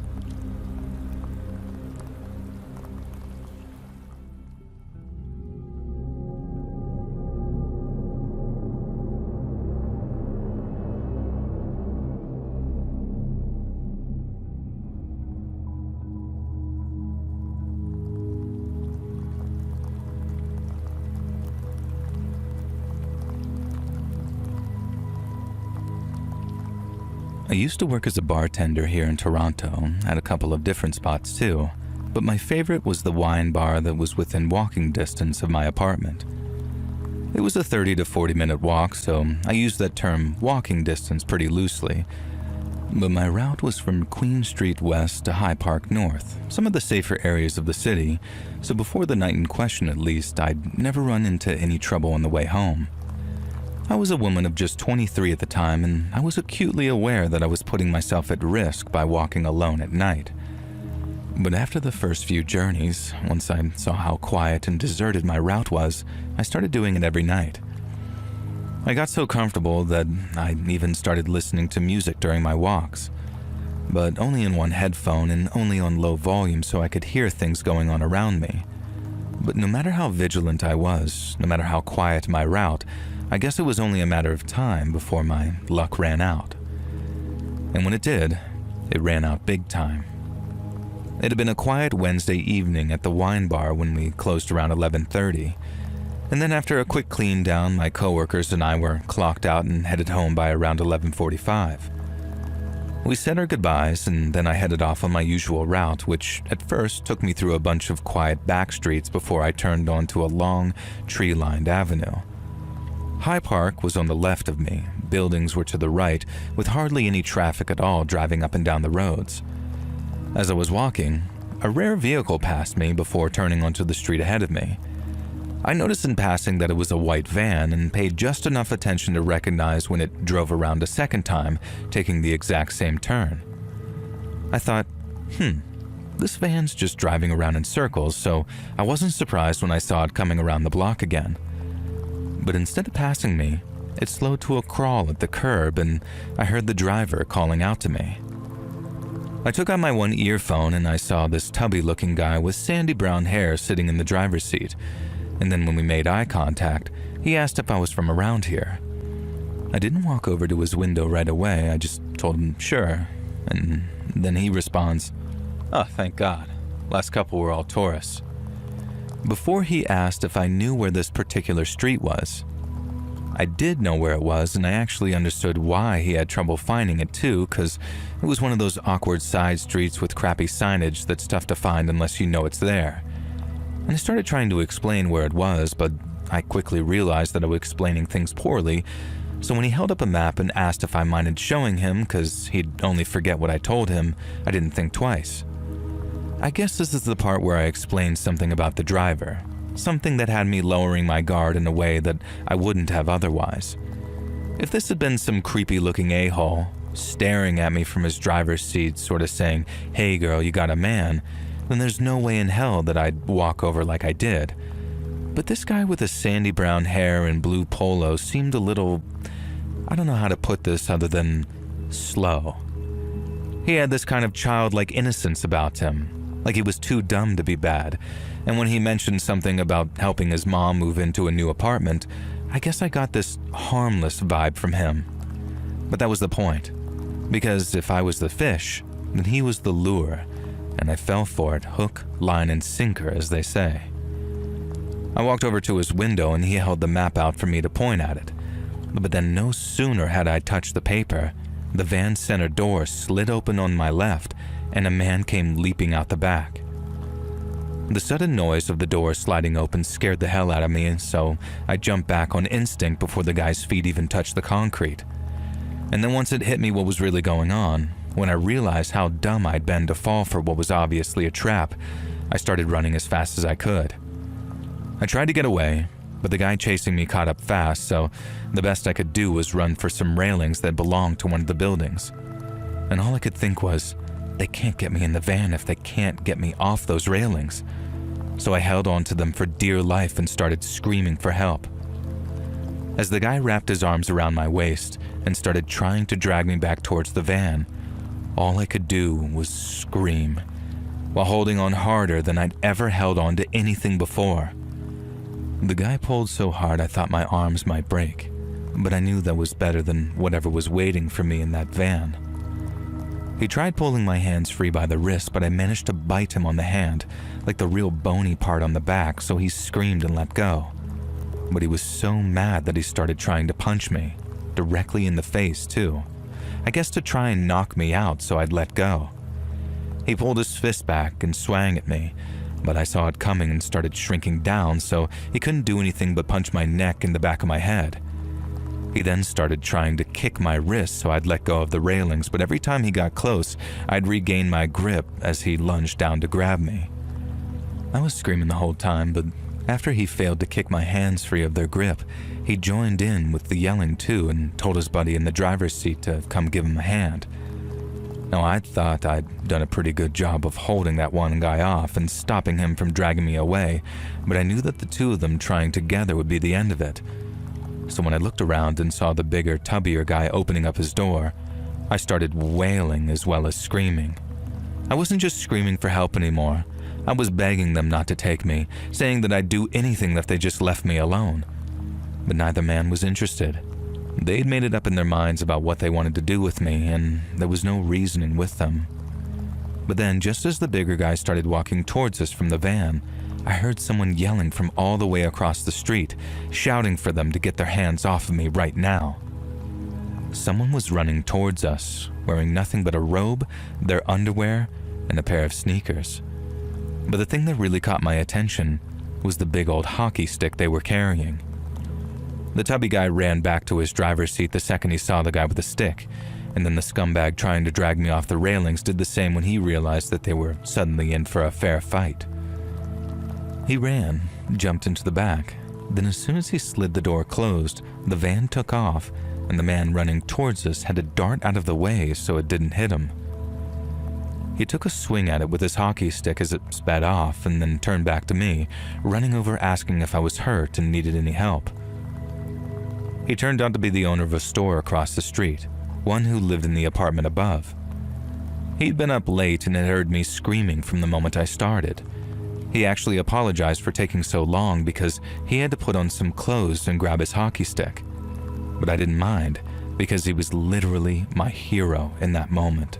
I used to work as a bartender here in Toronto, at a couple of different spots too, but my favorite was the wine bar that was within walking distance of my apartment. It was a 30 to 40 minute walk, so I used that term walking distance pretty loosely, but my route was from Queen Street West to High Park North, some of the safer areas of the city, so before the night in question at least, I'd never run into any trouble on the way home. I was a woman of just 23 at the time, and I was acutely aware that I was putting myself at risk by walking alone at night. But after the first few journeys, once I saw how quiet and deserted my route was, I started doing it every night. I got so comfortable that I even started listening to music during my walks, but only in one headphone and only on low volume so I could hear things going on around me. But no matter how vigilant I was, no matter how quiet my route, I guess it was only a matter of time before my luck ran out. And when it did, it ran out big time. It had been a quiet Wednesday evening at the wine bar when we closed around 11:30. And then after a quick clean down, my coworkers and I were clocked out and headed home by around 11:45. We said our goodbyes, and then I headed off on my usual route, which at first took me through a bunch of quiet back streets before I turned onto a long, tree-lined avenue. High Park was on the left of me, buildings were to the right, with hardly any traffic at all driving up and down the roads. As I was walking, a rare vehicle passed me before turning onto the street ahead of me. I noticed in passing that it was a white van and paid just enough attention to recognize when it drove around a second time, taking the exact same turn. I thought, this van's just driving around in circles, so I wasn't surprised when I saw it coming around the block again. But instead of passing me, it slowed to a crawl at the curb and I heard the driver calling out to me. I took out my one earphone and I saw this tubby-looking guy with sandy brown hair sitting in the driver's seat, and then when we made eye contact, he asked if I was from around here. I didn't walk over to his window right away, I just told him sure, and then he responds, "Oh, thank God. Last couple were all tourists." Before he asked if I knew where this particular street was. I did know where it was, and I actually understood why he had trouble finding it too, because it was one of those awkward side streets with crappy signage that's tough to find unless you know it's there. And I started trying to explain where it was, but I quickly realized that I was explaining things poorly, so when he held up a map and asked if I minded showing him because he'd only forget what I told him, I didn't think twice. I guess this is the part where I explained something about the driver, something that had me lowering my guard in a way that I wouldn't have otherwise. If this had been some creepy-looking a-hole, staring at me from his driver's seat, sort of saying, "Hey girl, you got a man," then there's no way in hell that I'd walk over like I did. But this guy with the sandy brown hair and blue polo seemed a little, I don't know how to put this other than slow. He had this kind of childlike innocence about him, like he was too dumb to be bad, and when he mentioned something about helping his mom move into a new apartment, I guess I got this harmless vibe from him. But that was the point, because if I was the fish, then he was the lure, and I fell for it hook, line, and sinker, as they say. I walked over to his window and he held the map out for me to point at it, but then no sooner had I touched the paper, the van's center door slid open on my left, and a man came leaping out the back. The sudden noise of the door sliding open scared the hell out of me, so I jumped back on instinct before the guy's feet even touched the concrete. And then once it hit me what was really going on, when I realized how dumb I'd been to fall for what was obviously a trap, I started running as fast as I could. I tried to get away, but the guy chasing me caught up fast, so the best I could do was run for some railings that belonged to one of the buildings. And all I could think was, they can't get me in the van if they can't get me off those railings. so I held on to them for dear life and started screaming for help. As the guy wrapped his arms around my waist and started trying to drag me back towards the van, all I could do was scream, while holding on harder than I'd ever held on to anything before. The guy pulled so hard I thought my arms might break, but I knew that was better than whatever was waiting for me in that van. He tried pulling my hands free by the wrist, but I managed to bite him on the hand, like the real bony part on the back, so he screamed and let go. But he was so mad that he started trying to punch me, directly in the face too. I guess to try and knock me out so I'd let go. He pulled his fist back and swung at me, but I saw it coming and started shrinking down, so he couldn't do anything but punch my neck and the back of my head. He then started trying to kick my wrist so I'd let go of the railings, but every time he got close, I'd regain my grip as he lunged down to grab me. I was screaming the whole time, but after he failed to kick my hands free of their grip, he joined in with the yelling too and told his buddy in the driver's seat to come give him a hand. Now, I thought I'd done a pretty good job of holding that one guy off and stopping him from dragging me away, but I knew that the two of them trying together would be the end of it. So when I looked around and saw the bigger, tubbier guy opening up his door, I started wailing as well as screaming. I wasn't just screaming for help anymore. I was begging them not to take me, saying that I'd do anything if they just left me alone. But neither man was interested. They'd made it up in their minds about what they wanted to do with me, and there was no reasoning with them. But then, just as the bigger guy started walking towards us from the van, I heard someone yelling from all the way across the street, shouting for them to get their hands off of me right now. Someone was running towards us, wearing nothing but a robe, their underwear, and a pair of sneakers. But the thing that really caught my attention was the big old hockey stick they were carrying. The tubby guy ran back to his driver's seat the second he saw the guy with the stick, and then the scumbag trying to drag me off the railings did the same when he realized that they were suddenly in for a fair fight. He ran, jumped into the back, then as soon as he slid the door closed, the van took off, and the man running towards us had to dart out of the way so it didn't hit him. He took a swing at it with his hockey stick as it sped off and then turned back to me, running over asking if I was hurt and needed any help. He turned out to be the owner of a store across the street, one who lived in the apartment above. He'd been up late and had heard me screaming from the moment I started. He actually apologized for taking so long because he had to put on some clothes and grab his hockey stick. But I didn't mind because he was literally my hero in that moment.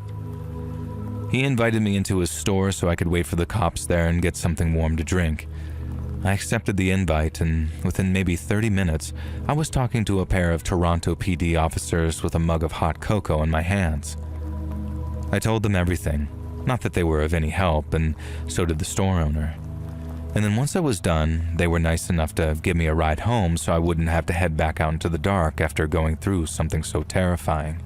He invited me into his store so I could wait for the cops there and get something warm to drink. I accepted the invite, and within maybe 30 minutes, I was talking to a pair of Toronto PD officers with a mug of hot cocoa in my hands. I told them everything, not that they were of any help, and so did the store owner. And then once I was done, they were nice enough to give me a ride home so I wouldn't have to head back out into the dark after going through something so terrifying.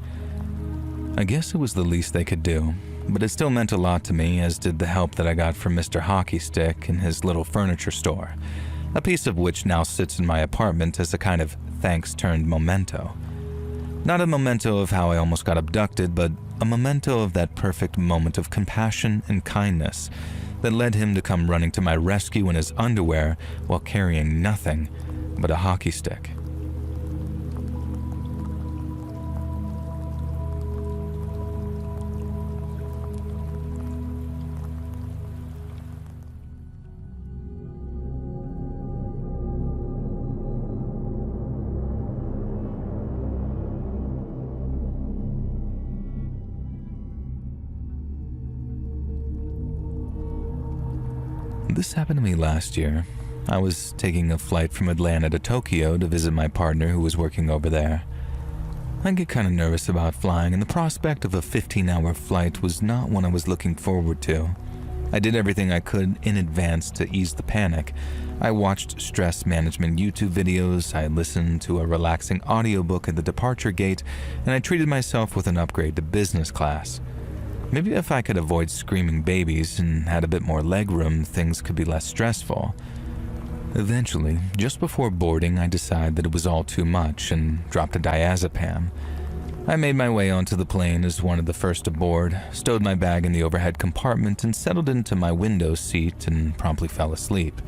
I guess it was the least they could do, but it still meant a lot to me, as did the help that I got from Mr. Hockey Stick in his little furniture store, a piece of which now sits in my apartment as a kind of thanks-turned-memento. Not a memento of how I almost got abducted, but a memento of that perfect moment of compassion and kindness that led him to come running to my rescue in his underwear while carrying nothing but a hockey stick. This happened to me last year. I was taking a flight from Atlanta to Tokyo to visit my partner who was working over there. I get kind of nervous about flying, and the prospect of a 15-hour flight was not one I was looking forward to. I did everything I could in advance to ease the panic. I watched stress management YouTube videos, I listened to a relaxing audiobook at the departure gate, and I treated myself with an upgrade to business class. Maybe if I could avoid screaming babies and had a bit more legroom, things could be less stressful. Eventually, just before boarding, I decided that it was all too much and dropped a diazepam. I made my way onto the plane as one of the first aboard, stowed my bag in the overhead compartment, and settled into my window seat and promptly fell asleep.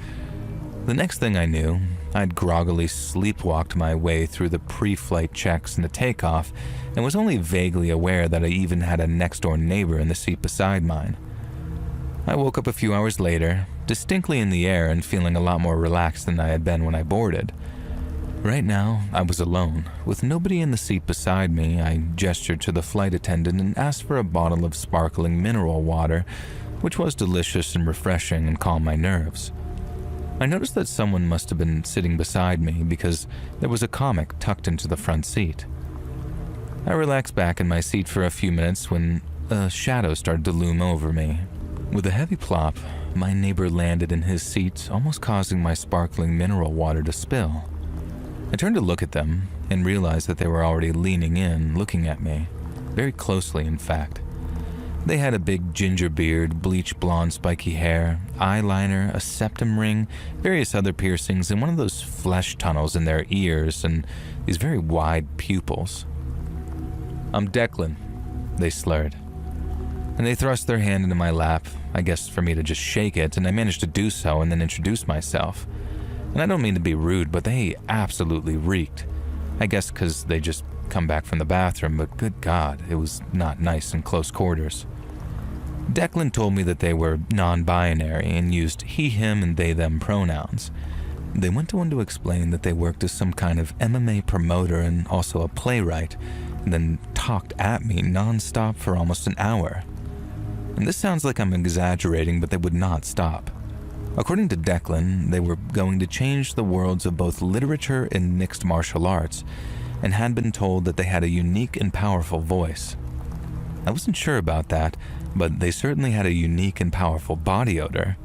The next thing I knew, I'd groggily sleepwalked my way through the pre-flight checks and the takeoff, and was only vaguely aware that I even had a next-door neighbor in the seat beside mine. I woke up a few hours later, distinctly in the air and feeling a lot more relaxed than I had been when I boarded. Right now, I was alone. With nobody in the seat beside me, I gestured to the flight attendant and asked for a bottle of sparkling mineral water, which was delicious and refreshing and calmed my nerves. I noticed that someone must have been sitting beside me because there was a comic tucked into the front seat. I relaxed back in my seat for a few minutes when a shadow started to loom over me. With a heavy plop, my neighbor landed in his seat, almost causing my sparkling mineral water to spill. I turned to look at them and realized that they were already leaning in, looking at me, very closely in fact. They had a big ginger beard, bleach blonde spiky hair, eyeliner, a septum ring, various other piercings, and one of those flesh tunnels in their ears, and these very wide pupils. "I'm Declan," they slurred. And they thrust their hand into my lap, I guess for me to just shake it, and I managed to do so and then introduce myself. And I don't mean to be rude, but they absolutely reeked. I guess because they just come back from the bathroom, but good God, it was not nice in close quarters. Declan told me that they were non-binary and used he, him, and they, them pronouns. They went on to explain that they worked as some kind of MMA promoter and also a playwright, and then talked at me non-stop for almost an hour. And this sounds like I'm exaggerating, but they would not stop. According to Declan, they were going to change the worlds of both literature and mixed martial arts, and had been told that they had a unique and powerful voice. I wasn't sure about that, but they certainly had a unique and powerful body odor.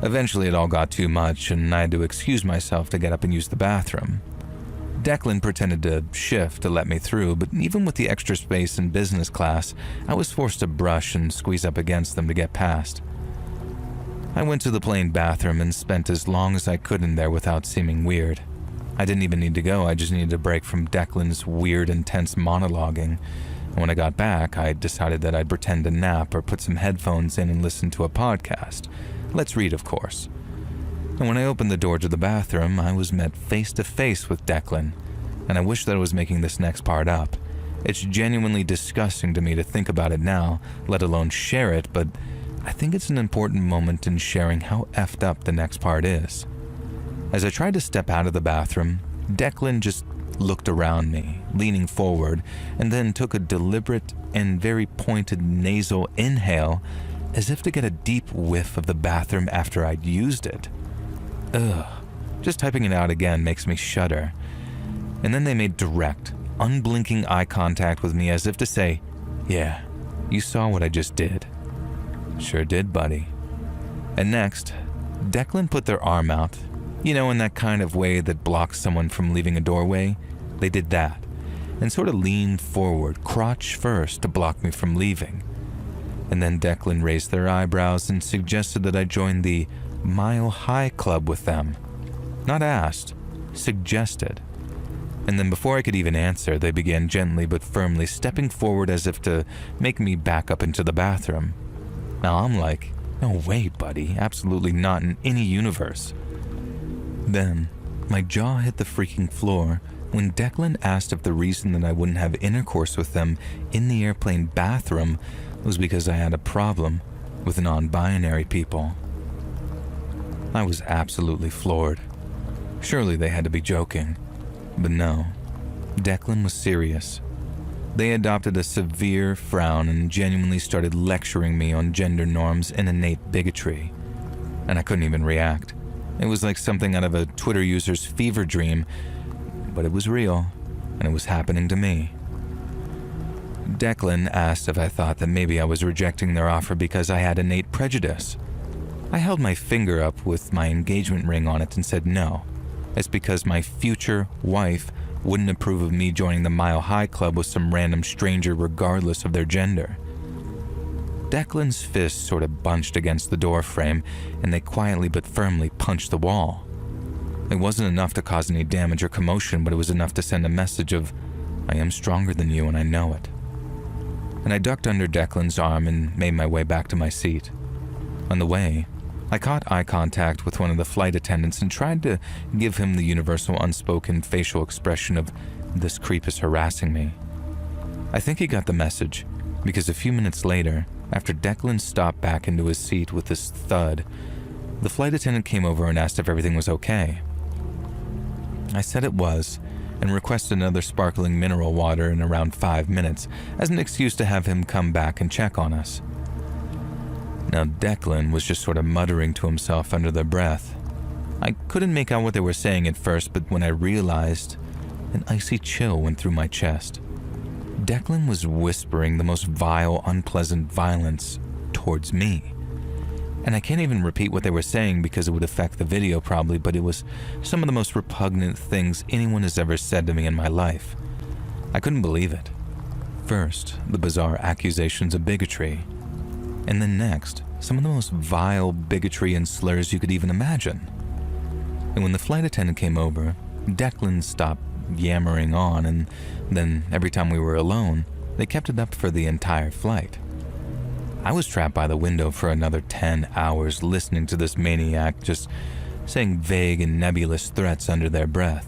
Eventually it all got too much, and I had to excuse myself to get up and use the bathroom. Declan pretended to shift to let me through, but even with the extra space in business class, I was forced to brush and squeeze up against them to get past. I went to the plane bathroom and spent as long as I could in there without seeming weird. I didn't even need to go, I just needed a break from Declan's weird, intense monologuing. And when I got back, I decided that I'd pretend to nap or put some headphones in and listen to a podcast. Let's read, of course. And when I opened the door to the bathroom, I was met face to face with Declan, and I wish that I was making this next part up. It's genuinely disgusting to me to think about it now, let alone share it, but I think it's an important moment in sharing how effed up the next part is. As I tried to step out of the bathroom, Declan just looked around me, leaning forward, and then took a deliberate and very pointed nasal inhale as if to get a deep whiff of the bathroom after I'd used it. Ugh, just typing it out again makes me shudder. And then they made direct, unblinking eye contact with me as if to say, "Yeah, you saw what I just did." "Sure did, buddy." And next, Declan put their arm out, in that kind of way that blocks someone from leaving a doorway. They did that, and sort of leaned forward, crotch first, to block me from leaving. And then Declan raised their eyebrows and suggested that I join the Mile High Club with them. Not asked, suggested. And then before I could even answer, they began gently but firmly stepping forward as if to make me back up into the bathroom. Now I'm like, no way, buddy, absolutely not in any universe. Then, my jaw hit the freaking floor when Declan asked if the reason that I wouldn't have intercourse with them in the airplane bathroom was because I had a problem with non-binary people. I was absolutely floored. Surely they had to be joking. But no, Declan was serious. They adopted a severe frown and genuinely started lecturing me on gender norms and innate bigotry. And I couldn't even react. It was like something out of a Twitter user's fever dream, but it was real, and it was happening to me. Declan asked if I thought that maybe I was rejecting their offer because I had innate prejudice. I held my finger up with my engagement ring on it and said no. It's because my future wife wouldn't approve of me joining the Mile High Club with some random stranger regardless of their gender. Declan's fist sort of bunched against the door frame, and they quietly but firmly punched the wall. It wasn't enough to cause any damage or commotion, but it was enough to send a message of, I am stronger than you and I know it. And I ducked under Declan's arm and made my way back to my seat. On the way, I caught eye contact with one of the flight attendants and tried to give him the universal unspoken facial expression of, "This creep is harassing me." I think he got the message, because a few minutes later, after Declan stopped back into his seat with this thud, the flight attendant came over and asked if everything was okay. I said it was, and requested another sparkling mineral water in around 5 minutes as an excuse to have him come back and check on us. Now Declan was just sort of muttering to himself under their breath. I couldn't make out what they were saying at first, but when I realized, an icy chill went through my chest. Declan was whispering the most vile, unpleasant violence towards me. And I can't even repeat what they were saying because it would affect the video probably, but it was some of the most repugnant things anyone has ever said to me in my life. I couldn't believe it. First, the bizarre accusations of bigotry. And then next, some of the most vile bigotry and slurs you could even imagine. And when the flight attendant came over, Declan stopped yammering on, and then every time we were alone, they kept it up for the entire flight. I was trapped by the window for another 10 hours listening to this maniac just saying vague and nebulous threats under their breath.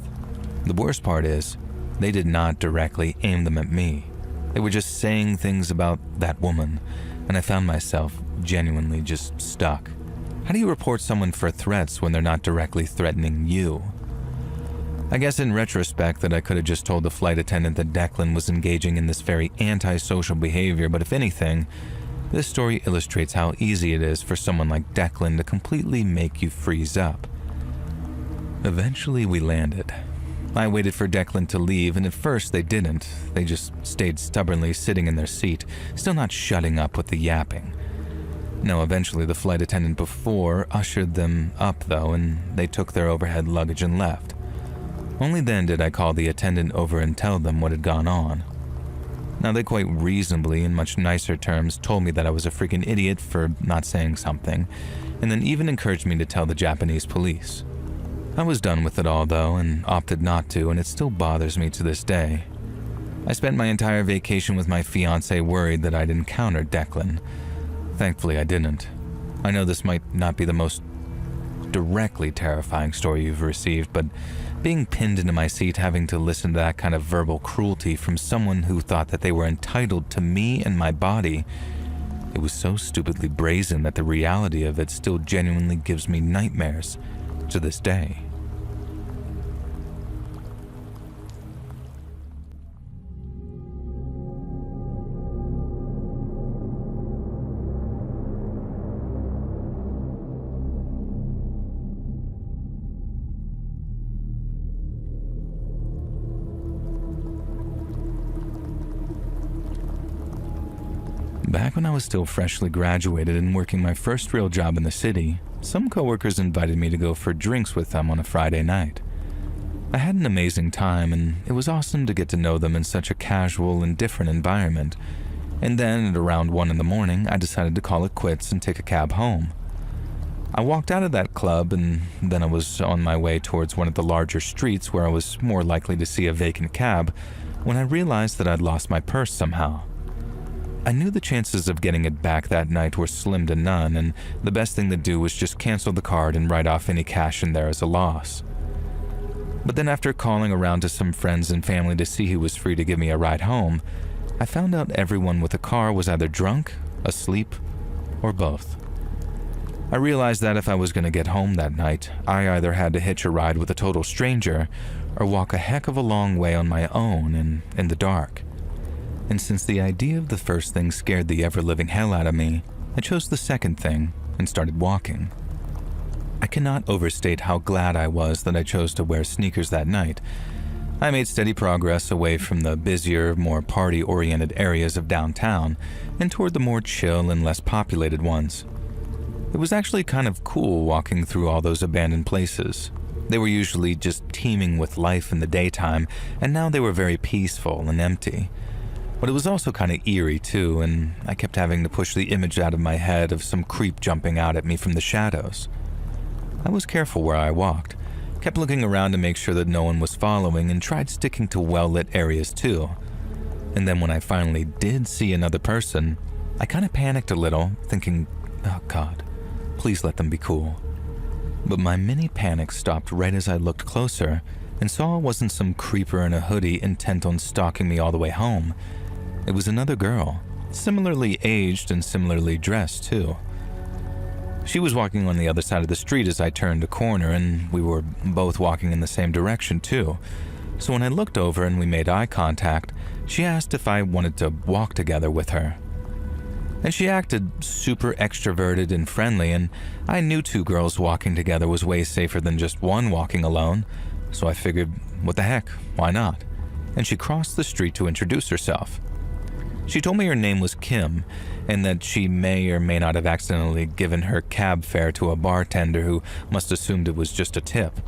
The worst part is, they did not directly aim them at me. They were just saying things about that woman, and I found myself genuinely just stuck. How do you report someone for threats when they're not directly threatening you? I guess in retrospect that I could have just told the flight attendant that Declan was engaging in this very antisocial behavior, but if anything, this story illustrates how easy it is for someone like Declan to completely make you freeze up. Eventually we landed. I waited for Declan to leave, and at first they didn't. They just stayed stubbornly sitting in their seat, still not shutting up with the yapping. No, eventually the flight attendant before ushered them up though, and they took their overhead luggage and left. Only then did I call the attendant over and tell them what had gone on. Now they quite reasonably, in much nicer terms, told me that I was a freaking idiot for not saying something, and then even encouraged me to tell the Japanese police. I was done with it all though, and opted not to, and it still bothers me to this day. I spent my entire vacation with my fiancé worried that I'd encountered Declan. Thankfully I didn't. I know this might not be the most directly terrifying story you've received, but being pinned into my seat having to listen to that kind of verbal cruelty from someone who thought that they were entitled to me and my body, it was so stupidly brazen that the reality of it still genuinely gives me nightmares to this day. Back when I was still freshly graduated and working my first real job in the city, some coworkers invited me to go for drinks with them on a Friday night. I had an amazing time, and it was awesome to get to know them in such a casual and different environment. And then at around 1 a.m, I decided to call it quits and take a cab home. I walked out of that club, and then I was on my way towards one of the larger streets where I was more likely to see a vacant cab when I realized that I'd lost my purse somehow. I knew the chances of getting it back that night were slim to none, and the best thing to do was just cancel the card and write off any cash in there as a loss. But then after calling around to some friends and family to see who was free to give me a ride home, I found out everyone with a car was either drunk, asleep, or both. I realized that if I was going to get home that night, I either had to hitch a ride with a total stranger or walk a heck of a long way on my own and in the dark. And since the idea of the first thing scared the ever-living hell out of me, I chose the second thing and started walking. I cannot overstate how glad I was that I chose to wear sneakers that night. I made steady progress away from the busier, more party-oriented areas of downtown and toward the more chill and less populated ones. It was actually kind of cool walking through all those abandoned places. They were usually just teeming with life in the daytime, and now they were very peaceful and empty. But it was also kind of eerie too, and I kept having to push the image out of my head of some creep jumping out at me from the shadows. I was careful where I walked, kept looking around to make sure that no one was following, and tried sticking to well-lit areas too. And then when I finally did see another person, I kind of panicked a little, thinking, oh God, please let them be cool. But my mini panic stopped right as I looked closer and saw it wasn't some creeper in a hoodie intent on stalking me all the way home. It was another girl, similarly aged and similarly dressed too. She was walking on the other side of the street as I turned a corner, and we were both walking in the same direction too. So when I looked over and we made eye contact, she asked if I wanted to walk together with her. And she acted super extroverted and friendly, and I knew two girls walking together was way safer than just one walking alone, so I figured, what the heck, why not? And she crossed the street to introduce herself. She told me her name was Kim, and that she may or may not have accidentally given her cab fare to a bartender who must assumed it was just a tip.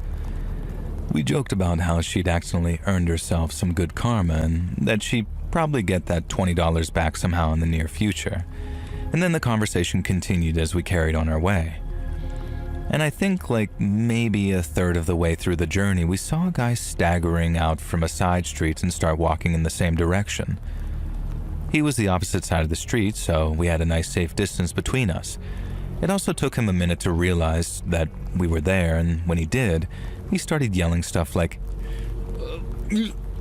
We joked about how she'd accidentally earned herself some good karma and that she'd probably get that $20 back somehow in the near future. And then the conversation continued as we carried on our way. And I think like maybe a third of the way through the journey, we saw a guy staggering out from a side street and start walking in the same direction. He was the opposite side of the street, so we had a nice safe distance between us. It also took him a minute to realize that we were there, and when he did, he started yelling stuff like,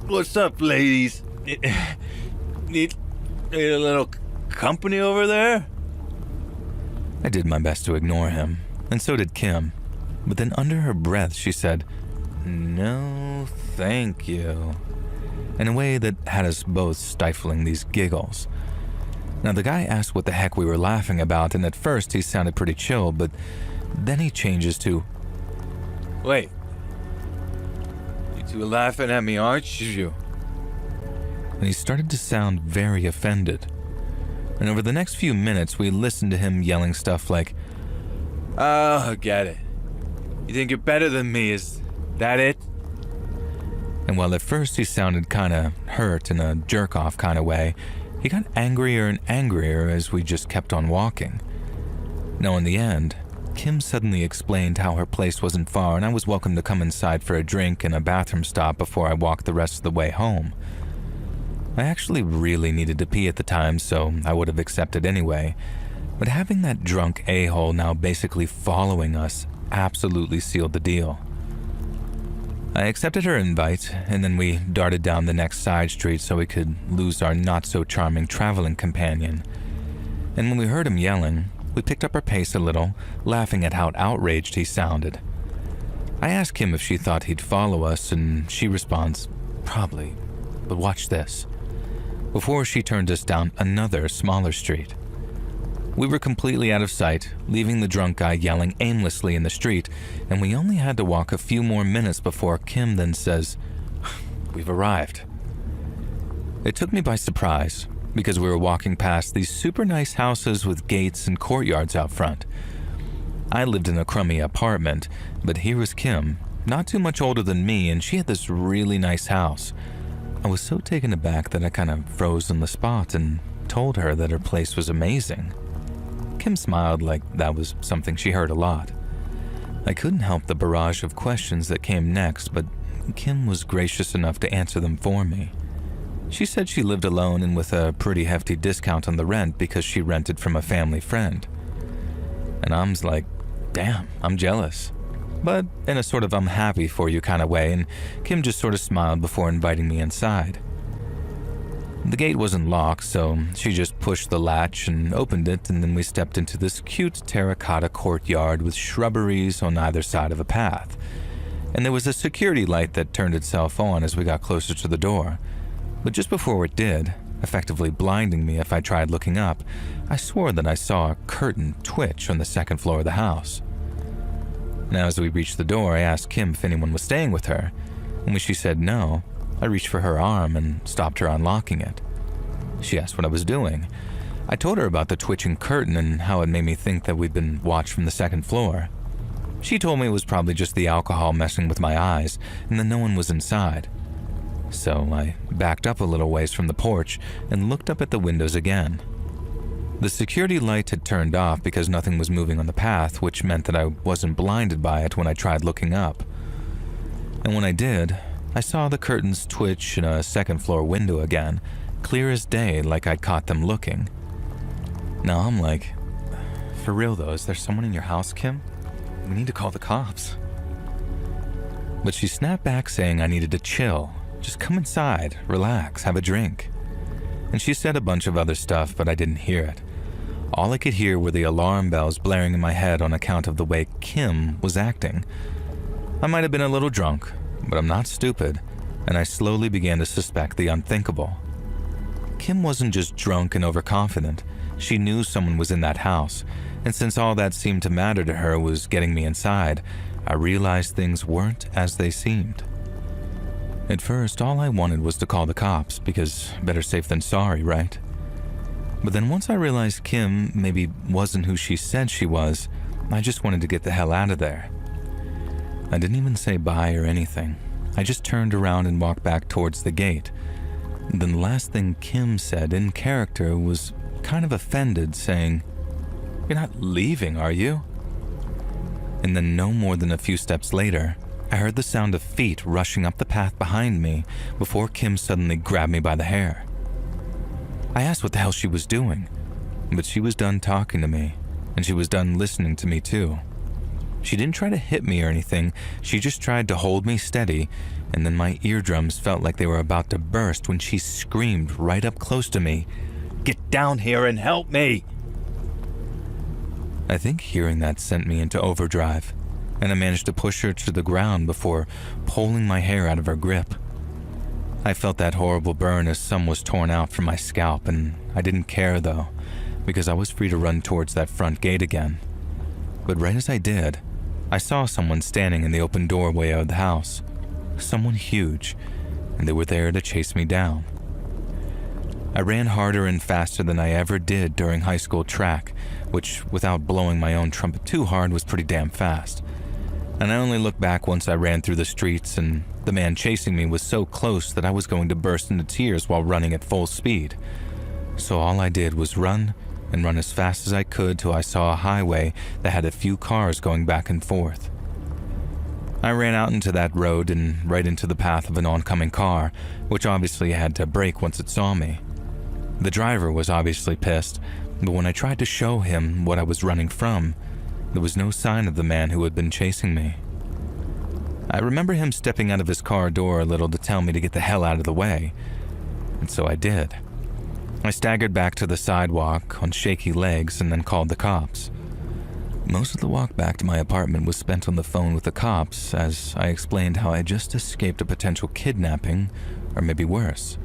What's up, ladies? Need a little company over there? I did my best to ignore him, and so did Kim. But then under her breath, she said, "No, thank you," in a way that had us both stifling these giggles. Now, the guy asked what the heck we were laughing about, and at first he sounded pretty chill, but then he changes to, Wait. You two are laughing at me, aren't you? and he started to sound very offended. And over the next few minutes, we listened to him yelling stuff like, Oh, I get it. You think you're better than me, is that it? and while at first he sounded kinda hurt in a jerk-off kind of way, he got angrier and angrier as we just kept on walking. Now in the end, Kim suddenly explained how her place wasn't far and I was welcome to come inside for a drink and a bathroom stop before I walked the rest of the way home. I actually really needed to pee at the time, so I would have accepted anyway, but having that drunk a-hole now basically following us absolutely sealed the deal. I accepted her invite, and then we darted down the next side street so we could lose our not-so-charming traveling companion. And when we heard him yelling, we picked up our pace a little, laughing at how outraged he sounded. I asked Kim if she thought he'd follow us, and she responds, "Probably, but watch this," before she turned us down another smaller street. We were completely out of sight, leaving the drunk guy yelling aimlessly in the street, and we only had to walk a few more minutes before Kim then says, "We've arrived." It took me by surprise, because we were walking past these super nice houses with gates and courtyards out front. I lived in a crummy apartment, but here was Kim, not too much older than me, and she had this really nice house. I was so taken aback that I kind of froze on the spot and told her that her place was amazing. Kim smiled like that was something she heard a lot. I couldn't help the barrage of questions that came next, but Kim was gracious enough to answer them for me. She said she lived alone and with a pretty hefty discount on the rent because she rented from a family friend. And I'm like, damn, I'm jealous. But in a sort of I'm happy for you kind of way, and Kim just sort of smiled before inviting me inside. The gate wasn't locked, so she just pushed the latch and opened it, and then we stepped into this cute terracotta courtyard with shrubberies on either side of a path. And there was a security light that turned itself on as we got closer to the door. But just before it did, effectively blinding me if I tried looking up, I swore that I saw a curtain twitch on the second floor of the house. Now as we reached the door, I asked Kim if anyone was staying with her, and when she said no, I reached for her arm and stopped her unlocking it. She asked what I was doing. I told her about the twitching curtain and how it made me think that we'd been watched from the second floor. She told me it was probably just the alcohol messing with my eyes and that no one was inside. So I backed up a little ways from the porch and looked up at the windows again. The security light had turned off because nothing was moving on the path, which meant that I wasn't blinded by it when I tried looking up. And when I did, I saw the curtains twitch in a second-floor window again, clear as day, like I'd caught them looking. Now I'm like, for real though, is there someone in your house, Kim? We need to call the cops. But she snapped back saying I needed to chill. Just come inside, relax, have a drink. And she said a bunch of other stuff, but I didn't hear it. All I could hear were the alarm bells blaring in my head on account of the way Kim was acting. I might have been a little drunk, but I'm not stupid, and I slowly began to suspect the unthinkable. Kim wasn't just drunk and overconfident. She knew someone was in that house, and since all that seemed to matter to her was getting me inside, I realized things weren't as they seemed. At first, all I wanted was to call the cops, because better safe than sorry, right? But then once I realized Kim maybe wasn't who she said she was, I just wanted to get the hell out of there. I didn't even say bye or anything. I just turned around and walked back towards the gate. Then the last thing Kim said in character was kind of offended, saying, "You're not leaving, are you?" And then no more than a few steps later, I heard the sound of feet rushing up the path behind me before Kim suddenly grabbed me by the hair. I asked what the hell she was doing, but she was done talking to me, and she was done listening to me too. She didn't try to hit me or anything, she just tried to hold me steady, and then my eardrums felt like they were about to burst when she screamed right up close to me, "Get down here and help me!" I think hearing that sent me into overdrive, and I managed to push her to the ground before pulling my hair out of her grip. I felt that horrible burn as some was torn out from my scalp, and I didn't care though, because I was free to run towards that front gate again. But right as I did, I saw someone standing in the open doorway of the house. Someone huge, and they were there to chase me down. I ran harder and faster than I ever did during high school track, which, without blowing my own trumpet too hard, was pretty damn fast. And I only looked back once I ran through the streets, and the man chasing me was so close that I was going to burst into tears while running at full speed. So all I did was run and run as fast as I could till I saw a highway that had a few cars going back and forth. I ran out into that road and right into the path of an oncoming car, which obviously had to brake once it saw me. The driver was obviously pissed, but when I tried to show him what I was running from, there was no sign of the man who had been chasing me. I remember him stepping out of his car door a little to tell me to get the hell out of the way, and so I did. I staggered back to the sidewalk on shaky legs and then called the cops. Most of the walk back to my apartment was spent on the phone with the cops as I explained how I just escaped a potential kidnapping, or maybe worse.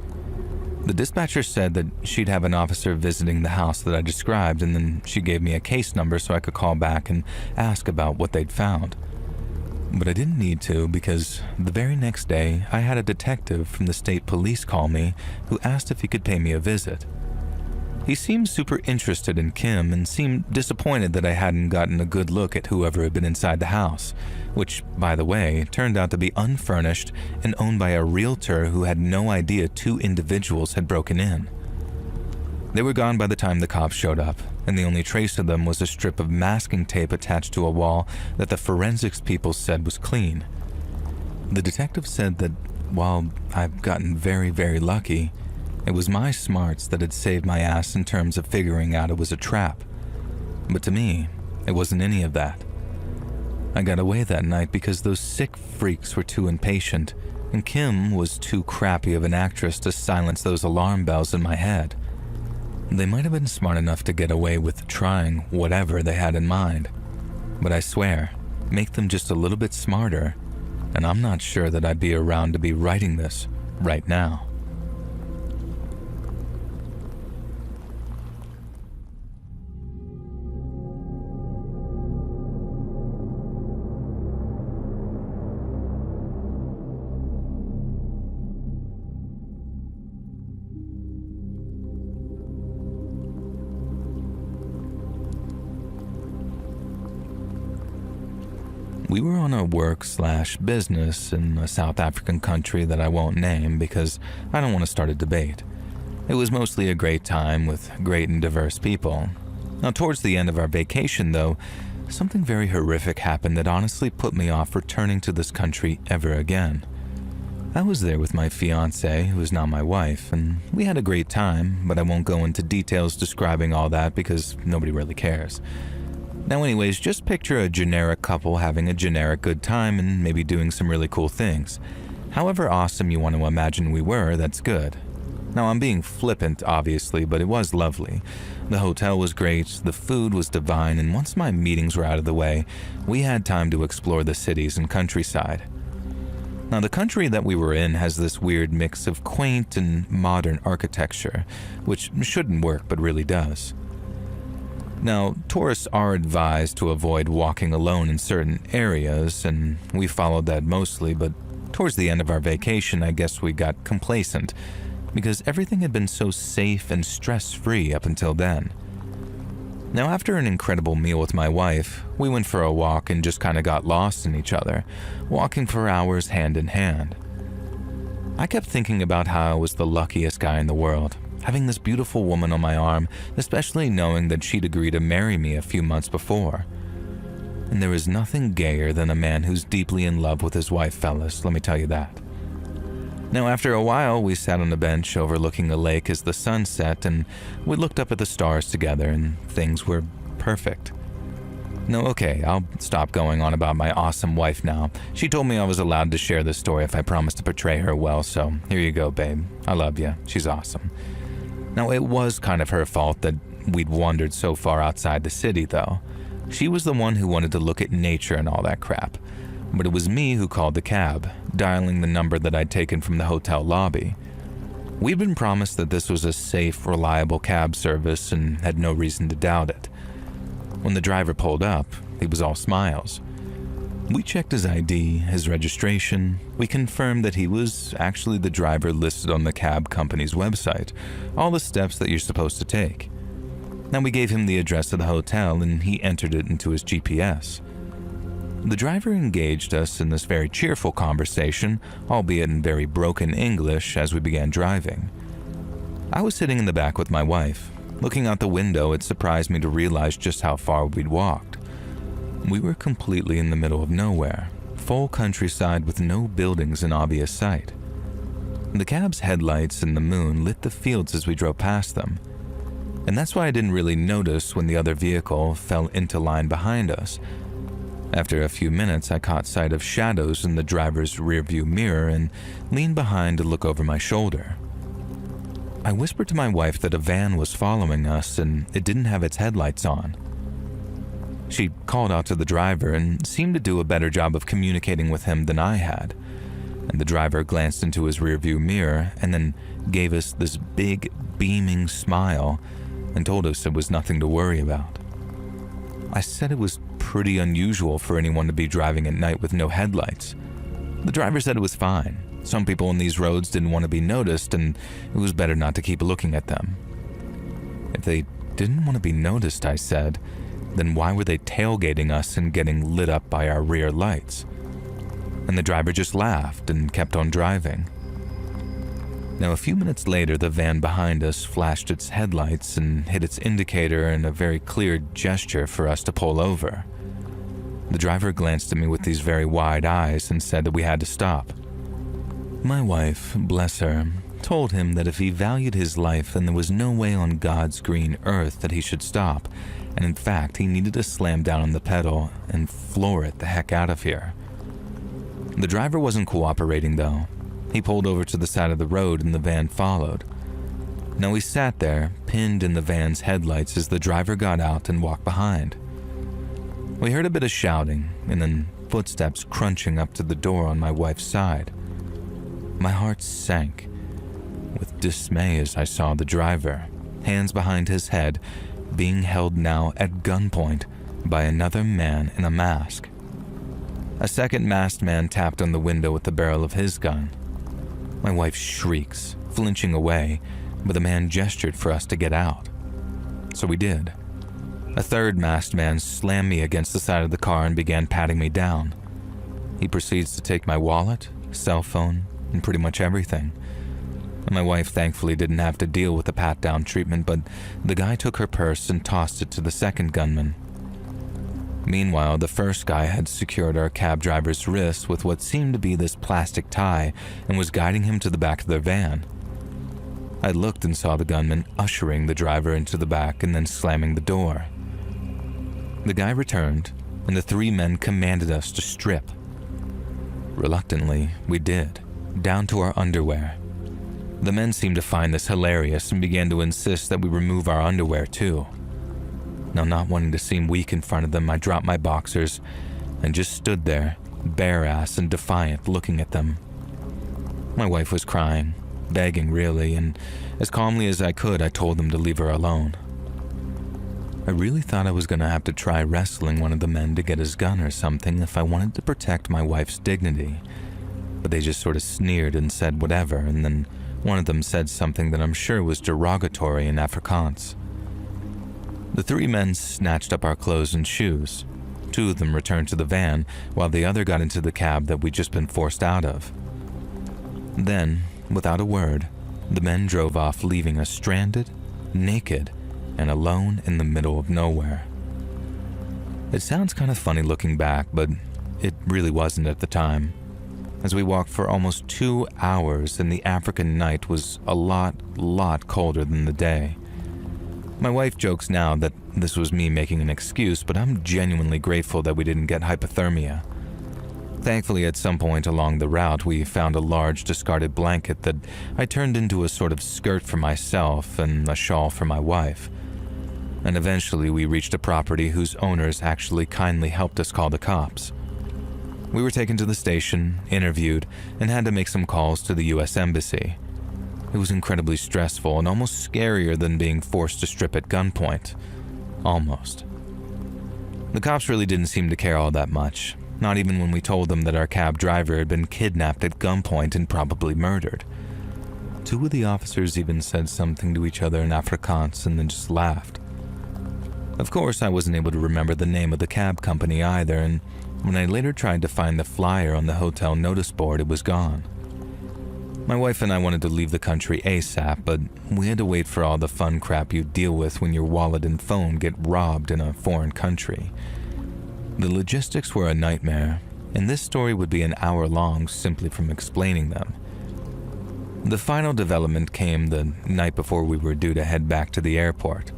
The dispatcher said that she'd have an officer visiting the house that I described, and then she gave me a case number so I could call back and ask about what they'd found. But I didn't need to, because the very next day I had a detective from the state police call me who asked if he could pay me a visit. He seemed super interested in Kim and seemed disappointed that I hadn't gotten a good look at whoever had been inside the house, which, by the way, turned out to be unfurnished and owned by a realtor who had no idea two individuals had broken in. They were gone by the time the cops showed up, and the only trace of them was a strip of masking tape attached to a wall that the forensics people said was clean. The detective said that while I've gotten very, very lucky, it was my smarts that had saved my ass in terms of figuring out it was a trap. But to me, it wasn't any of that. I got away that night because those sick freaks were too impatient, and Kim was too crappy of an actress to silence those alarm bells in my head. They might have been smart enough to get away with trying whatever they had in mind, but I swear, make them just a little bit smarter, and I'm not sure that I'd be around to be writing this right now. We were on a work/business in a South African country that I won't name because I don't want to start a debate. It was mostly a great time with great and diverse people. Now, towards the end of our vacation, though, something very horrific happened that honestly put me off returning to this country ever again. I was there with my fiancée, who is now my wife, and we had a great time, but I won't go into details describing all that because nobody really cares. Now anyways, just picture a generic couple having a generic good time and maybe doing some really cool things. However awesome you want to imagine we were, that's good. Now I'm being flippant, obviously, but it was lovely. The hotel was great, the food was divine, and once my meetings were out of the way, we had time to explore the cities and countryside. Now the country that we were in has this weird mix of quaint and modern architecture, which shouldn't work but really does. Now, tourists are advised to avoid walking alone in certain areas, and we followed that mostly, but towards the end of our vacation, I guess we got complacent, because everything had been so safe and stress-free up until then. Now, after an incredible meal with my wife, we went for a walk and just kind of got lost in each other, walking for hours hand in hand. I kept thinking about how I was the luckiest guy in the world, having this beautiful woman on my arm, especially knowing that she'd agreed to marry me a few months before. And there is nothing gayer than a man who's deeply in love with his wife, fellas, let me tell you that. Now, after a while, we sat on a bench overlooking a lake as the sun set, and we looked up at the stars together, and things were perfect. No, okay, I'll stop going on about my awesome wife now. She told me I was allowed to share this story if I promised to portray her well, so here you go, babe. I love you. She's awesome. Now, it was kind of her fault that we'd wandered so far outside the city, though. She was the one who wanted to look at nature and all that crap. But it was me who called the cab, dialing the number that I'd taken from the hotel lobby. We'd been promised that this was a safe, reliable cab service and had no reason to doubt it. When the driver pulled up, he was all smiles. We checked his ID, his registration. We confirmed that he was actually the driver listed on the cab company's website, all the steps that you're supposed to take. Now we gave him the address of the hotel and he entered it into his GPS. The driver engaged us in this very cheerful conversation, albeit in very broken English, as we began driving. I was sitting in the back with my wife. Looking out the window, it surprised me to realize just how far we'd walked. We were completely in the middle of nowhere, full countryside with no buildings in obvious sight. The cab's headlights and the moon lit the fields as we drove past them. And that's why I didn't really notice when the other vehicle fell into line behind us. After a few minutes, I caught sight of shadows in the driver's rearview mirror and leaned behind to look over my shoulder. I whispered to my wife that a van was following us and it didn't have its headlights on. She called out to the driver and seemed to do a better job of communicating with him than I had. And the driver glanced into his rearview mirror and then gave us this big, beaming smile and told us it was nothing to worry about. I said it was pretty unusual for anyone to be driving at night with no headlights. The driver said it was fine. Some people on these roads didn't want to be noticed, and it was better not to keep looking at them. If they didn't want to be noticed, I said, then why were they tailgating us and getting lit up by our rear lights? And the driver just laughed and kept on driving. Now, a few minutes later, the van behind us flashed its headlights and hit its indicator in a very clear gesture for us to pull over. The driver glanced at me with these very wide eyes and said that we had to stop. My wife, bless her, told him that if he valued his life, then there was no way on God's green earth that he should stop, and in fact, he needed to slam down on the pedal and floor it the heck out of here. The driver wasn't cooperating, though. He pulled over to the side of the road and the van followed. Now we sat there, pinned in the van's headlights as the driver got out and walked behind. We heard a bit of shouting and then footsteps crunching up to the door on my wife's side. My heart sank with dismay as I saw the driver, hands behind his head, being held now at gunpoint by another man in a mask. A second masked man tapped on the window with the barrel of his gun. My wife shrieks, flinching away, but the man gestured for us to get out. So we did. A third masked man slammed me against the side of the car and began patting me down. He proceeds to take my wallet, cell phone, and pretty much everything. My wife thankfully didn't have to deal with the pat-down treatment, but the guy took her purse and tossed it to the second gunman. Meanwhile, the first guy had secured our cab driver's wrist with what seemed to be this plastic tie and was guiding him to the back of their van. I looked and saw the gunman ushering the driver into the back and then slamming the door. The guy returned, and the three men commanded us to strip. Reluctantly, we did, down to our underwear. The men seemed to find this hilarious and began to insist that we remove our underwear too. Now, not wanting to seem weak in front of them, I dropped my boxers and just stood there, bare-ass and defiant, looking at them. My wife was crying, begging really, and as calmly as I could, I told them to leave her alone. I really thought I was going to have to try wrestling one of the men to get his gun or something if I wanted to protect my wife's dignity, but they just sort of sneered and said whatever, and then one of them said something that I'm sure was derogatory in Afrikaans. The three men snatched up our clothes and shoes. Two of them returned to the van, while the other got into the cab that we'd just been forced out of. Then, without a word, the men drove off, leaving us stranded, naked, and alone in the middle of nowhere. It sounds kind of funny looking back, but it really wasn't at the time, as we walked for almost 2 hours and the African night was a lot colder than the day. My wife jokes now that this was me making an excuse, but I'm genuinely grateful that we didn't get hypothermia. Thankfully, at some point along the route, we found a large discarded blanket that I turned into a sort of skirt for myself and a shawl for my wife. And eventually we reached a property whose owners actually kindly helped us call the cops. We were taken to the station, interviewed, and had to make some calls to the US Embassy. It was incredibly stressful and almost scarier than being forced to strip at gunpoint. Almost. The cops really didn't seem to care all that much, not even when we told them that our cab driver had been kidnapped at gunpoint and probably murdered. Two of the officers even said something to each other in Afrikaans and then just laughed. Of course, I wasn't able to remember the name of the cab company either, and when I later tried to find the flyer on the hotel notice board, it was gone. My wife and I wanted to leave the country ASAP, but we had to wait for all the fun crap you deal with when your wallet and phone get robbed in a foreign country. The logistics were a nightmare, and this story would be an hour long simply from explaining them. The final development came the night before we were due to head back to the airport.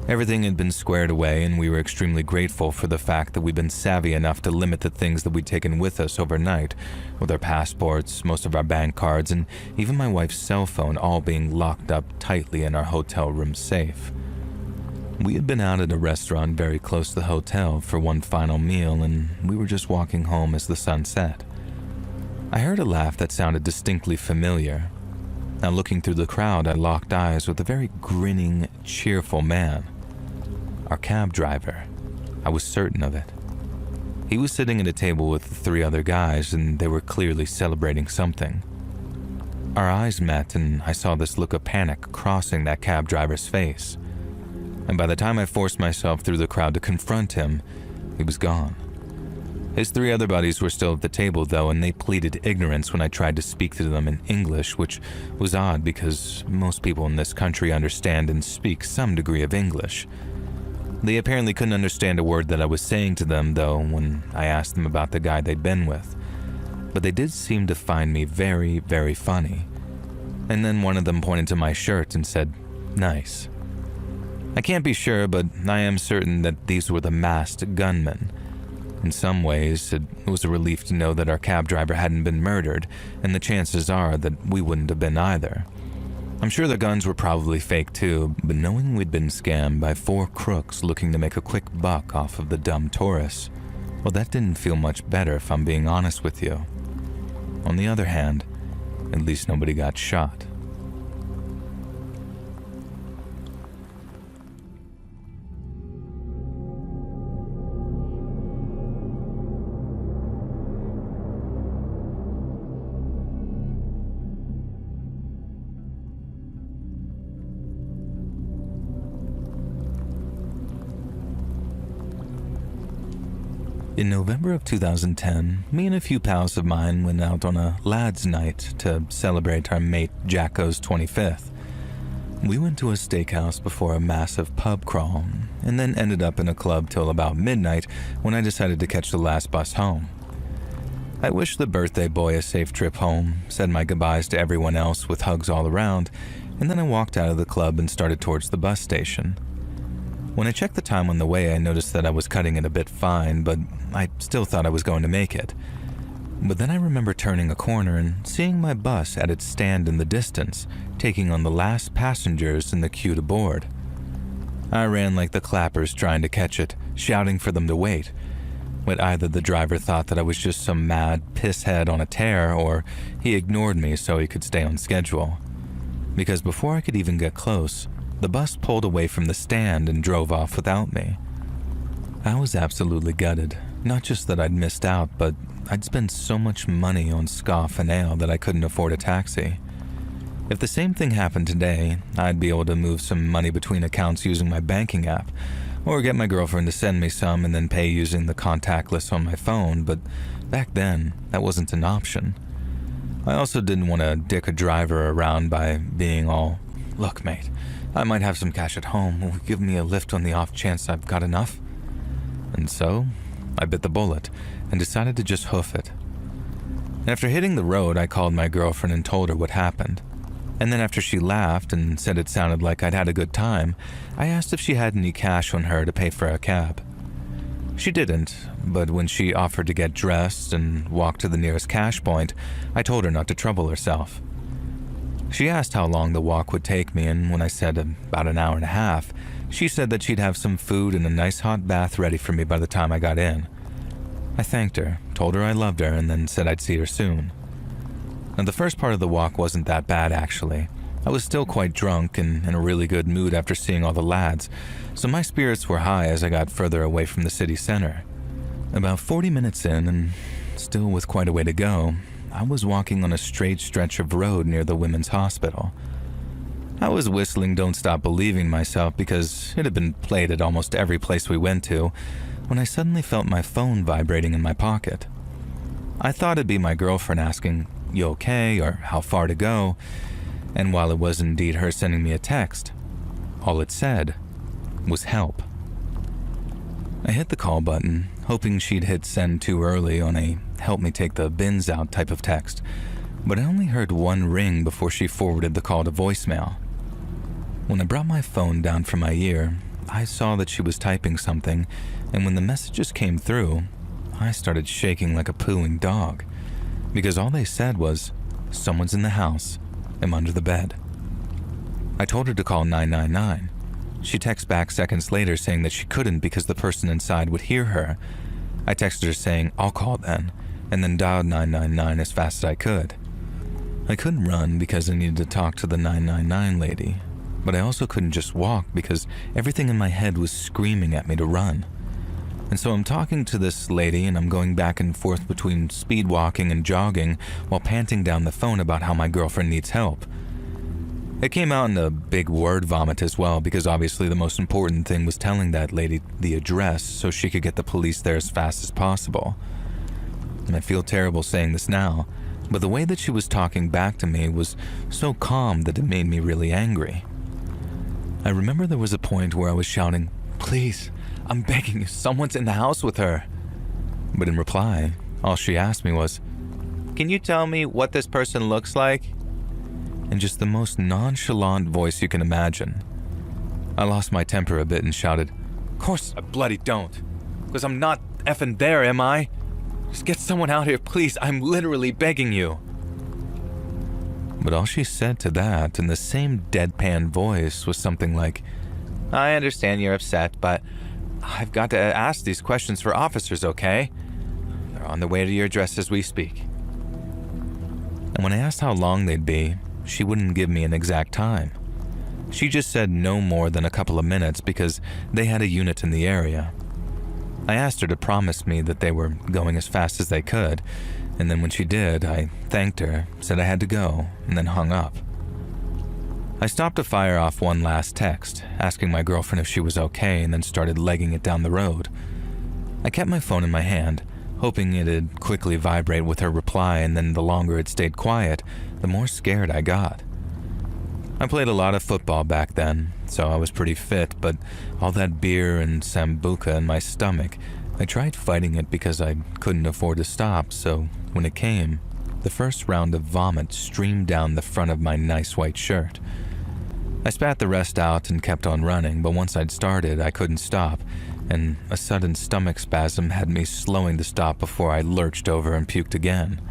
Everything had been squared away, and we were extremely grateful for the fact that we'd been savvy enough to limit the things that we'd taken with us overnight, with our passports, most of our bank cards, and even my wife's cell phone all being locked up tightly in our hotel room safe. We had been out at a restaurant very close to the hotel for one final meal, and we were just walking home as the sun set. I heard a laugh that sounded distinctly familiar. Now, looking through the crowd, I locked eyes with a very grinning, cheerful man. Our cab driver. I was certain of it. He was sitting at a table with the three other guys, and they were clearly celebrating something. Our eyes met, and I saw this look of panic crossing that cab driver's face. And by the time I forced myself through the crowd to confront him, he was gone. His three other buddies were still at the table, though, and they pleaded ignorance when I tried to speak to them in English, which was odd because most people in this country understand and speak some degree of English. They apparently couldn't understand a word that I was saying to them, though, when I asked them about the guy they'd been with. But they did seem to find me very, very funny. And then one of them pointed to my shirt and said, "Nice." I can't be sure, but I am certain that these were the masked gunmen. In some ways, it was a relief to know that our cab driver hadn't been murdered, and the chances are that we wouldn't have been either. I'm sure the guns were probably fake too, but knowing we'd been scammed by 4 crooks looking to make a quick buck off of the dumb tourists, well, that didn't feel much better if I'm being honest with you. On the other hand, at least nobody got shot. In November of 2010, me and a few pals of mine went out on a lads' night to celebrate our mate Jacko's 25th. We went to a steakhouse before a massive pub crawl, and then ended up in a club till about midnight when I decided to catch the last bus home. I wished the birthday boy a safe trip home, said my goodbyes to everyone else with hugs all around, and then I walked out of the club and started towards the bus station. When I checked the time on the way, I noticed that I was cutting it a bit fine, but I still thought I was going to make it. But then I remember turning a corner and seeing my bus at its stand in the distance, taking on the last passengers in the queue to board. I ran like the clappers trying to catch it, shouting for them to wait. But either the driver thought that I was just some mad pisshead on a tear, or he ignored me so he could stay on schedule. Because before I could even get close, the bus pulled away from the stand and drove off without me. I was absolutely gutted, not just that I'd missed out, but I'd spent so much money on scoff and ale that I couldn't afford a taxi. If the same thing happened today, I'd be able to move some money between accounts using my banking app, or get my girlfriend to send me some and then pay using the contactless on my phone, but back then, that wasn't an option. I also didn't want to dick a driver around by being all, "Look, mate, I might have some cash at home. Will you give me a lift on the off chance I've got enough?" And so, I bit the bullet and decided to just hoof it. After hitting the road, I called my girlfriend and told her what happened. And then after she laughed and said it sounded like I'd had a good time, I asked if she had any cash on her to pay for a cab. She didn't, but when she offered to get dressed and walk to the nearest cash point, I told her not to trouble herself. She asked how long the walk would take me, and when I said about an hour and a half, she said that she'd have some food and a nice hot bath ready for me by the time I got in. I thanked her, told her I loved her, and then said I'd see her soon. Now, the first part of the walk wasn't that bad, actually. I was still quite drunk and in a really good mood after seeing all the lads, so my spirits were high as I got further away from the city center. About 40 minutes in, and still with quite a way to go, I was walking on a straight stretch of road near the women's hospital. I was whistling Don't Stop Believing myself because it had been played at almost every place we went to, when I suddenly felt my phone vibrating in my pocket. I thought it'd be my girlfriend asking, "You okay?" or "How far to go?" And while it was indeed her sending me a text, all it said was help. I hit the call button, hoping she'd hit send too early on a "help me take the bins out" type of text, but I only heard one ring before she forwarded the call to voicemail. When I brought my phone down from my ear, I saw that she was typing something, and when the messages came through, I started shaking like a pooing dog, because all they said was, "Someone's in the house. I'm under the bed." I told her to call 999. She texted back seconds later saying that she couldn't because the person inside would hear her. I texted her saying, "I'll call then," and then dialed 999 as fast as I could. I couldn't run because I needed to talk to the 999 lady, but I also couldn't just walk because everything in my head was screaming at me to run. And so I'm talking to this lady and I'm going back and forth between speed walking and jogging while panting down the phone about how my girlfriend needs help. It came out in a big word vomit as well, because obviously the most important thing was telling that lady the address so she could get the police there as fast as possible. And I feel terrible saying this now, but the way that she was talking back to me was so calm that it made me really angry. I remember there was a point where I was shouting, "Please, I'm begging you, someone's in the house with her." But in reply, all she asked me was, "Can you tell me what this person looks like?" In just the most nonchalant voice you can imagine. I lost my temper a bit and shouted, "Course I bloody don't, because I'm not effing there, am I? Just get someone out here, please, I'm literally begging you." But all she said to that in the same deadpan voice was something like, "I understand you're upset, but I've got to ask these questions for officers, okay? They're on their way to your address as we speak." And when I asked how long they'd be, she wouldn't give me an exact time. She just said no more than a couple of minutes because they had a unit in the area. I asked her to promise me that they were going as fast as they could, and then when she did, I thanked her, said I had to go, and then hung up. I stopped to fire off one last text, asking my girlfriend if she was okay, and then started legging it down the road. I kept my phone in my hand, hoping it'd quickly vibrate with her reply, and then the longer it stayed quiet, the more scared I got. I played a lot of football back then, so I was pretty fit, but all that beer and sambuca in my stomach, I tried fighting it because I couldn't afford to stop, so when it came, the first round of vomit streamed down the front of my nice white shirt. I spat the rest out and kept on running, but once I'd started, I couldn't stop, and a sudden stomach spasm had me slowing to stop before I lurched over and puked again.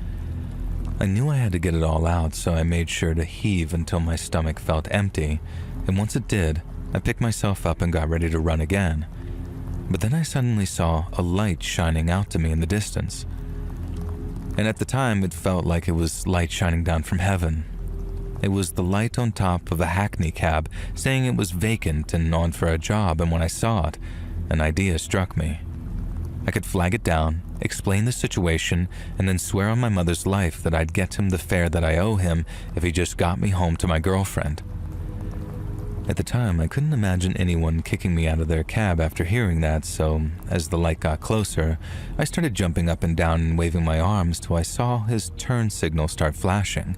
I knew I had to get it all out, so I made sure to heave until my stomach felt empty, and once it did, I picked myself up and got ready to run again. But then I suddenly saw a light shining out to me in the distance. And at the time, it felt like it was light shining down from heaven. It was the light on top of a hackney cab saying it was vacant and on for a job, and when I saw it, an idea struck me. I could flag it down, explain the situation, and then swear on my mother's life that I'd get him the fare that I owe him if he just got me home to my girlfriend. At the time, I couldn't imagine anyone kicking me out of their cab after hearing that, so as the light got closer, I started jumping up and down and waving my arms till I saw his turn signal start flashing.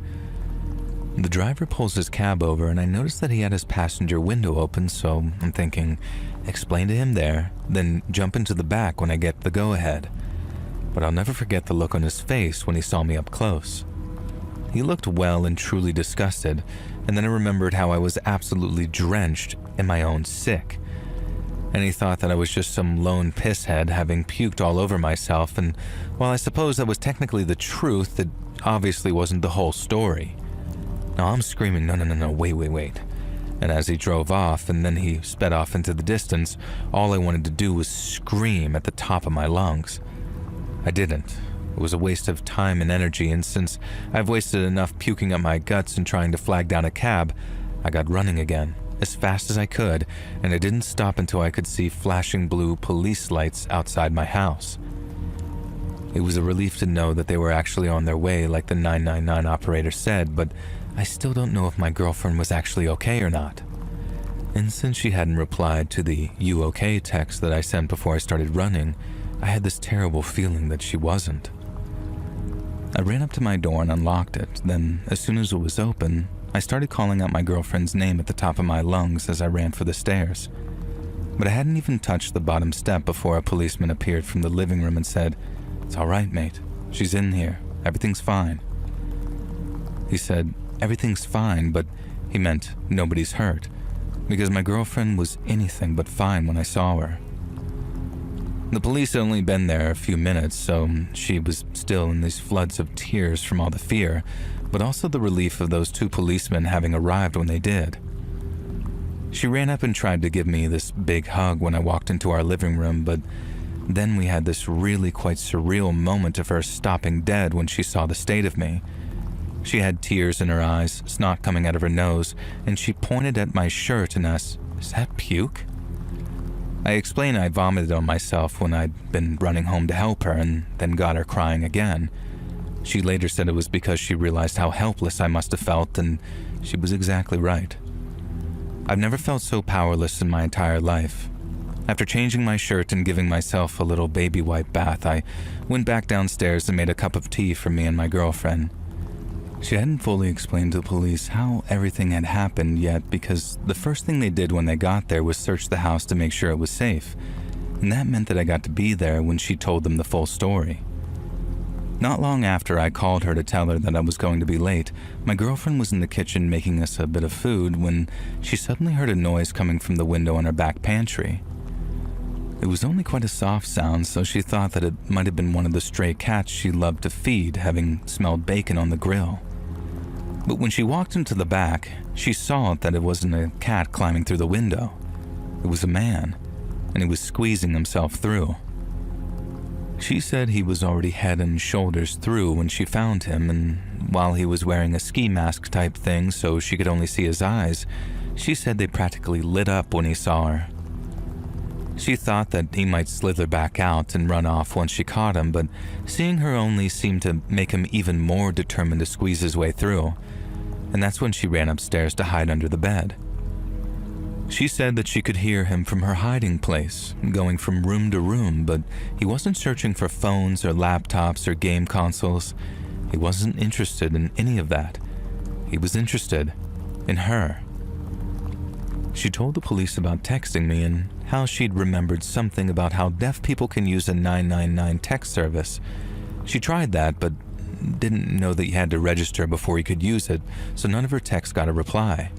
The driver pulls his cab over and I noticed that he had his passenger window open, so I'm thinking, explain to him there, then jump into the back when I get the go-ahead. But I'll never forget the look on his face when he saw me up close. He looked well and truly disgusted, and then I remembered how I was absolutely drenched in my own sick. And he thought that I was just some lone pisshead having puked all over myself, and while I suppose that was technically the truth, it obviously wasn't the whole story. Now I'm screaming, no, wait. And as he drove off and then he sped off into the distance, all I wanted to do was scream at the top of my lungs. I didn't. It was a waste of time and energy, and since I've wasted enough puking up my guts and trying to flag down a cab, I got running again, as fast as I could, and I didn't stop until I could see flashing blue police lights outside my house. It was a relief to know that they were actually on their way like the 999 operator said, but I still don't know if my girlfriend was actually okay or not. And since she hadn't replied to the "you okay" text that I sent before I started running, I had this terrible feeling that she wasn't. I ran up to my door and unlocked it. Then, as soon as it was open, I started calling out my girlfriend's name at the top of my lungs as I ran for the stairs. But I hadn't even touched the bottom step before a policeman appeared from the living room and said, "It's all right, mate. She's in here. Everything's fine." He said, "Everything's fine," but he meant nobody's hurt, because my girlfriend was anything but fine when I saw her. The police had only been there a few minutes, so she was still in these floods of tears from all the fear, but also the relief of those two policemen having arrived when they did. She ran up and tried to give me this big hug when I walked into our living room, but then we had this really quite surreal moment of her stopping dead when she saw the state of me. She had tears in her eyes, snot coming out of her nose, and she pointed at my shirt and asked, "Is that puke?" I explained I vomited on myself when I'd been running home to help her and then got her crying again. She later said it was because she realized how helpless I must have felt, and she was exactly right. I've never felt so powerless in my entire life. After changing my shirt and giving myself a little baby wipe bath, I went back downstairs and made a cup of tea for me and my girlfriend. She hadn't fully explained to the police how everything had happened yet, because the first thing they did when they got there was search the house to make sure it was safe, and that meant that I got to be there when she told them the full story. Not long after I called her to tell her that I was going to be late, my girlfriend was in the kitchen making us a bit of food when she suddenly heard a noise coming from the window in her back pantry. It was only quite a soft sound, so she thought that it might have been one of the stray cats she loved to feed, having smelled bacon on the grill. But when she walked into the back, she saw that it wasn't a cat climbing through the window. It was a man, and he was squeezing himself through. She said he was already head and shoulders through when she found him, and while he was wearing a ski mask type thing so she could only see his eyes, she said they practically lit up when he saw her. She thought that he might slither back out and run off once she caught him, but seeing her only seemed to make him even more determined to squeeze his way through, and that's when she ran upstairs to hide under the bed. She said that she could hear him from her hiding place, going from room to room, but he wasn't searching for phones or laptops or game consoles. He wasn't interested in any of that. He was interested in her. She told the police about texting me and how she'd remembered something about how deaf people can use a 999 text service. She tried that, but didn't know that you had to register before you could use it, so none of her texts got a reply.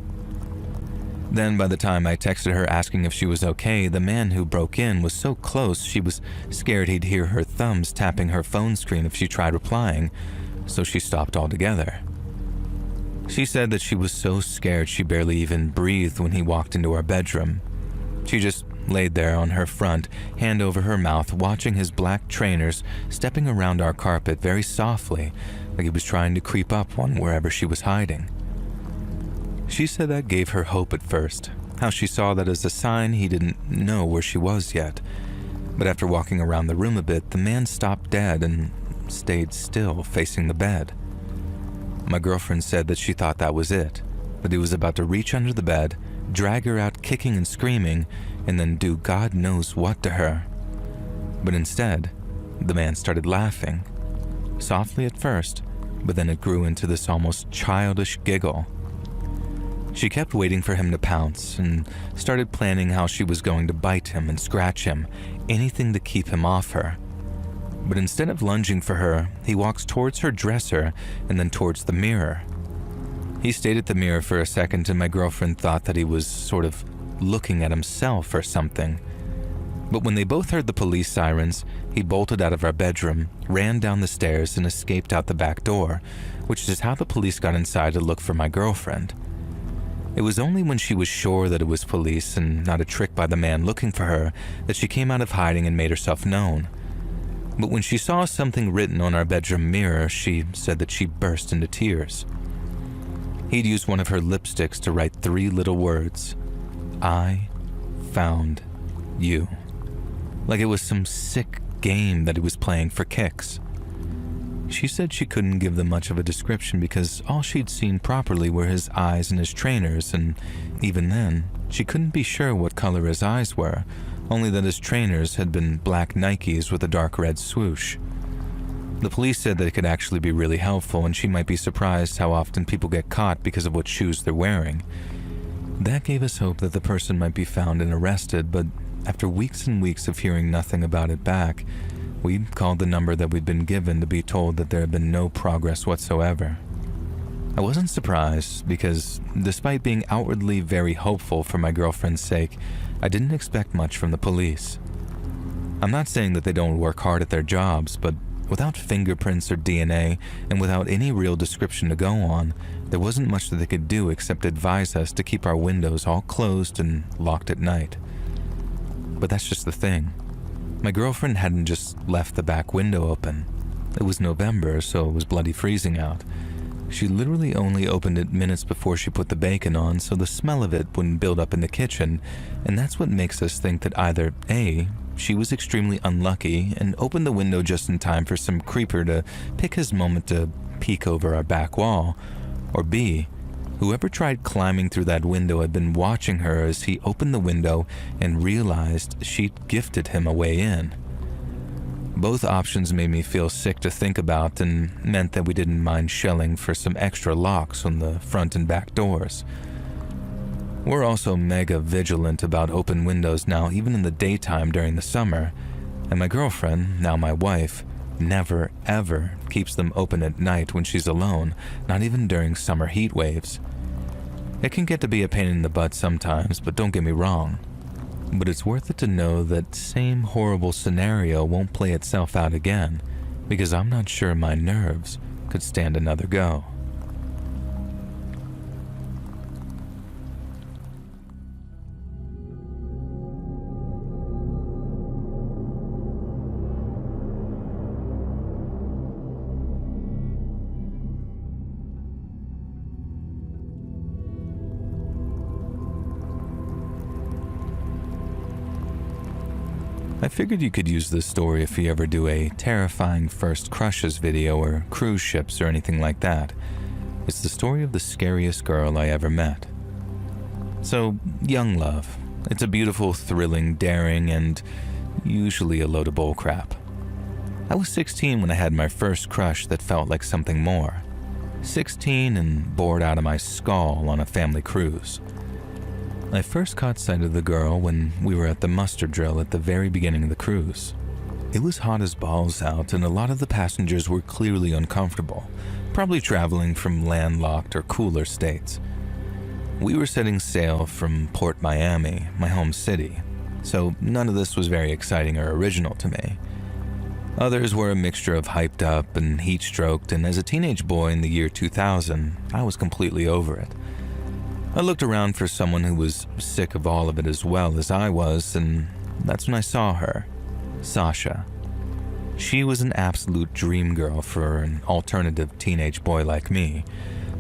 Then by the time I texted her asking if she was okay, the man who broke in was so close she was scared he'd hear her thumbs tapping her phone screen if she tried replying, so she stopped altogether. She said that she was so scared she barely even breathed when he walked into our bedroom. She just laid there on her front, hand over her mouth, watching his black trainers stepping around our carpet very softly, like he was trying to creep up on wherever she was hiding. She said that gave her hope at first, how she saw that as a sign he didn't know where she was yet. But after walking around the room a bit, the man stopped dead and stayed still, facing the bed. My girlfriend said that she thought that was it, that he was about to reach under the bed, drag her out kicking and screaming, and then do God knows what to her. But instead, the man started laughing, softly at first, but then it grew into this almost childish giggle. She kept waiting for him to pounce and started planning how she was going to bite him and scratch him, anything to keep him off her. But instead of lunging for her, he walks towards her dresser and then towards the mirror. He stayed at the mirror for a second and my girlfriend thought that he was sort of looking at himself or something. But when they both heard the police sirens, he bolted out of our bedroom, ran down the stairs and escaped out the back door, which is how the police got inside to look for my girlfriend. It was only when she was sure that it was police and not a trick by the man looking for her that she came out of hiding and made herself known. But when she saw something written on our bedroom mirror, she said that she burst into tears. He'd used one of her lipsticks to write 3 little words, "I found you." Like it was some sick game that he was playing for kicks. She said she couldn't give them much of a description because all she'd seen properly were his eyes and his trainers, and even then, she couldn't be sure what color his eyes were, only that his trainers had been black Nikes with a dark red swoosh. The police said that it could actually be really helpful, and she might be surprised how often people get caught because of what shoes they're wearing. That gave us hope that the person might be found and arrested, but after weeks and weeks of hearing nothing about it back, we called the number that we'd been given to be told that there had been no progress whatsoever. I wasn't surprised because, despite being outwardly very hopeful for my girlfriend's sake, I didn't expect much from the police. I'm not saying that they don't work hard at their jobs, but without fingerprints or DNA and without any real description to go on, there wasn't much that they could do except advise us to keep our windows all closed and locked at night. But that's just the thing. My girlfriend hadn't just left the back window open. It was November, so it was bloody freezing out. She literally only opened it minutes before she put the bacon on, so the smell of it wouldn't build up in the kitchen, and that's what makes us think that either A, she was extremely unlucky and opened the window just in time for some creeper to pick his moment to peek over our back wall, or B, whoever tried climbing through that window had been watching her as he opened the window and realized she'd gifted him a way in. Both options made me feel sick to think about and meant that we didn't mind shelling for some extra locks on the front and back doors. We're also mega vigilant about open windows now, even in the daytime during the summer, and my girlfriend, now my wife, never ever keeps them open at night when she's alone, not even during summer heat waves. It can get to be a pain in the butt sometimes, but don't get me wrong. But it's worth it to know that same horrible scenario won't play itself out again, because I'm not sure my nerves could stand another go. I figured you could use this story if you ever do a terrifying first crushes video or cruise ships or anything like that. It's the story of the scariest girl I ever met. So, young love. It's a beautiful, thrilling, daring, and usually a load of bullcrap. I was 16 when I had my first crush that felt like something more. 16 and bored out of my skull on a family cruise. I first caught sight of the girl when we were at the muster drill at the very beginning of the cruise. It was hot as balls out, and a lot of the passengers were clearly uncomfortable, probably traveling from landlocked or cooler states. We were setting sail from Port Miami, my home city, so none of this was very exciting or original to me. Others were a mixture of hyped up and heat-stroked, and as a teenage boy in the year 2000, I was completely over it. I looked around for someone who was sick of all of it as well as I was, and that's when I saw her, Sasha. She was an absolute dream girl for an alternative teenage boy like me,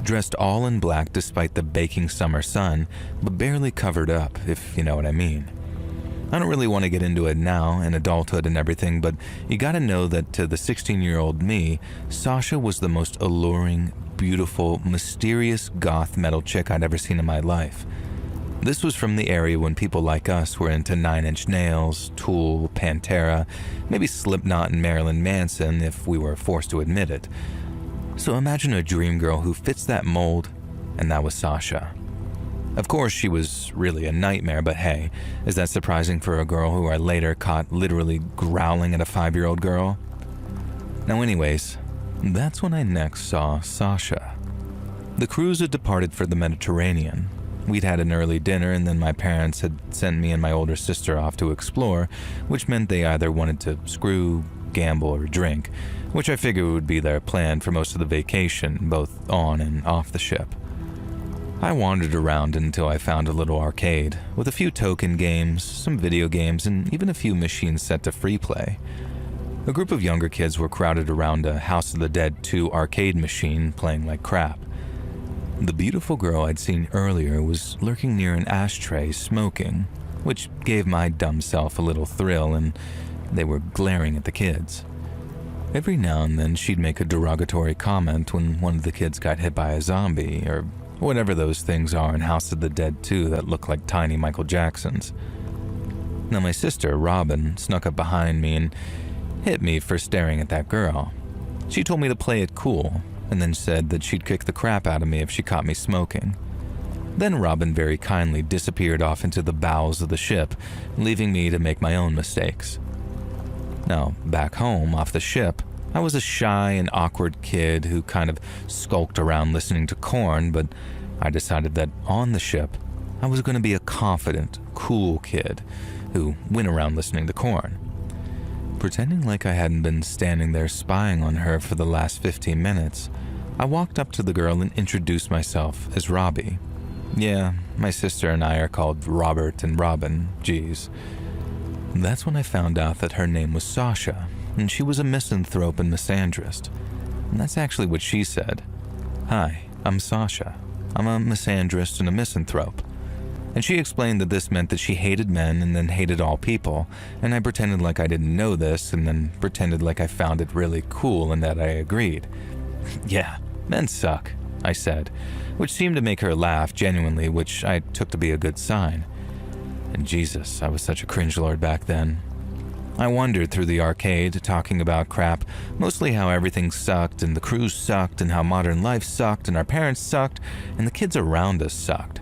dressed all in black despite the baking summer sun, but barely covered up, if you know what I mean. I don't really want to get into it now, in adulthood and everything, but you gotta know that to the 16-year-old me, Sasha was the most alluring, beautiful, mysterious goth metal chick I'd ever seen in my life. This was from the area when people like us were into Nine Inch Nails, Tool, Pantera, maybe Slipknot and Marilyn Manson if we were forced to admit it. So imagine a dream girl who fits that mold, and that was Sasha. Of course, she was really a nightmare, but hey, is that surprising for a girl who I later caught literally growling at a 5-year-old girl? Now anyways, that's when I next saw Sasha. The cruise had departed for the Mediterranean. We'd had an early dinner, and then my parents had sent me and my older sister off to explore, which meant they either wanted to screw, gamble, or drink, which I figured would be their plan for most of the vacation, both on and off the ship. I wandered around until I found a little arcade, with a few token games, some video games, and even a few machines set to free play. A group of younger kids were crowded around a House of the Dead 2 arcade machine playing like crap. The beautiful girl I'd seen earlier was lurking near an ashtray smoking, which gave my dumb self a little thrill, and they were glaring at the kids. Every now and then she'd make a derogatory comment when one of the kids got hit by a zombie, or whatever those things are in House of the Dead 2 that look like tiny Michael Jacksons. Now my sister, Robin, snuck up behind me and hit me for staring at that girl. She told me to play it cool, and then said that she'd kick the crap out of me if she caught me smoking. Then Robin very kindly disappeared off into the bowels of the ship, leaving me to make my own mistakes. Now, back home, off the ship, I was a shy and awkward kid who kind of skulked around listening to Korn, but I decided that on the ship, I was going to be a confident, cool kid who went around listening to Korn. Pretending like I hadn't been standing there spying on her for the last 15 minutes, I walked up to the girl and introduced myself as Robbie. Yeah, my sister and I are called Robert and Robin, geez. That's when I found out that her name was Sasha, and she was a misanthrope and misandrist. And that's actually what she said. Hi, I'm Sasha. I'm a misandrist and a misanthrope. And she explained that this meant that she hated men and then hated all people, and I pretended like I didn't know this and then pretended like I found it really cool and that I agreed. Yeah, men suck, I said, which seemed to make her laugh genuinely, which I took to be a good sign. And Jesus, I was such a cringelord back then. I wandered through the arcade, talking about crap, mostly how everything sucked and the cruise sucked and how modern life sucked and our parents sucked and the kids around us sucked.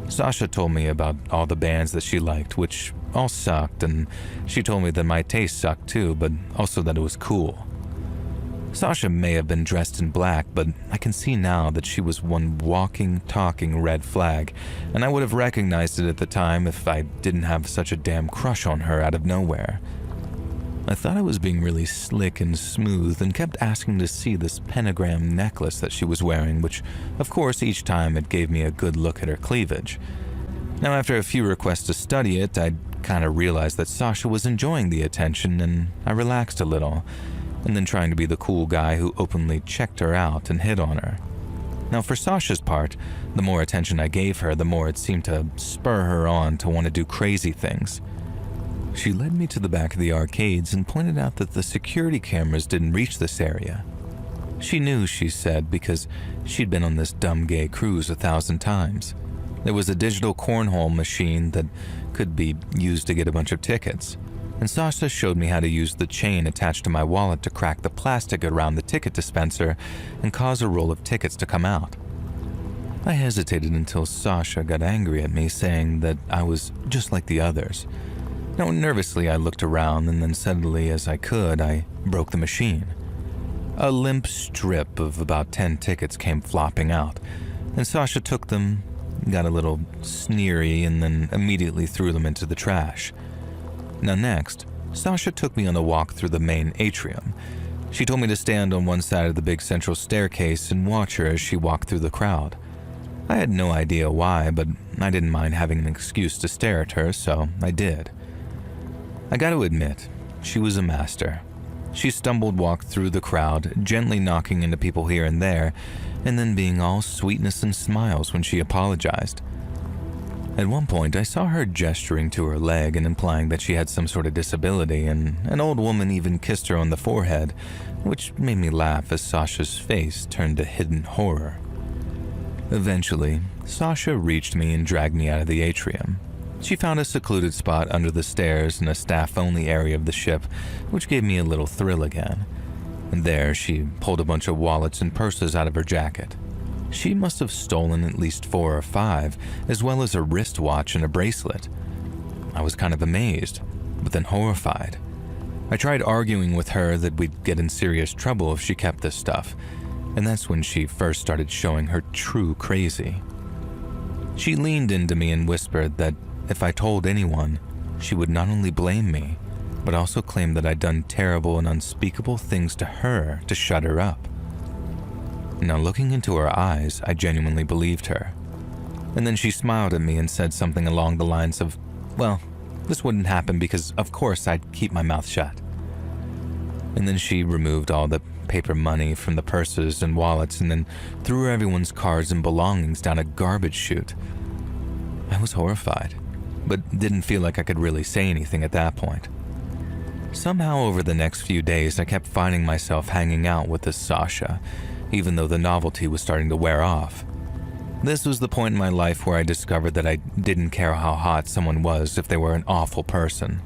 Sasha told me about all the bands that she liked, which all sucked, and she told me that my taste sucked too, but also that it was cool. Sasha may have been dressed in black, but I can see now that she was one walking, talking red flag, and I would have recognized it at the time if I didn't have such a damn crush on her out of nowhere. I thought I was being really slick and smooth and kept asking to see this pentagram necklace that she was wearing, which, of course, each time it gave me a good look at her cleavage. Now, after a few requests to study it, I'd kind of realized that Sasha was enjoying the attention, and I relaxed a little, and then trying to be the cool guy who openly checked her out and hit on her. Now, for Sasha's part, the more attention I gave her, the more it seemed to spur her on to want to do crazy things. She led me to the back of the arcades and pointed out that the security cameras didn't reach this area. She knew, she said, because she'd been on this dumb gay cruise 1,000 times. There was a digital cornhole machine that could be used to get a bunch of tickets. and Sasha showed me how to use the chain attached to my wallet to crack the plastic around the ticket dispenser and cause a roll of tickets to come out. I hesitated until Sasha got angry at me, saying that I was just like the others. Now, nervously, I looked around, and then suddenly as I could, I broke the machine. A limp strip of about 10 tickets came flopping out, and Sasha took them, got a little sneery, and then immediately threw them into the trash. Now next, Sasha took me on a walk through the main atrium. She told me to stand on one side of the big central staircase and watch her as she walked through the crowd. I had no idea why, but I didn't mind having an excuse to stare at her, so I did. I got to admit, she was a master. She walked through the crowd, gently knocking into people here and there, and then being all sweetness and smiles when she apologized. At one point, I saw her gesturing to her leg and implying that she had some sort of disability, and an old woman even kissed her on the forehead, which made me laugh as Sasha's face turned to hidden horror. Eventually, Sasha reached me and dragged me out of the atrium. She found a secluded spot under the stairs in a staff-only area of the ship, which gave me a little thrill again. And there, she pulled a bunch of wallets and purses out of her jacket. She must have stolen at least 4 or 5, as well as a wristwatch and a bracelet. I was kind of amazed, but then horrified. I tried arguing with her that we'd get in serious trouble if she kept this stuff, and that's when she first started showing her true crazy. She leaned into me and whispered that if I told anyone, she would not only blame me, but also claim that I'd done terrible and unspeakable things to her to shut her up. Now, looking into her eyes, I genuinely believed her. And then she smiled at me and said something along the lines of, well, this wouldn't happen because of course I'd keep my mouth shut. And then she removed all the paper money from the purses and wallets and then threw everyone's cards and belongings down a garbage chute. I was horrified, but didn't feel like I could really say anything at that point. Somehow over the next few days, I kept finding myself hanging out with this Sasha, even though the novelty was starting to wear off. This was the point in my life where I discovered that I didn't care how hot someone was if they were an awful person.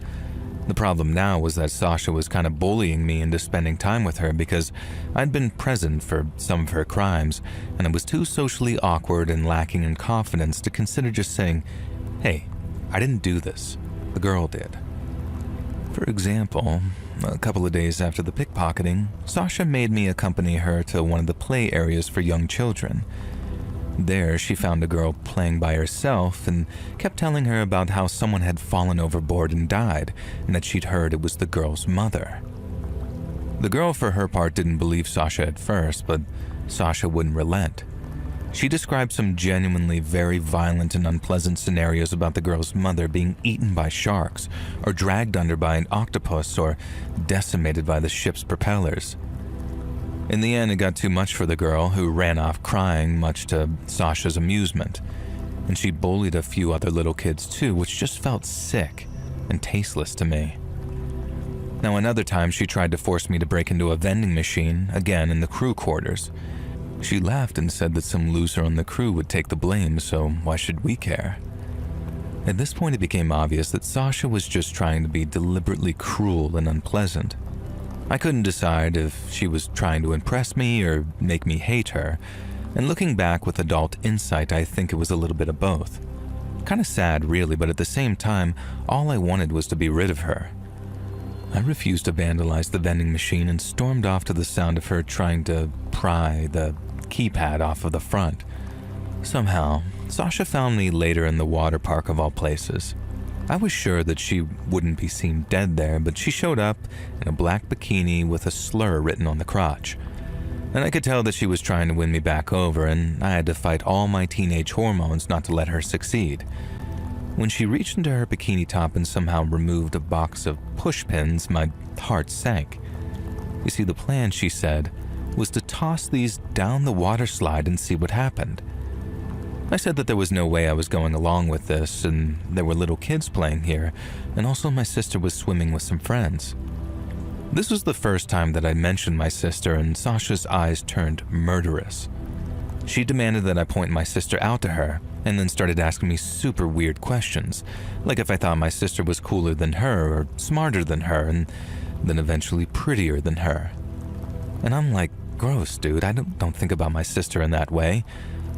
The problem now was that Sasha was kind of bullying me into spending time with her because I'd been present for some of her crimes, and I was too socially awkward and lacking in confidence to consider just saying, "Hey, I didn't do this. The girl did." For example, a couple of days after the pickpocketing, Sasha made me accompany her to one of the play areas for young children. There, she found a girl playing by herself and kept telling her about how someone had fallen overboard and died, and that she'd heard it was the girl's mother. The girl, for her part, didn't believe Sasha at first, but Sasha wouldn't relent. She described some genuinely very violent and unpleasant scenarios about the girl's mother being eaten by sharks, or dragged under by an octopus, or decimated by the ship's propellers. In the end, it got too much for the girl, who ran off crying, much to Sasha's amusement. And she bullied a few other little kids too, which just felt sick and tasteless to me. Now, another time, she tried to force me to break into a vending machine, again in the crew quarters. She laughed and said that some loser on the crew would take the blame, so why should we care? At this point, it became obvious that Sasha was just trying to be deliberately cruel and unpleasant. I couldn't decide if she was trying to impress me or make me hate her, and looking back with adult insight, I think it was a little bit of both. Kind of sad, really, but at the same time, all I wanted was to be rid of her. I refused to vandalize the vending machine and stormed off to the sound of her trying to pry the keypad off of the front. Somehow, Sasha found me later in the water park of all places. I was sure that she wouldn't be seen dead there, but she showed up in a black bikini with a slur written on the crotch. And I could tell that she was trying to win me back over, and I had to fight all my teenage hormones not to let her succeed. When she reached into her bikini top and somehow removed a box of push pins, my heart sank. You see, the plan, she said, was to toss these down the water slide and see what happened. I said that there was no way I was going along with this, and there were little kids playing here, and also my sister was swimming with some friends. This was the first time that I mentioned my sister, and Sasha's eyes turned murderous. She demanded that I point my sister out to her, and then started asking me super weird questions, like if I thought my sister was cooler than her or smarter than her and then eventually prettier than her. And I'm like, gross, dude, I don't think about my sister in that way.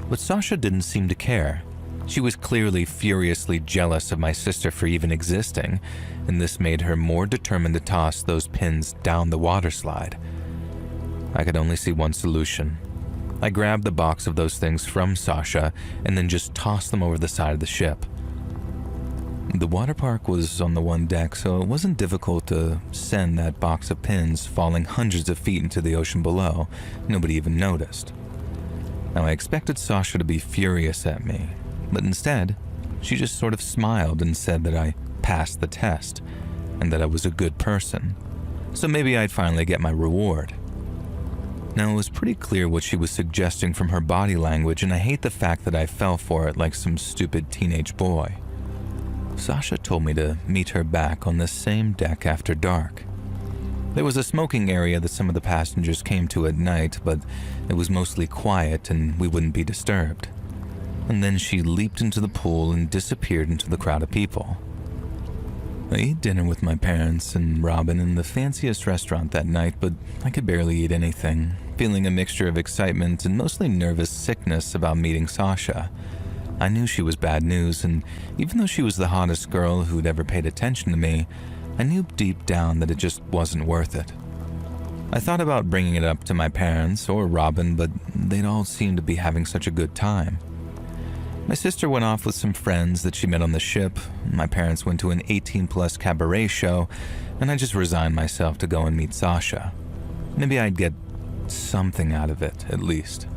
But Sasha didn't seem to care. She was clearly furiously jealous of my sister for even existing, and this made her more determined to toss those pins down the water slide. I could only see one solution. I grabbed the box of those things from Sasha and then just tossed them over the side of the ship. The water park was on the one deck, so it wasn't difficult to send that box of pins falling hundreds of feet into the ocean below. Nobody even noticed. Now, I expected Sasha to be furious at me, but instead, she just sort of smiled and said that I passed the test and that I was a good person, so maybe I'd finally get my reward. Now, it was pretty clear what she was suggesting from her body language, and I hate the fact that I fell for it like some stupid teenage boy. Sasha told me to meet her back on the same deck after dark. There was a smoking area that some of the passengers came to at night, but it was mostly quiet and we wouldn't be disturbed. And then she leaped into the pool and disappeared into the crowd of people. I ate dinner with my parents and Robin in the fanciest restaurant that night, but I could barely eat anything, feeling a mixture of excitement and mostly nervous sickness about meeting Sasha. I knew she was bad news, and even though she was the hottest girl who'd ever paid attention to me, I knew deep down that it just wasn't worth it. I thought about bringing it up to my parents or Robin, but they'd all seemed to be having such a good time. My sister went off with some friends that she met on the ship, my parents went to an 18-plus cabaret show, and I just resigned myself to go and meet Sasha. Maybe I'd get something out of it, at least.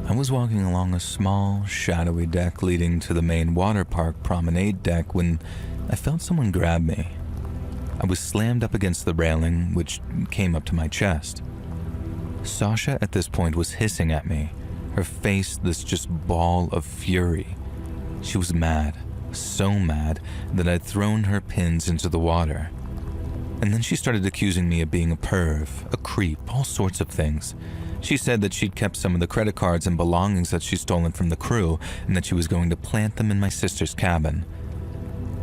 I was walking along a small, shadowy deck leading to the main water park promenade deck when I felt someone grab me. I was slammed up against the railing, which came up to my chest. Sasha at this point was hissing at me, her face this just ball of fury. She was mad, so mad that I'd thrown her pins into the water. And then she started accusing me of being a perv, a creep, all sorts of things. She said that she'd kept some of the credit cards and belongings that she'd stolen from the crew and that she was going to plant them in my sister's cabin.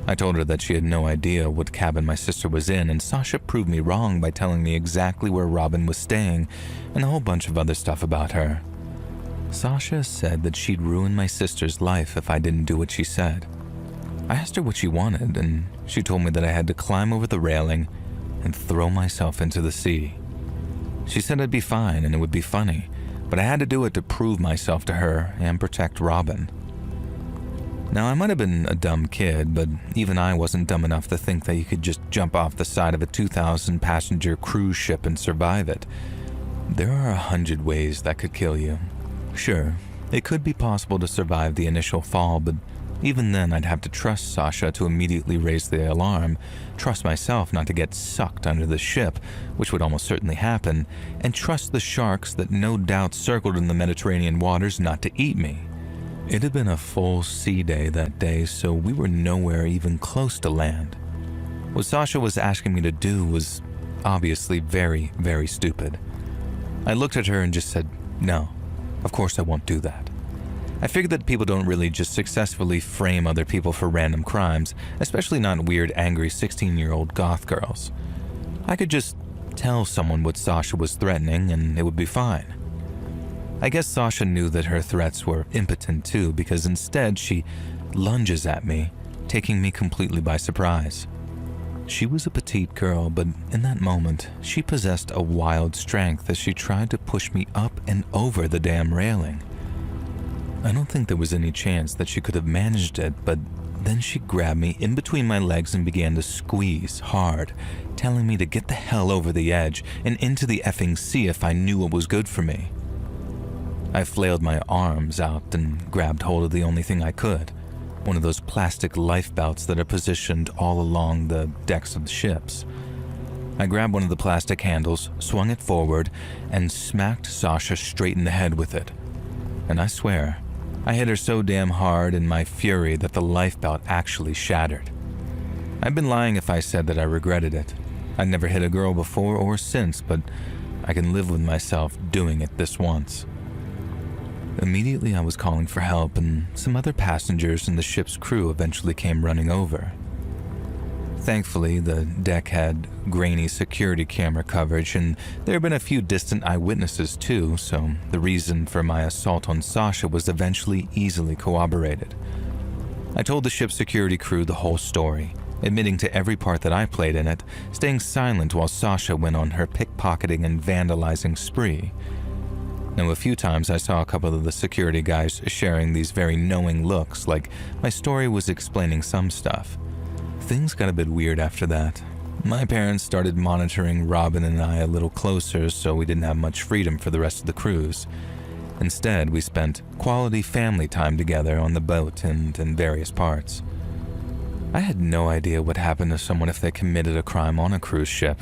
I told her that she had no idea what cabin my sister was in, and Sasha proved me wrong by telling me exactly where Robin was staying and a whole bunch of other stuff about her. Sasha said that she'd ruin my sister's life if I didn't do what she said. I asked her what she wanted, and she told me that I had to climb over the railing and throw myself into the sea. She said I'd be fine and it would be funny, but I had to do it to prove myself to her and protect Robin. Now, I might have been a dumb kid, but even I wasn't dumb enough to think that you could just jump off the side of a 2,000-passenger cruise ship and survive it. There are 100 ways that could kill you. Sure, it could be possible to survive the initial fall, but even then I'd have to trust Sasha to immediately raise the alarm, trust myself not to get sucked under the ship, which would almost certainly happen, and trust the sharks that no doubt circled in the Mediterranean waters not to eat me. It had been a full sea day that day, so we were nowhere even close to land. What Sasha was asking me to do was obviously very, very stupid. I looked at her and just said, no, of course I won't do that. I figured that people don't really just successfully frame other people for random crimes, especially not weird, angry 16-year-old goth girls. I could just tell someone what Sasha was threatening and it would be fine. I guess Sasha knew that her threats were impotent too, because instead she lunges at me, taking me completely by surprise. She was a petite girl, but in that moment, she possessed a wild strength as she tried to push me up and over the damn railing. I don't think there was any chance that she could have managed it, but then she grabbed me in between my legs and began to squeeze hard, telling me to get the hell over the edge and into the effing sea if I knew what was good for me. I flailed my arms out and grabbed hold of the only thing I could, one of those plastic life belts that are positioned all along the decks of the ships. I grabbed one of the plastic handles, swung it forward, and smacked Sasha straight in the head with it. And I swear, I hit her so damn hard in my fury that the lifebelt actually shattered. I'd been lying if I said that I regretted it. I'd never hit a girl before or since, but I can live with myself doing it this once. Immediately, I was calling for help, and some other passengers and the ship's crew eventually came running over. Thankfully, the deck had grainy security camera coverage, and there had been a few distant eyewitnesses too, so the reason for my assault on Sasha was eventually easily corroborated. I told the ship's security crew the whole story, admitting to every part that I played in it, staying silent while Sasha went on her pickpocketing and vandalizing spree. Now, a few times I saw a couple of the security guys sharing these very knowing looks, like my story was explaining some stuff. Things got a bit weird after that. My parents started monitoring Robin and I a little closer, so we didn't have much freedom for the rest of the cruise. Instead, we spent quality family time together on the boat and in various parts. I had no idea what happened to someone if they committed a crime on a cruise ship.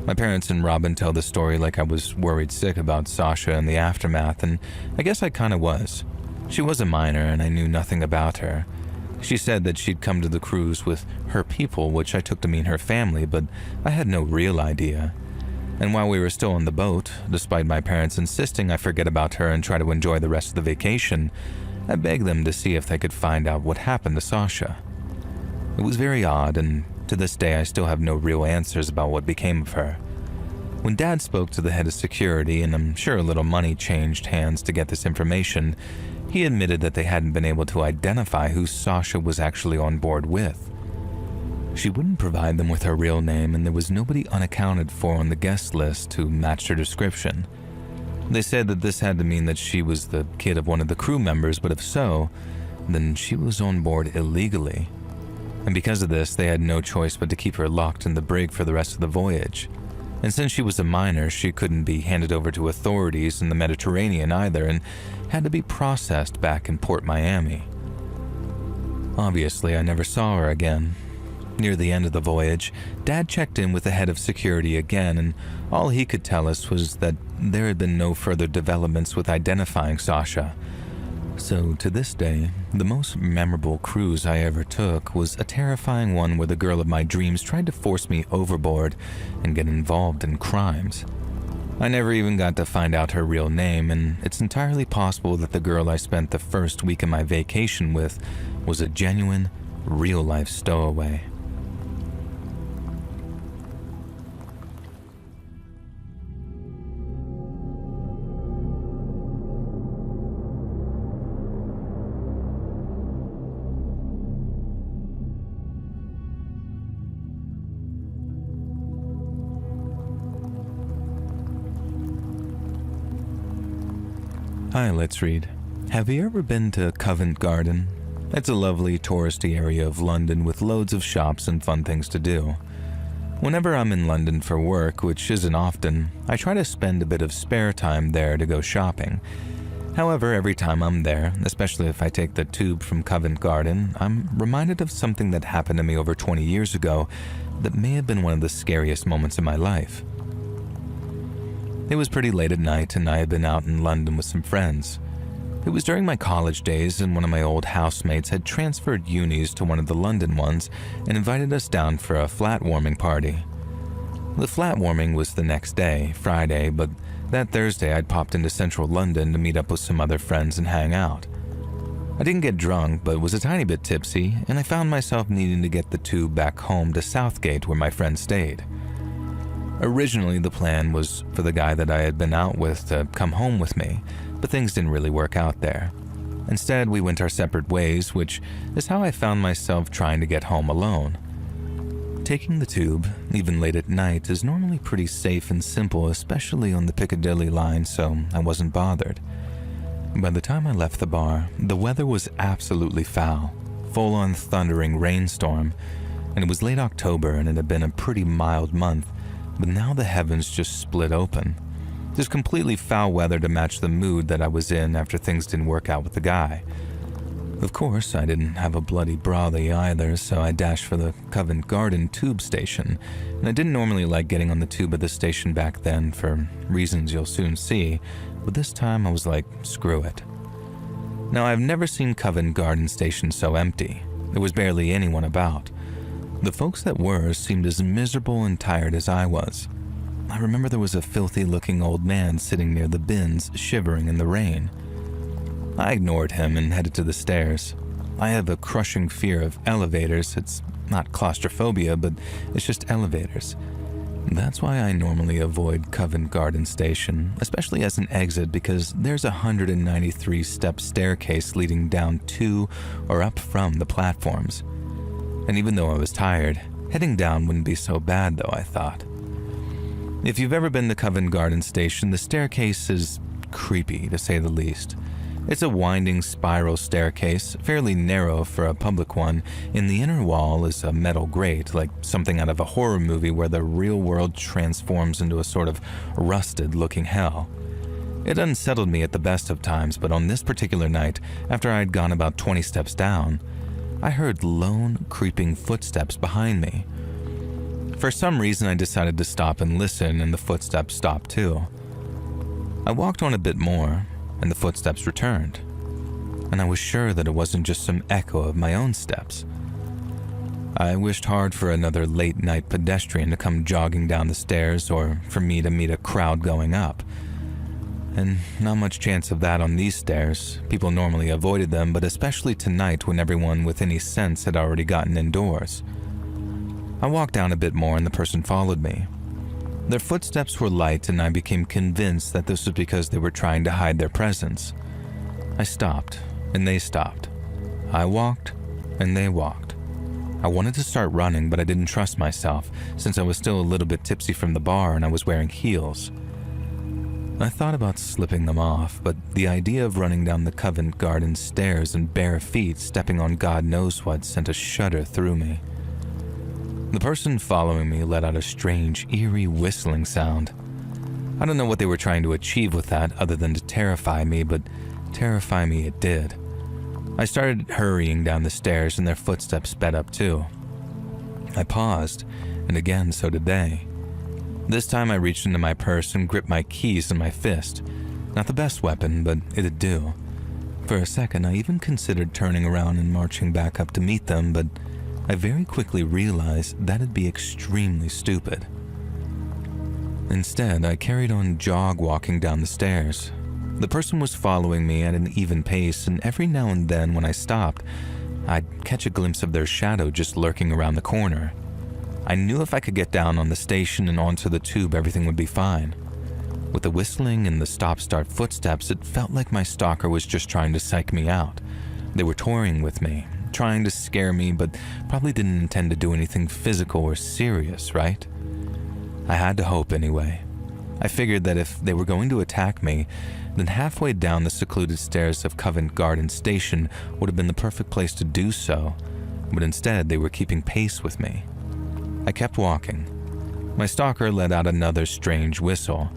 My parents and Robin tell the story like I was worried sick about Sasha and the aftermath, and I guess I kinda was. She was a minor and I knew nothing about her. She said that she'd come to the cruise with her people, which I took to mean her family, but I had no real idea. And while we were still on the boat, despite my parents insisting I forget about her and try to enjoy the rest of the vacation, I begged them to see if they could find out what happened to Sasha. It was very odd, and to this day I still have no real answers about what became of her. When Dad spoke to the head of security, and I'm sure a little money changed hands to get this information, he admitted that they hadn't been able to identify who Sasha was actually on board with. She wouldn't provide them with her real name, and there was nobody unaccounted for on the guest list who matched her description. They said that this had to mean that she was the kid of one of the crew members, but if so, then she was on board illegally. And because of this, they had no choice but to keep her locked in the brig for the rest of the voyage. And since she was a minor, she couldn't be handed over to authorities in the Mediterranean either, and had to be processed back in Port Miami. Obviously, I never saw her again. Near the end of the voyage, Dad checked in with the head of security again, and all he could tell us was that there had been no further developments with identifying Sasha. So to this day, the most memorable cruise I ever took was a terrifying one where the girl of my dreams tried to force me overboard and get involved in crimes. I never even got to find out her real name, and it's entirely possible that the girl I spent the first week of my vacation with was a genuine, real-life stowaway. Hi, let's read. Have you ever been to Covent Garden? It's a lovely touristy area of London with loads of shops and fun things to do. Whenever I'm in London for work, which isn't often, I try to spend a bit of spare time there to go shopping. However, every time I'm there, especially if I take the tube from Covent Garden, I'm reminded of something that happened to me over 20 years ago that may have been one of the scariest moments of my life. It was pretty late at night, and I had been out in London with some friends. It was during my college days, and one of my old housemates had transferred unis to one of the London ones and invited us down for a flat warming party. The flat warming was the next day, Friday, but that Thursday I'd popped into central London to meet up with some other friends and hang out. I didn't get drunk, but was a tiny bit tipsy, and I found myself needing to get the tube back home to Southgate where my friend stayed. Originally, the plan was for the guy that I had been out with to come home with me, but things didn't really work out there. Instead, we went our separate ways, which is how I found myself trying to get home alone. Taking the tube, even late at night, is normally pretty safe and simple, especially on the Piccadilly line, so I wasn't bothered. By the time I left the bar, the weather was absolutely foul, full-on thundering rainstorm, and it was late October and it had been a pretty mild month. But now the heavens just split open. There's completely foul weather to match the mood that I was in after things didn't work out with the guy. Of course, I didn't have a bloody brolly either, so I dashed for the Covent Garden tube station, and I didn't normally like getting on the tube at the station back then for reasons you'll soon see, but this time I was like, screw it. Now, I've never seen Covent Garden station so empty. There was barely anyone about. The folks that were seemed as miserable and tired as I was. I remember there was a filthy-looking old man sitting near the bins, shivering in the rain. I ignored him and headed to the stairs. I have a crushing fear of elevators. It's not claustrophobia, but it's just elevators. That's why I normally avoid Covent Garden Station, especially as an exit, because there's a 193-step staircase leading down to or up from the platforms. And even though I was tired, heading down wouldn't be so bad though, I thought. If you've ever been to Covent Garden Station, the staircase is creepy, to say the least. It's a winding spiral staircase, fairly narrow for a public one. In the inner wall is a metal grate, like something out of a horror movie where the real world transforms into a sort of rusted-looking hell. It unsettled me at the best of times, but on this particular night, after I'd gone about 20 steps down, I heard lone, creeping footsteps behind me. For some reason, I decided to stop and listen, and the footsteps stopped too. I walked on a bit more, and the footsteps returned, and I was sure that it wasn't just some echo of my own steps. I wished hard for another late-night pedestrian to come jogging down the stairs, or for me to meet a crowd going up. And not much chance of that on these stairs. People normally avoided them, but especially tonight when everyone with any sense had already gotten indoors. I walked down a bit more and the person followed me. Their footsteps were light, and I became convinced that this was because they were trying to hide their presence. I stopped, and they stopped. I walked, and they walked. I wanted to start running, but I didn't trust myself, since I was still a little bit tipsy from the bar and I was wearing heels. I thought about slipping them off, but the idea of running down the Covent Garden stairs in bare feet, stepping on God knows what, sent a shudder through me. The person following me let out a strange, eerie whistling sound. I don't know what they were trying to achieve with that other than to terrify me, but terrify me it did. I started hurrying down the stairs and their footsteps sped up too. I paused, and again so did they. This time I reached into my purse and gripped my keys in my fist. Not the best weapon, but it'd do. For a second, I even considered turning around and marching back up to meet them, but I very quickly realized that'd be extremely stupid. Instead, I carried on jog-walking down the stairs. The person was following me at an even pace, and every now and then when I stopped, I'd catch a glimpse of their shadow just lurking around the corner. I knew if I could get down on the station and onto the tube, everything would be fine. With the whistling and the stop-start footsteps, it felt like my stalker was just trying to psych me out. They were toying with me, trying to scare me, but probably didn't intend to do anything physical or serious, right? I had to hope anyway. I figured that if they were going to attack me, then halfway down the secluded stairs of Covent Garden Station would have been the perfect place to do so, but instead they were keeping pace with me. I kept walking. My stalker let out another strange whistle,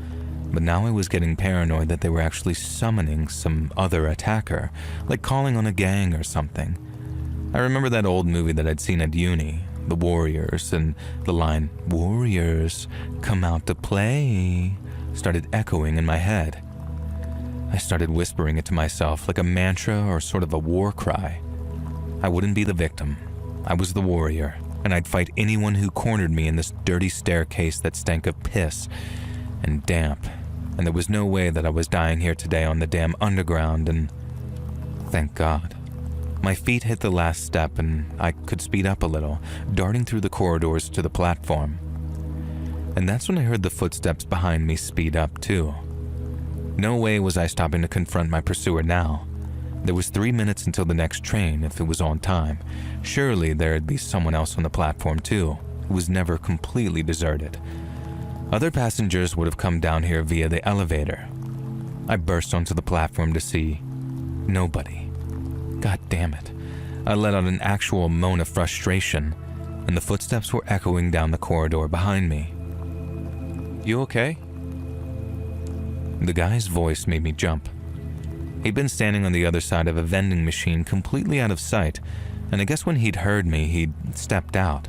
but now I was getting paranoid that they were actually summoning some other attacker, like calling on a gang or something. I remember that old movie that I'd seen at uni, The Warriors, and the line, "Warriors, come out to play," started echoing in my head. I started whispering it to myself like a mantra or sort of a war cry. I wouldn't be the victim. I was the warrior, and I'd fight anyone who cornered me in this dirty staircase that stank of piss and damp, and there was no way that I was dying here today on the damn underground, and thank God. My feet hit the last step and I could speed up a little, darting through the corridors to the platform. And that's when I heard the footsteps behind me speed up too. No way was I stopping to confront my pursuer now. There was 3 minutes until the next train if it was on time. Surely there'd be someone else on the platform too. It was never completely deserted. Other passengers would have come down here via the elevator. I burst onto the platform to see nobody. God damn it. I let out an actual moan of frustration, and the footsteps were echoing down the corridor behind me. "You okay?" The guy's voice made me jump. He'd been standing on the other side of a vending machine completely out of sight, and I guess when he'd heard me, he'd stepped out.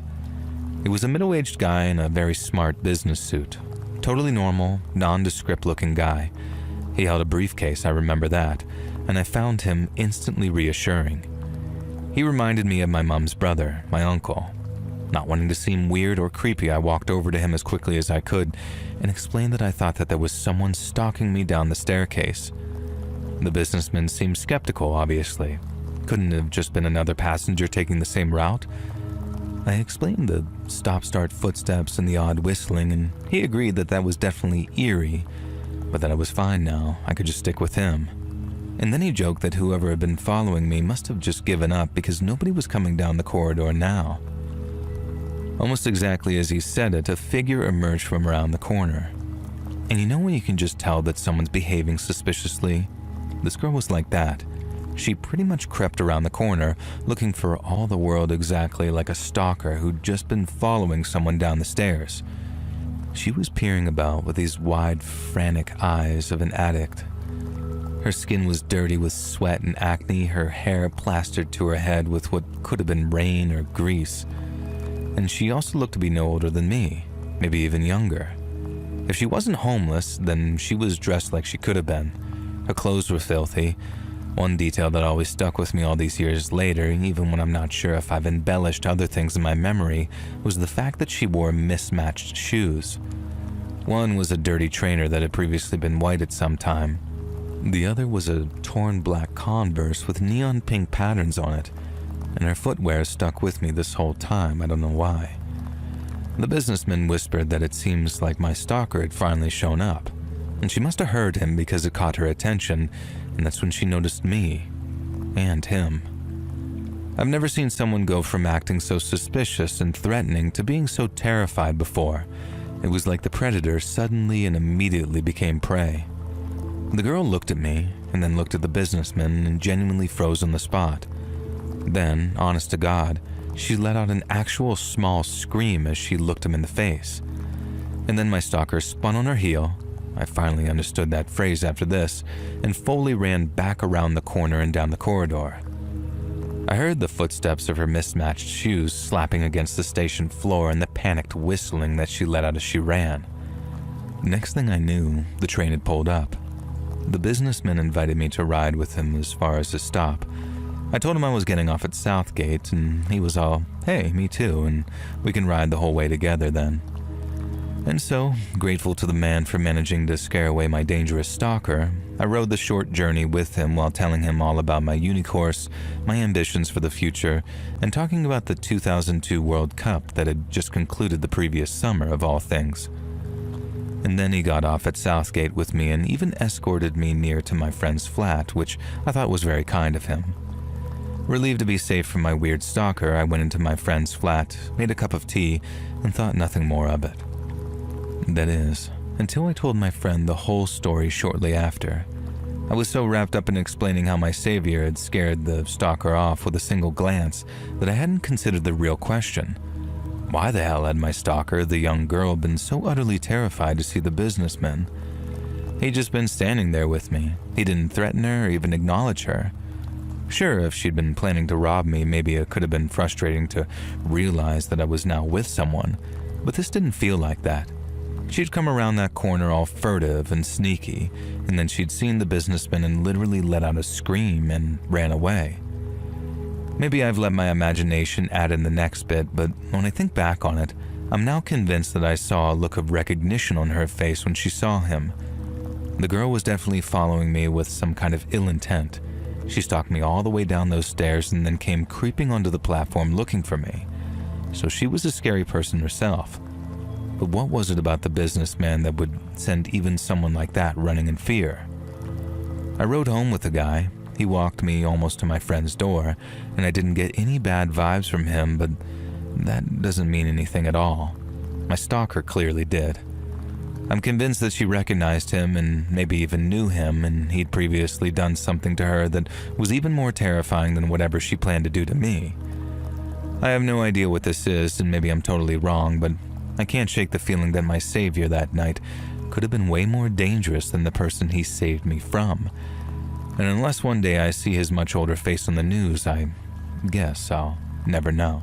He was a middle-aged guy in a very smart business suit. Totally normal, nondescript-looking guy. He held a briefcase, I remember that, and I found him instantly reassuring. He reminded me of my mom's brother, my uncle. Not wanting to seem weird or creepy, I walked over to him as quickly as I could and explained that I thought that there was someone stalking me down the staircase. The businessman seemed skeptical, obviously. Couldn't have just been another passenger taking the same route? I explained the stop-start footsteps and the odd whistling, and he agreed that that was definitely eerie, but that I was fine now. I could just stick with him. And then he joked that whoever had been following me must have just given up because nobody was coming down the corridor now. Almost exactly as he said it, a figure emerged from around the corner. And you know when you can just tell that someone's behaving suspiciously? This girl was like that. She pretty much crept around the corner, looking for all the world exactly like a stalker who'd just been following someone down the stairs. She was peering about with these wide, frantic eyes of an addict. Her skin was dirty with sweat and acne, her hair plastered to her head with what could have been rain or grease. And she also looked to be no older than me, maybe even younger. If she wasn't homeless, then she was dressed like she could have been. Her clothes were filthy. One detail that always stuck with me all these years later, even when I'm not sure if I've embellished other things in my memory, was the fact that she wore mismatched shoes. One was a dirty trainer that had previously been white at some time. The other was a torn black Converse with neon pink patterns on it, and her footwear stuck with me this whole time. I don't know why. The businessman whispered that it seems like my stalker had finally shown up, and she must have heard him because it caught her attention, and that's when she noticed me and him. I've never seen someone go from acting so suspicious and threatening to being so terrified before. It was like the predator suddenly and immediately became prey. The girl looked at me and then looked at the businessman and genuinely froze on the spot. Then, honest to God, she let out an actual small scream as she looked him in the face. And then my stalker spun on her heel. I finally understood that phrase after this, and fully ran back around the corner and down the corridor. I heard the footsteps of her mismatched shoes slapping against the station floor and the panicked whistling that she let out as she ran. Next thing I knew, the train had pulled up. The businessman invited me to ride with him as far as his stop. I told him I was getting off at Southgate, and he was all, "Hey, me too, and we can ride the whole way together then." And so, grateful to the man for managing to scare away my dangerous stalker, I rode the short journey with him while telling him all about my uni course, my ambitions for the future, and talking about the 2002 World Cup that had just concluded the previous summer of all things. And then he got off at Southgate with me and even escorted me near to my friend's flat, which I thought was very kind of him. Relieved to be safe from my weird stalker, I went into my friend's flat, made a cup of tea, and thought nothing more of it. That is, until I told my friend the whole story shortly after. I was so wrapped up in explaining how my savior had scared the stalker off with a single glance that I hadn't considered the real question. Why the hell had my stalker, the young girl, been so utterly terrified to see the businessman? He'd just been standing there with me. He didn't threaten her or even acknowledge her. Sure, if she'd been planning to rob me, maybe it could have been frustrating to realize that I was now with someone, but this didn't feel like that. She'd come around that corner all furtive and sneaky, and then she'd seen the businessman and literally let out a scream and ran away. Maybe I've let my imagination add in the next bit, but when I think back on it, I'm now convinced that I saw a look of recognition on her face when she saw him. The girl was definitely following me with some kind of ill intent. She stalked me all the way down those stairs and then came creeping onto the platform looking for me. So she was a scary person herself. But what was it about the businessman that would send even someone like that running in fear? I rode home with the guy. He walked me almost to my friend's door, and I didn't get any bad vibes from him, but that doesn't mean anything at all. My stalker clearly did. I'm convinced that she recognized him and maybe even knew him, and he'd previously done something to her that was even more terrifying than whatever she planned to do to me. I have no idea what this is, and maybe I'm totally wrong, but I can't shake the feeling that my savior that night could have been way more dangerous than the person he saved me from. And unless one day I see his much older face on the news, I guess I'll never know.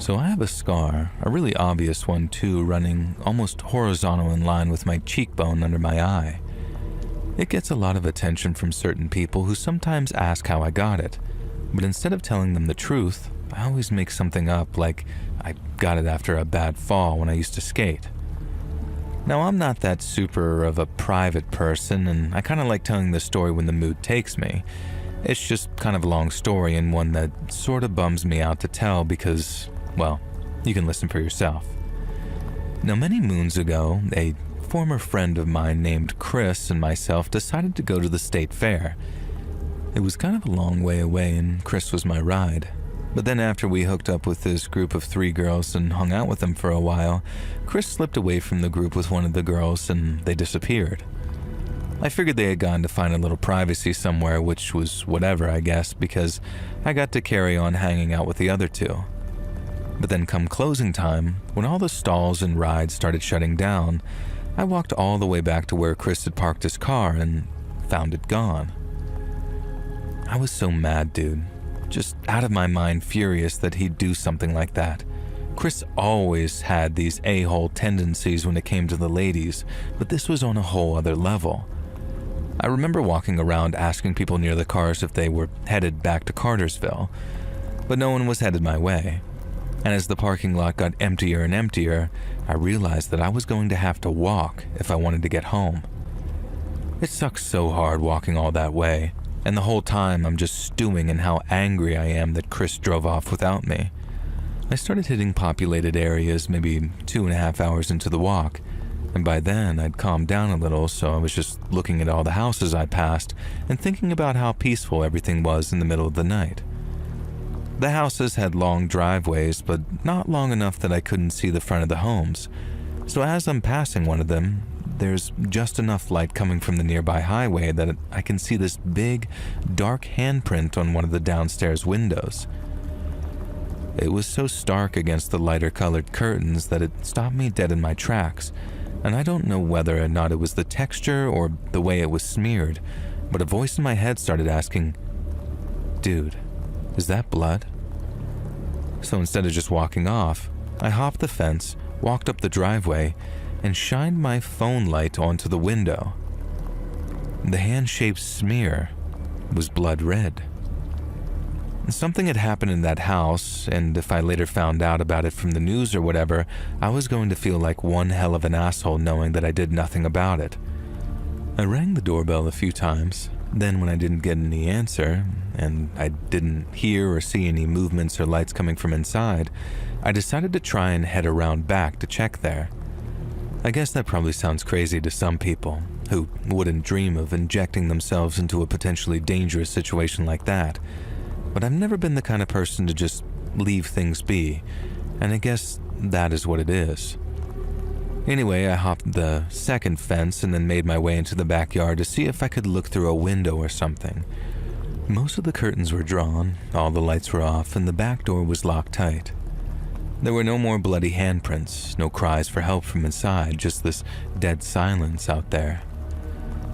So I have a scar, a really obvious one too, running almost horizontal in line with my cheekbone under my eye. It gets a lot of attention from certain people who sometimes ask how I got it, but instead of telling them the truth, I always make something up like I got it after a bad fall when I used to skate. Now, I'm not that super of a private person, and I kind of like telling the story when the mood takes me. It's just kind of a long story and one that sort of bums me out to tell because, well, you can listen for yourself. Now, many moons ago, a former friend of mine named Chris and myself decided to go to the state fair. It was kind of a long way away and Chris was my ride. But then after we hooked up with this group of 3 girls and hung out with them for a while, Chris slipped away from the group with one of the girls and they disappeared. I figured they had gone to find a little privacy somewhere, which was whatever, I guess, because I got to carry on hanging out with the other 2. But then come closing time, when all the stalls and rides started shutting down, I walked all the way back to where Chris had parked his car and found it gone. I was so mad, dude. Just out of my mind furious that he'd do something like that. Chris always had these a-hole tendencies when it came to the ladies, but this was on a whole other level. I remember walking around asking people near the cars if they were headed back to Cartersville, but no one was headed my way. And as the parking lot got emptier and emptier, I realized that I was going to have to walk if I wanted to get home. It sucks so hard walking all that way, and the whole time I'm just stewing in how angry I am that Chris drove off without me. I started hitting populated areas maybe 2.5 hours into the walk, and by then I'd calmed down a little, so I was just looking at all the houses I passed and thinking about how peaceful everything was in the middle of the night. The houses had long driveways, but not long enough that I couldn't see the front of the homes, so as I'm passing one of them, there's just enough light coming from the nearby highway that I can see this big, dark handprint on one of the downstairs windows. It was so stark against the lighter colored curtains that it stopped me dead in my tracks, and I don't know whether or not it was the texture or the way it was smeared, but a voice in my head started asking, "Dude, is that blood?" So instead of just walking off, I hopped the fence, walked up the driveway, and shined my phone light onto the window. The hand-shaped smear was blood red. Something had happened in that house, and if I later found out about it from the news or whatever, I was going to feel like one hell of an asshole knowing that I did nothing about it. I rang the doorbell a few times. Then when I didn't get any answer, and I didn't hear or see any movements or lights coming from inside, I decided to try and head around back to check there. I guess that probably sounds crazy to some people, who wouldn't dream of injecting themselves into a potentially dangerous situation like that, but I've never been the kind of person to just leave things be, and I guess that is what it is. Anyway, I hopped the second fence and then made my way into the backyard to see if I could look through a window or something. Most of the curtains were drawn, all the lights were off, and the back door was locked tight. There were no more bloody handprints, no cries for help from inside, just this dead silence out there.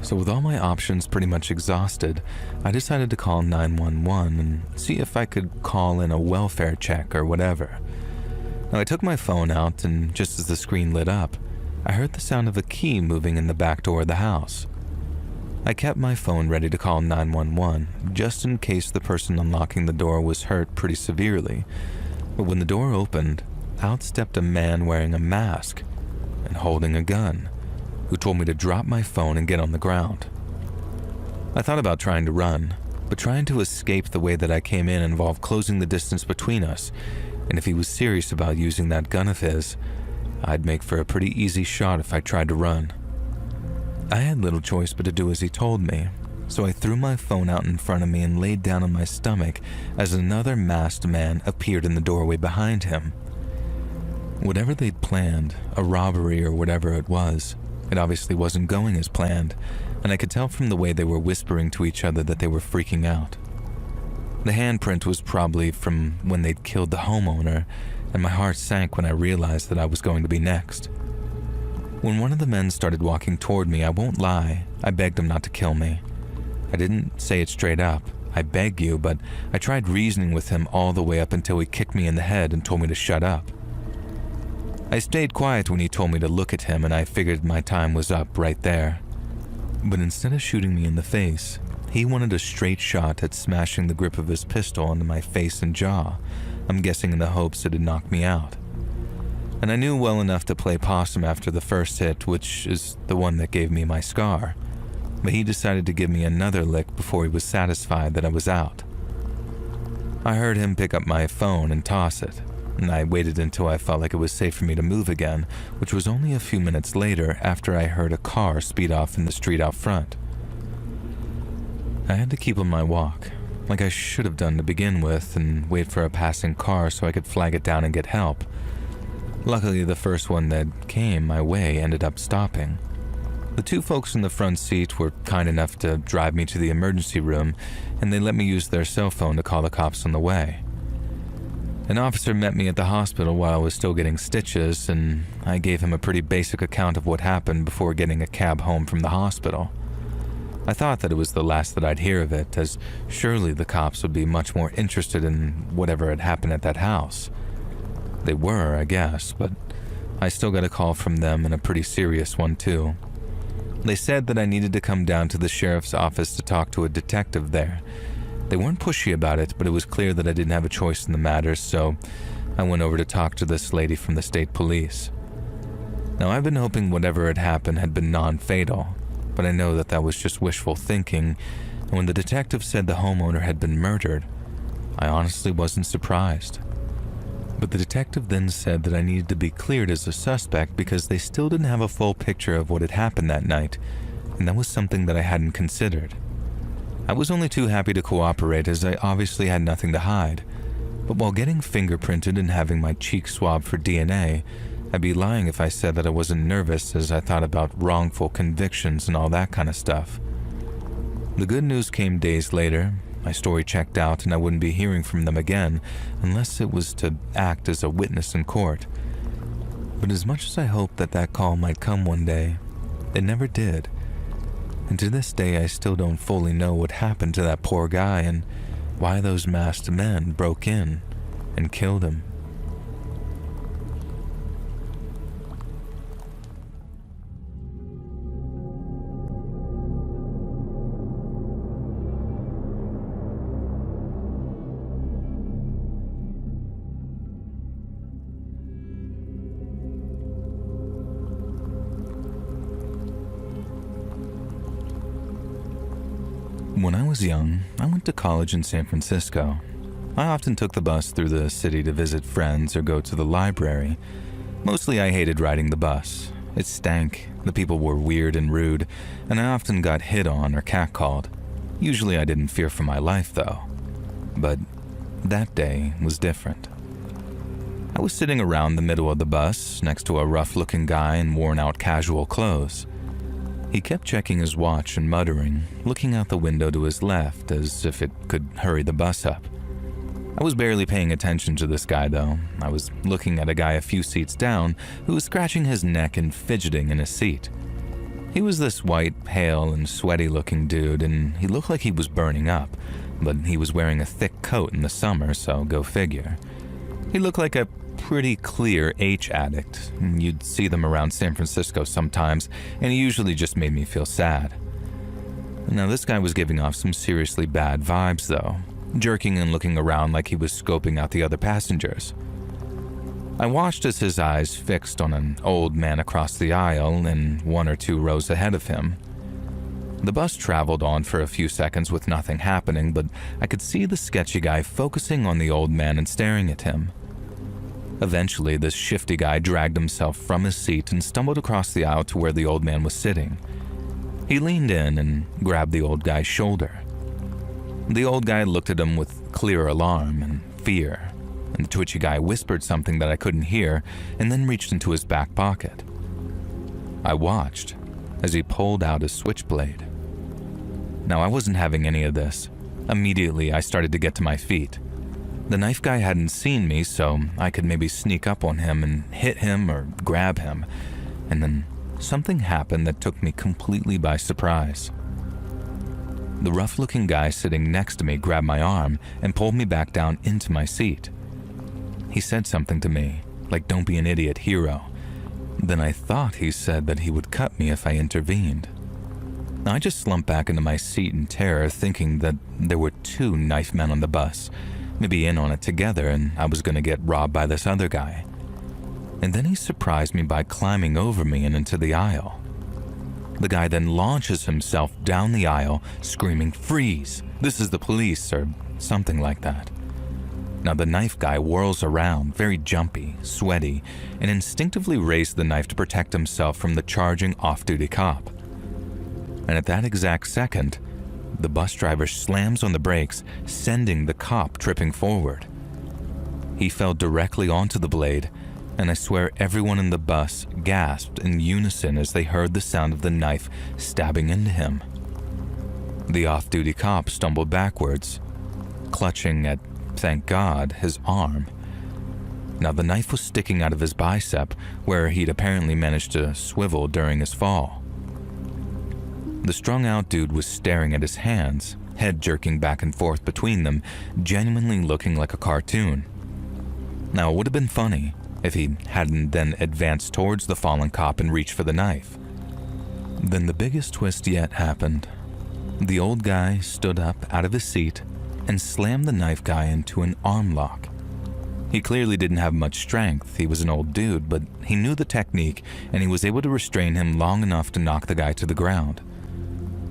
So with all my options pretty much exhausted, I decided to call 911 and see if I could call in a welfare check or whatever. Now I took my phone out, and just as the screen lit up, I heard the sound of a key moving in the back door of the house. I kept my phone ready to call 911, just in case the person unlocking the door was hurt pretty severely. But when the door opened, out stepped a man wearing a mask and holding a gun, who told me to drop my phone and get on the ground. I thought about trying to run, but trying to escape the way that I came in involved closing the distance between us, and if he was serious about using that gun of his, I'd make for a pretty easy shot if I tried to run. I had little choice but to do as he told me, so I threw my phone out in front of me and laid down on my stomach as another masked man appeared in the doorway behind him. Whatever they'd planned, a robbery or whatever it was, it obviously wasn't going as planned, and I could tell from the way they were whispering to each other that they were freaking out. The handprint was probably from when they'd killed the homeowner, and my heart sank when I realized that I was going to be next. When one of the men started walking toward me, I won't lie, I begged him not to kill me. I didn't say it straight up. I beg you, but I tried reasoning with him all the way up until he kicked me in the head and told me to shut up. I stayed quiet when he told me to look at him, and I figured my time was up right there. But instead of shooting me in the face, he wanted a straight shot at smashing the grip of his pistol into my face and jaw, I'm guessing in the hopes it'd knock me out. And I knew well enough to play possum after the first hit, which is the one that gave me my scar. But he decided to give me another lick before he was satisfied that I was out. I heard him pick up my phone and toss it, and I waited until I felt like it was safe for me to move again, which was only a few minutes later after I heard a car speed off in the street out front. I had to keep on my walk, like I should have done to begin with, and wait for a passing car so I could flag it down and get help. Luckily, the first one that came my way ended up stopping. The two folks in the front seat were kind enough to drive me to the emergency room, and they let me use their cell phone to call the cops on the way. An officer met me at the hospital while I was still getting stitches, and I gave him a pretty basic account of what happened before getting a cab home from the hospital. I thought that it was the last that I'd hear of it, as surely the cops would be much more interested in whatever had happened at that house. They were, I guess, but I still got a call from them, and a pretty serious one too. They said that I needed to come down to the sheriff's office to talk to a detective there. They weren't pushy about it, but it was clear that I didn't have a choice in the matter, so I went over to talk to this lady from the state police. Now, I've been hoping whatever had happened had been non-fatal, but I know that that was just wishful thinking, and when the detective said the homeowner had been murdered, I honestly wasn't surprised. But the detective then said that I needed to be cleared as a suspect because they still didn't have a full picture of what had happened that night, and that was something that I hadn't considered. I was only too happy to cooperate as I obviously had nothing to hide, but while getting fingerprinted and having my cheek swabbed for DNA, I'd be lying if I said that I wasn't nervous as I thought about wrongful convictions and all that kind of stuff. The good news came days later. My story checked out and I wouldn't be hearing from them again unless it was to act as a witness in court. But as much as I hoped that that call might come one day, it never did. And to this day I still don't fully know what happened to that poor guy and why those masked men broke in and killed him. When I was young, I went to college in San Francisco. I often took the bus through the city to visit friends or go to the library. Mostly I hated riding the bus. It stank, the people were weird and rude, and I often got hit on or catcalled. Usually I didn't fear for my life though. But that day was different. I was sitting around the middle of the bus next to a rough-looking guy in worn-out casual clothes. He kept checking his watch and muttering, looking out the window to his left as if it could hurry the bus up. I was barely paying attention to this guy though. I was looking at a guy a few seats down who was scratching his neck and fidgeting in his seat. He was this white, pale, and sweaty-looking dude, and he looked like he was burning up, but he was wearing a thick coat in the summer, so go figure. He looked like a pretty clear H addict. You'd see them around San Francisco sometimes, and he usually just made me feel sad. Now, this guy was giving off some seriously bad vibes, though, jerking and looking around like he was scoping out the other passengers. I watched as his eyes fixed on an old man across the aisle and one or two rows ahead of him. The bus traveled on for a few seconds with nothing happening, but I could see the sketchy guy focusing on the old man and staring at him. Eventually, this shifty guy dragged himself from his seat and stumbled across the aisle to where the old man was sitting. He leaned in and grabbed the old guy's shoulder. The old guy looked at him with clear alarm and fear, and the twitchy guy whispered something that I couldn't hear and then reached into his back pocket. I watched as he pulled out a switchblade. Now, I wasn't having any of this. Immediately, I started to get to my feet. The knife guy hadn't seen me, so I could maybe sneak up on him and hit him or grab him. And then something happened that took me completely by surprise. The rough-looking guy sitting next to me grabbed my arm and pulled me back down into my seat. He said something to me, like "don't be an idiot, hero." Then I thought he said that he would cut me if I intervened. I just slumped back into my seat in terror, thinking that there were 2 knife men on the bus, maybe in on it together, and I was going to get robbed by this other guy. And then he surprised me by climbing over me and into the aisle. The guy then launches himself down the aisle, screaming, "Freeze! This is the police," or something like that. Now the knife guy whirls around, very jumpy, sweaty, and instinctively raised the knife to protect himself from the charging off-duty cop. And at that exact second, the bus driver slams on the brakes, sending the cop tripping forward. He fell directly onto the blade, and I swear everyone in the bus gasped in unison as they heard the sound of the knife stabbing into him. The off-duty cop stumbled backwards, clutching at, thank God, his arm. Now the knife was sticking out of his bicep, where he'd apparently managed to swivel during his fall. The strung-out dude was staring at his hands, head jerking back and forth between them, genuinely looking like a cartoon. Now it would have been funny if he hadn't then advanced towards the fallen cop and reached for the knife. Then the biggest twist yet happened. The old guy stood up out of his seat and slammed the knife guy into an arm lock. He clearly didn't have much strength, he was an old dude, but he knew the technique and he was able to restrain him long enough to knock the guy to the ground.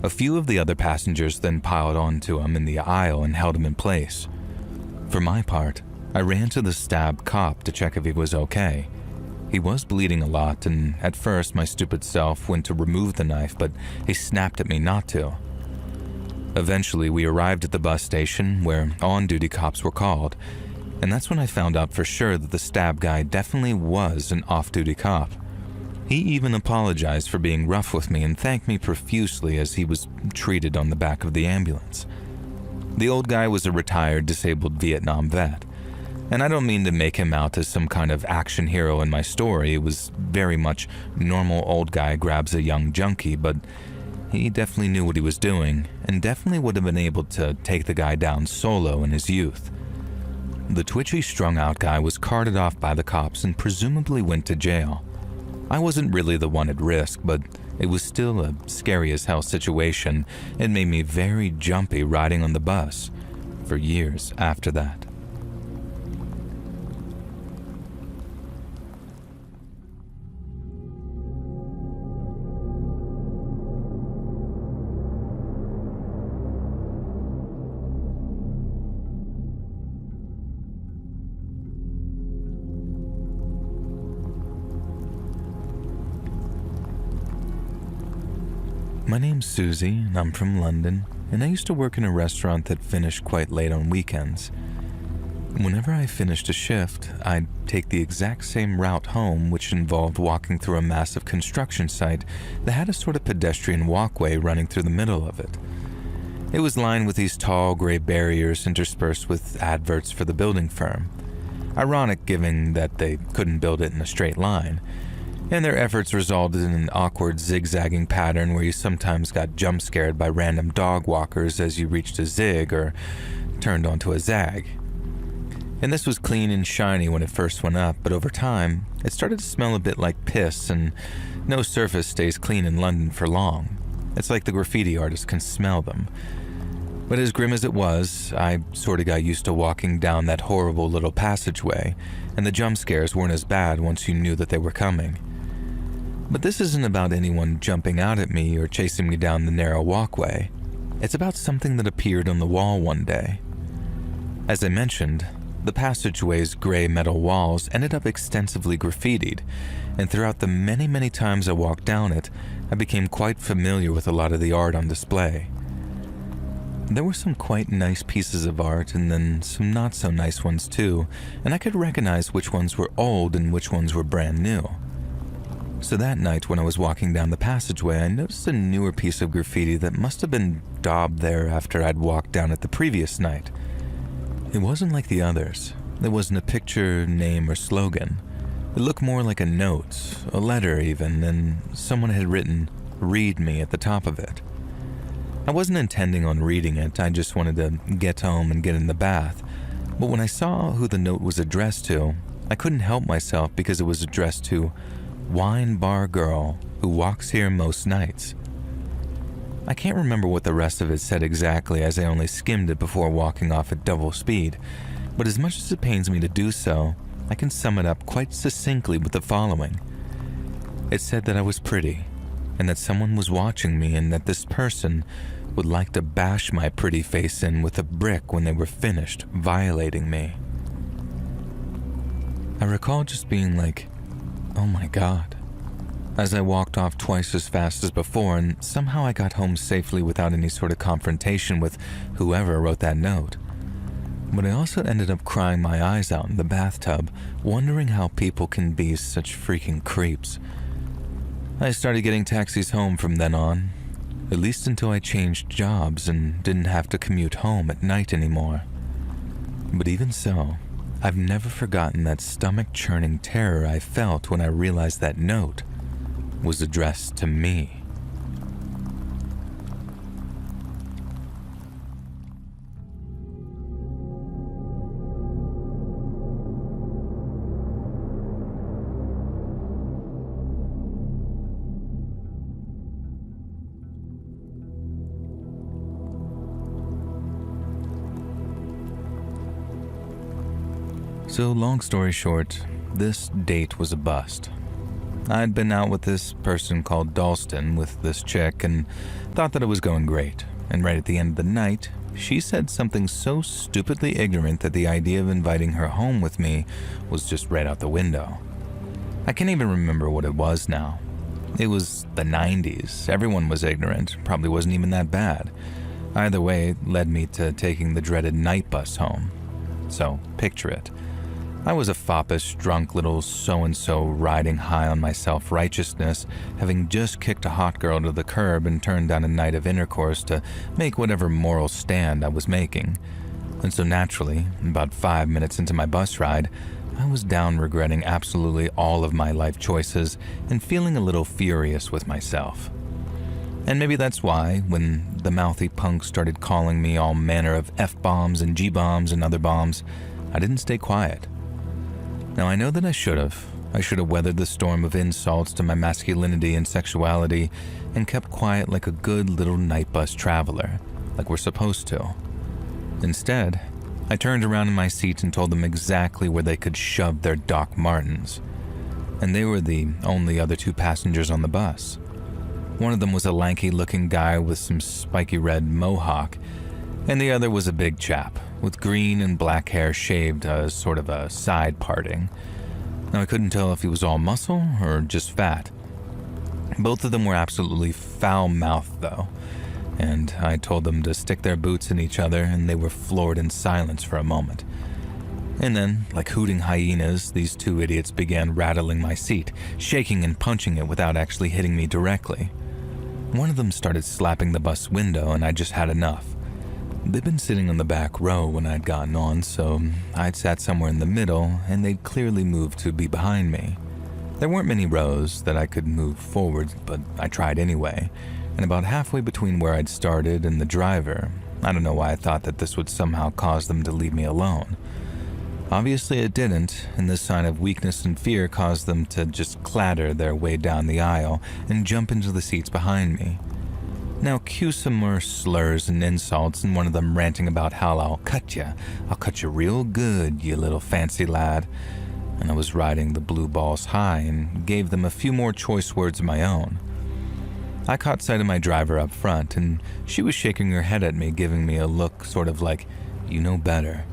A few of the other passengers then piled onto him in the aisle and held him in place. For my part, I ran to the stabbed cop to check if he was okay. He was bleeding a lot, and at first my stupid self went to remove the knife, but he snapped at me not to. Eventually, we arrived at the bus station where on-duty cops were called, and that's when I found out for sure that the stab guy definitely was an off-duty cop. He even apologized for being rough with me and thanked me profusely as he was treated on the back of the ambulance. The old guy was a retired disabled Vietnam vet, and I don't mean to make him out as some kind of action hero in my story. It was very much normal old guy grabs a young junkie, but he definitely knew what he was doing and definitely would have been able to take the guy down solo in his youth. The twitchy strung-out guy was carted off by the cops and presumably went to jail. I wasn't really the one at risk, but it was still a scary-as-hell situation. It made me very jumpy riding on the bus for years after that. My name's Susie, and I'm from London, and I used to work in a restaurant that finished quite late on weekends. Whenever I finished a shift, I'd take the exact same route home, which involved walking through a massive construction site that had a sort of pedestrian walkway running through the middle of it. It was lined with these tall gray barriers interspersed with adverts for the building firm. Ironic given that they couldn't build it in a straight line, and their efforts resulted in an awkward zigzagging pattern where you sometimes got jump scared by random dog walkers as you reached a zig or turned onto a zag. And this was clean and shiny when it first went up, but over time, it started to smell a bit like piss, and no surface stays clean in London for long. It's like the graffiti artists can smell them. But as grim as it was, I sort of got used to walking down that horrible little passageway, and the jump scares weren't as bad once you knew that they were coming. But this isn't about anyone jumping out at me or chasing me down the narrow walkway. It's about something that appeared on the wall one day. As I mentioned, the passageway's gray metal walls ended up extensively graffitied, and throughout the many times I walked down it, I became quite familiar with a lot of the art on display. There were some quite nice pieces of art and then some not so nice ones too, and I could recognize which ones were old and which ones were brand new. So that night when I was walking down the passageway, I noticed a newer piece of graffiti that must have been daubed there after I'd walked down it the previous night. It wasn't like the others. There wasn't a picture, name, or slogan. It looked more like a note, a letter even, and someone had written, "Read me" at the top of it. I wasn't intending on reading it, I just wanted to get home and get in the bath. But when I saw who the note was addressed to, I couldn't help myself because it was addressed to Wine Bar Girl Who Walks Here Most Nights. I can't remember what the rest of it said exactly, as I only skimmed it before walking off at double speed, but as much as it pains me to do so, I can sum it up quite succinctly with the following. It said that I was pretty, and that someone was watching me, and that this person would like to bash my pretty face in with a brick when they were finished violating me. I recall just being like, oh my God, as I walked off twice as fast as before, and somehow I got home safely without any sort of confrontation with whoever wrote that note. But I also ended up crying my eyes out in the bathtub, wondering how people can be such freaking creeps. I started getting taxis home from then on, at least until I changed jobs and didn't have to commute home at night anymore. But even so, I've never forgotten that stomach-churning terror I felt when I realized that note was addressed to me. So long story short, this date was a bust. I'd been out with this person called Dalston with this chick and thought that it was going great. And right at the end of the night, she said something so stupidly ignorant that the idea of inviting her home with me was just right out the window. I can't even remember what it was now. It was the 90s. Everyone was ignorant. Probably wasn't even that bad. Either way, it led me to taking the dreaded night bus home. So, picture it. I was a foppish, drunk little so-and-so riding high on my self-righteousness, having just kicked a hot girl to the curb and turned down a night of intercourse to make whatever moral stand I was making. And so naturally, about 5 minutes into my bus ride, I was down regretting absolutely all of my life choices and feeling a little furious with myself. And maybe that's why, when the mouthy punk started calling me all manner of F-bombs and G-bombs and other bombs, I didn't stay quiet. Now, I know that I should have. I should have weathered the storm of insults to my masculinity and sexuality and kept quiet like a good little night bus traveler, like we're supposed to. Instead, I turned around in my seat and told them exactly where they could shove their Doc Martens. And they were the only other two passengers on the bus. One of them was a lanky-looking guy with some spiky red mohawk, and the other was a big chap with green and black hair shaved as sort of a side parting. Now, I couldn't tell if he was all muscle or just fat. Both of them were absolutely foul-mouthed, though, and I told them to stick their boots in each other, and they were floored in silence for a moment. And then, like hooting hyenas, these two idiots began rattling my seat, shaking and punching it without actually hitting me directly. One of them started slapping the bus window, and I just had enough. They'd been sitting on the back row when I'd gotten on, so I'd sat somewhere in the middle, and they'd clearly moved to be behind me. There weren't many rows that I could move forward, but I tried anyway, and about halfway between where I'd started and the driver, I don't know why I thought that this would somehow cause them to leave me alone. Obviously it didn't, and this sign of weakness and fear caused them to just clatter their way down the aisle and jump into the seats behind me. Now cue some more slurs and insults, and one of them ranting about how I'll cut you real good, you little fancy lad. And I was riding the blue balls high and gave them a few more choice words of my own. I caught sight of my driver up front, and she was shaking her head at me, giving me a look sort of like, you know better.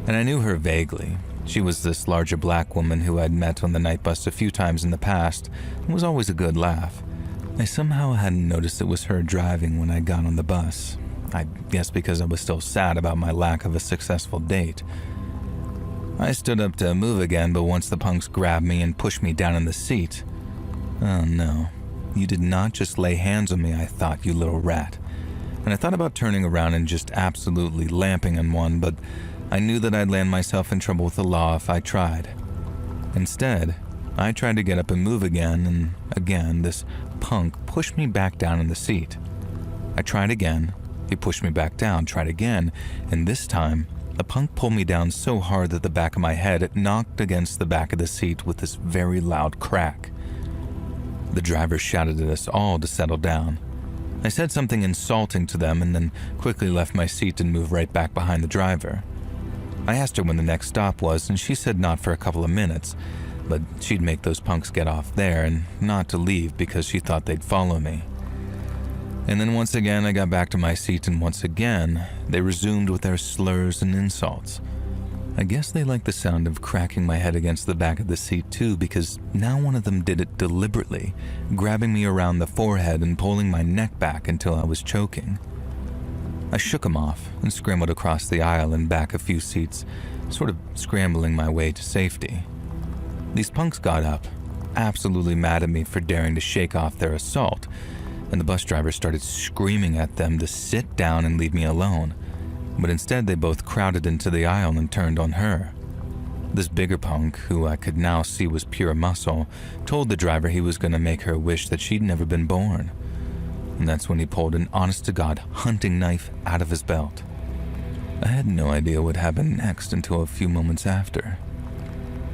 And I knew her vaguely. She was this larger black woman who I'd met on the night bus a few times in the past, and was always a good laugh. I somehow hadn't noticed it was her driving when I got on the bus. I guess because I was still sad about my lack of a successful date. I stood up to move again, but once the punks grabbed me and pushed me down in the seat. Oh no, you did not just lay hands on me, I thought, you little rat. And I thought about turning around and just absolutely lamping on one, but I knew that I'd land myself in trouble with the law if I tried. Instead, I tried to get up and move again, and again, this punk pushed me back down in the seat. I tried again. He pushed me back down, tried again, and this time, the punk pulled me down so hard that the back of my head knocked against the back of the seat with this very loud crack. The driver shouted at us all to settle down. I said something insulting to them and then quickly left my seat and moved right back behind the driver. I asked her when the next stop was, and she said not for a couple of minutes, but she'd make those punks get off there and not to leave because she thought they'd follow me. And then once again I got back to my seat, and once again they resumed with their slurs and insults. I guess they liked the sound of cracking my head against the back of the seat too, because now one of them did it deliberately, grabbing me around the forehead and pulling my neck back until I was choking. I shook him off and scrambled across the aisle and back a few seats, sort of scrambling my way to safety. These punks got up, absolutely mad at me for daring to shake off their assault, and the bus driver started screaming at them to sit down and leave me alone. But instead they both crowded into the aisle and turned on her. This bigger punk, who I could now see was pure muscle, told the driver he was going to make her wish that she'd never been born. And that's when he pulled an honest-to-God hunting knife out of his belt. I had no idea what happened next until a few moments after.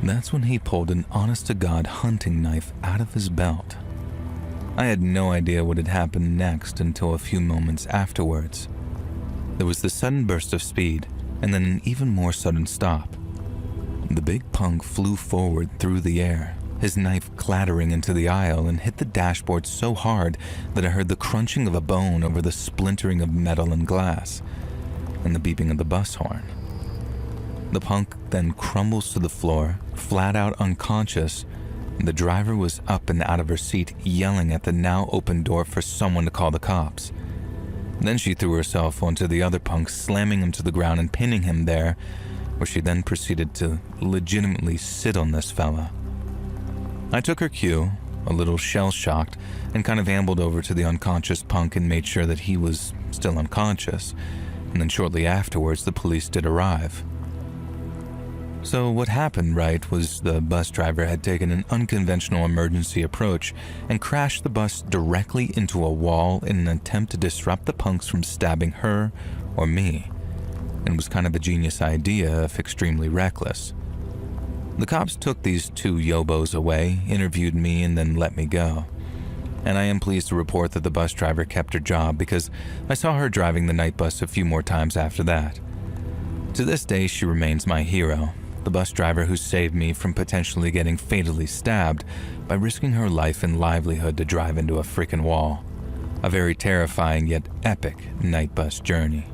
That's when he pulled an honest-to-God hunting knife out of his belt. I had no idea what had happened next until a few moments afterwards. There was the sudden burst of speed, and then an even more sudden stop. The big punk flew forward through the air, his knife clattering into the aisle, and hit the dashboard so hard that I heard the crunching of a bone over the splintering of metal and glass, and the beeping of the bus horn. The punk then crumbles to the floor, flat out unconscious, and the driver was up and out of her seat yelling at the now open door for someone to call the cops. Then she threw herself onto the other punk, slamming him to the ground and pinning him there, where she then proceeded to legitimately sit on this fella. I took her cue, a little shell-shocked, and kind of ambled over to the unconscious punk and made sure that he was still unconscious, and then shortly afterwards the police did arrive. So what happened, right, was the bus driver had taken an unconventional emergency approach and crashed the bus directly into a wall in an attempt to disrupt the punks from stabbing her or me, and was kind of a genius idea if extremely reckless. The cops took these two yobos away, interviewed me, and then let me go. And I am pleased to report that the bus driver kept her job because I saw her driving the night bus a few more times after that. To this day, she remains my hero. The bus driver who saved me from potentially getting fatally stabbed by risking her life and livelihood to drive into a freaking wall. A very terrifying yet epic night bus journey.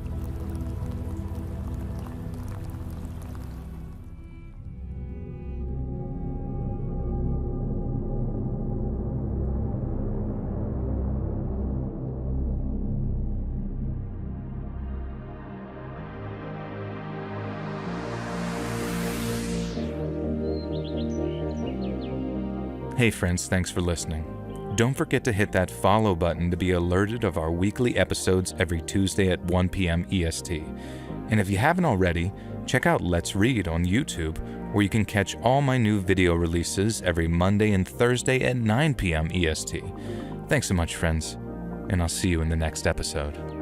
Hey friends, thanks for listening. Don't forget to hit that follow button to be alerted of our weekly episodes every Tuesday at 1 p.m. EST. And if you haven't already, check out Let's Read on YouTube, where you can catch all my new video releases every Monday and Thursday at 9 p.m. EST. Thanks so much, friends, and I'll see you in the next episode.